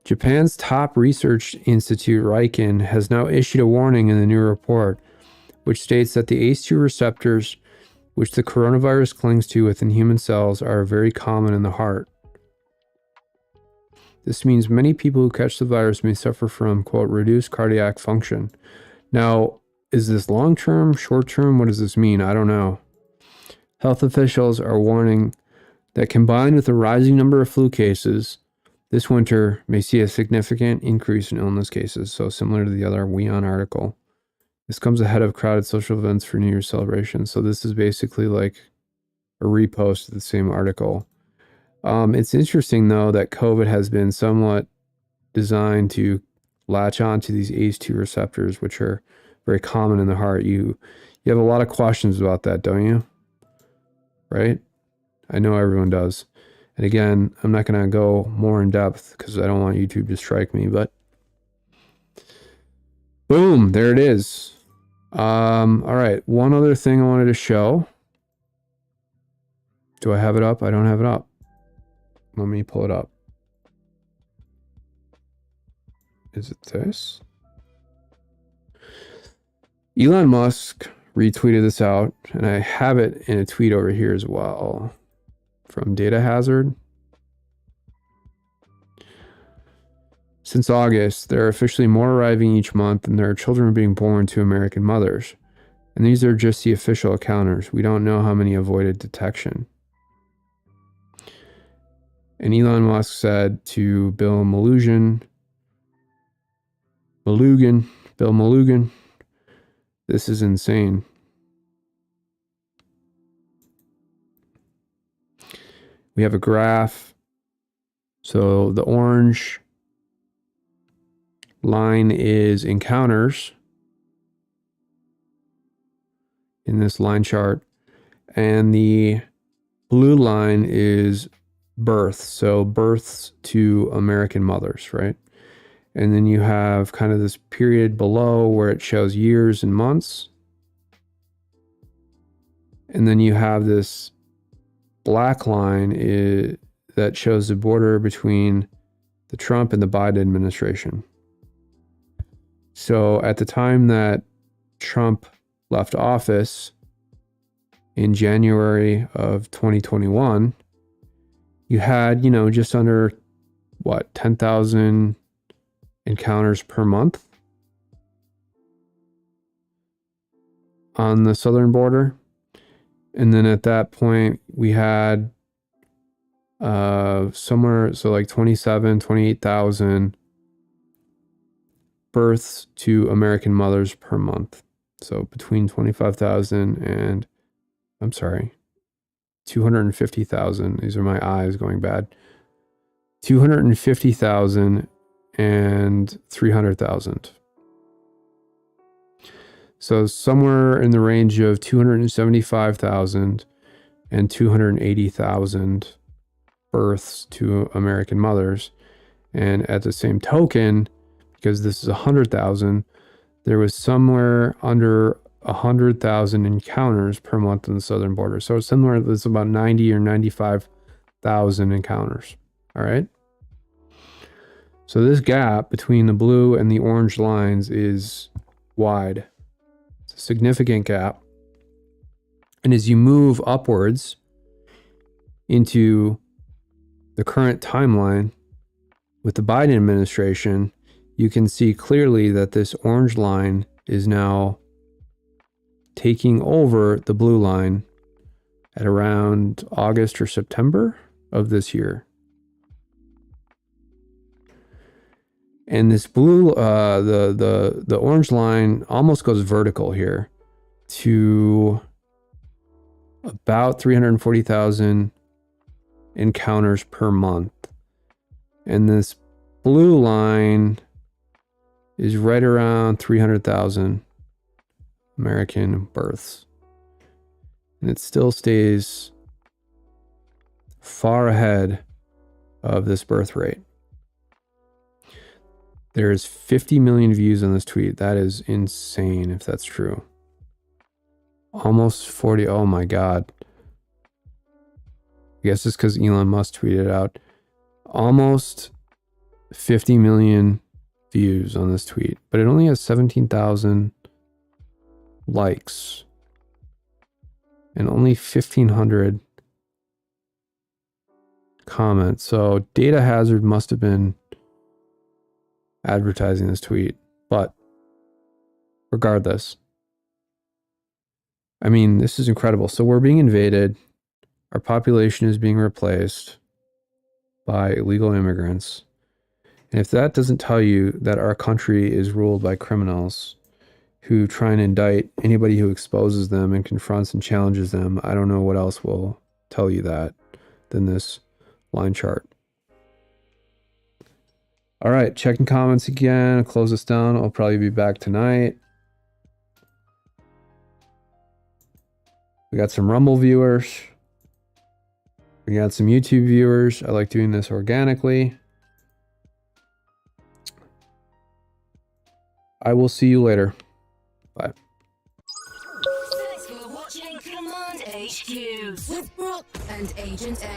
Japan's top research institute, Riken, has now issued a warning in the new report, which states that the ACE2 receptors, which the coronavirus clings to within human cells, are very common in the heart. This means many people who catch the virus may suffer from, quote, reduced cardiac function. Now, is this long-term, short-term? What does this mean? I don't know. Health officials are warning that combined with a rising number of flu cases, this winter may see a significant increase in illness cases. So similar to the other WEON article. This comes ahead of crowded social events for New Year's celebrations. So this is basically like a repost of the same article. It's interesting, though, that COVID has been somewhat designed to latch on to these ACE2 receptors, which are very common in the heart. You have a lot of questions about that, don't you? Right? I know everyone does. And again, I'm not going to go more in depth because I don't want YouTube to strike me, but boom, there it is. All right, one other thing I wanted to show. Do I have it up? I don't have it up. Let me pull it up. Is it this? Elon Musk retweeted this out, and I have it in a tweet over here as well from Data Hazard. Since August, there are officially more arriving each month, and there are children being born to American mothers. And these are just the official accounters. We don't know how many avoided detection. And Elon Musk said to Bill Malugin, this is insane. We have a graph. So the orange line is encounters in this line chart, and the blue line is births. So births to American mothers, right? And then you have kind of this period below where it shows years and months. And then you have this black line that shows the border between the Trump and the Biden administration. So at the time that Trump left office in January of 2021, you had, just under 10,000 encounters per month on the southern border. And then at that point we had somewhere, so like 28,000 births to American mothers per month. So between 25,000 and 250,000. These are my eyes going bad. 250,000 and 300,000. So somewhere in the range of 275,000 and 280,000 births to American mothers. And at the same token, because this is 100,000, there was somewhere under 100,000 encounters per month on the southern border. So it's similar, it's about 90 or 95,000 encounters. All right. So this gap between the blue and the orange lines is wide. It's a significant gap. And as you move upwards into the current timeline with the Biden administration, you can see clearly that this orange line is now taking over the blue line at around August or September of this year. And this blue, the orange line almost goes vertical here to about 340,000 encounters per month. And this blue line is right around 300,000 American births. And it still stays far ahead of this birth rate. There's 50 million views on this tweet. That is insane if that's true. Almost 40. Oh my God. I guess it's because Elon Musk tweeted it out. Almost 50 million views on this tweet, but it only has 17,000 likes and only 1,500 comments. So Data Hazard must have been advertising this tweet, but regardless, I mean, this is incredible. So we're being invaded. Our population is being replaced by illegal immigrants. And if that doesn't tell you that our country is ruled by criminals who try and indict anybody who exposes them and confronts and challenges them, I don't know what else will tell you that than this line chart. All right, checking comments again. I'll close this down. I'll probably be back tonight. We got some Rumble viewers. We got some YouTube viewers. I like doing this organically. I will see you later. Bye. Thanks for watching Command HQ with Brock and Agent X.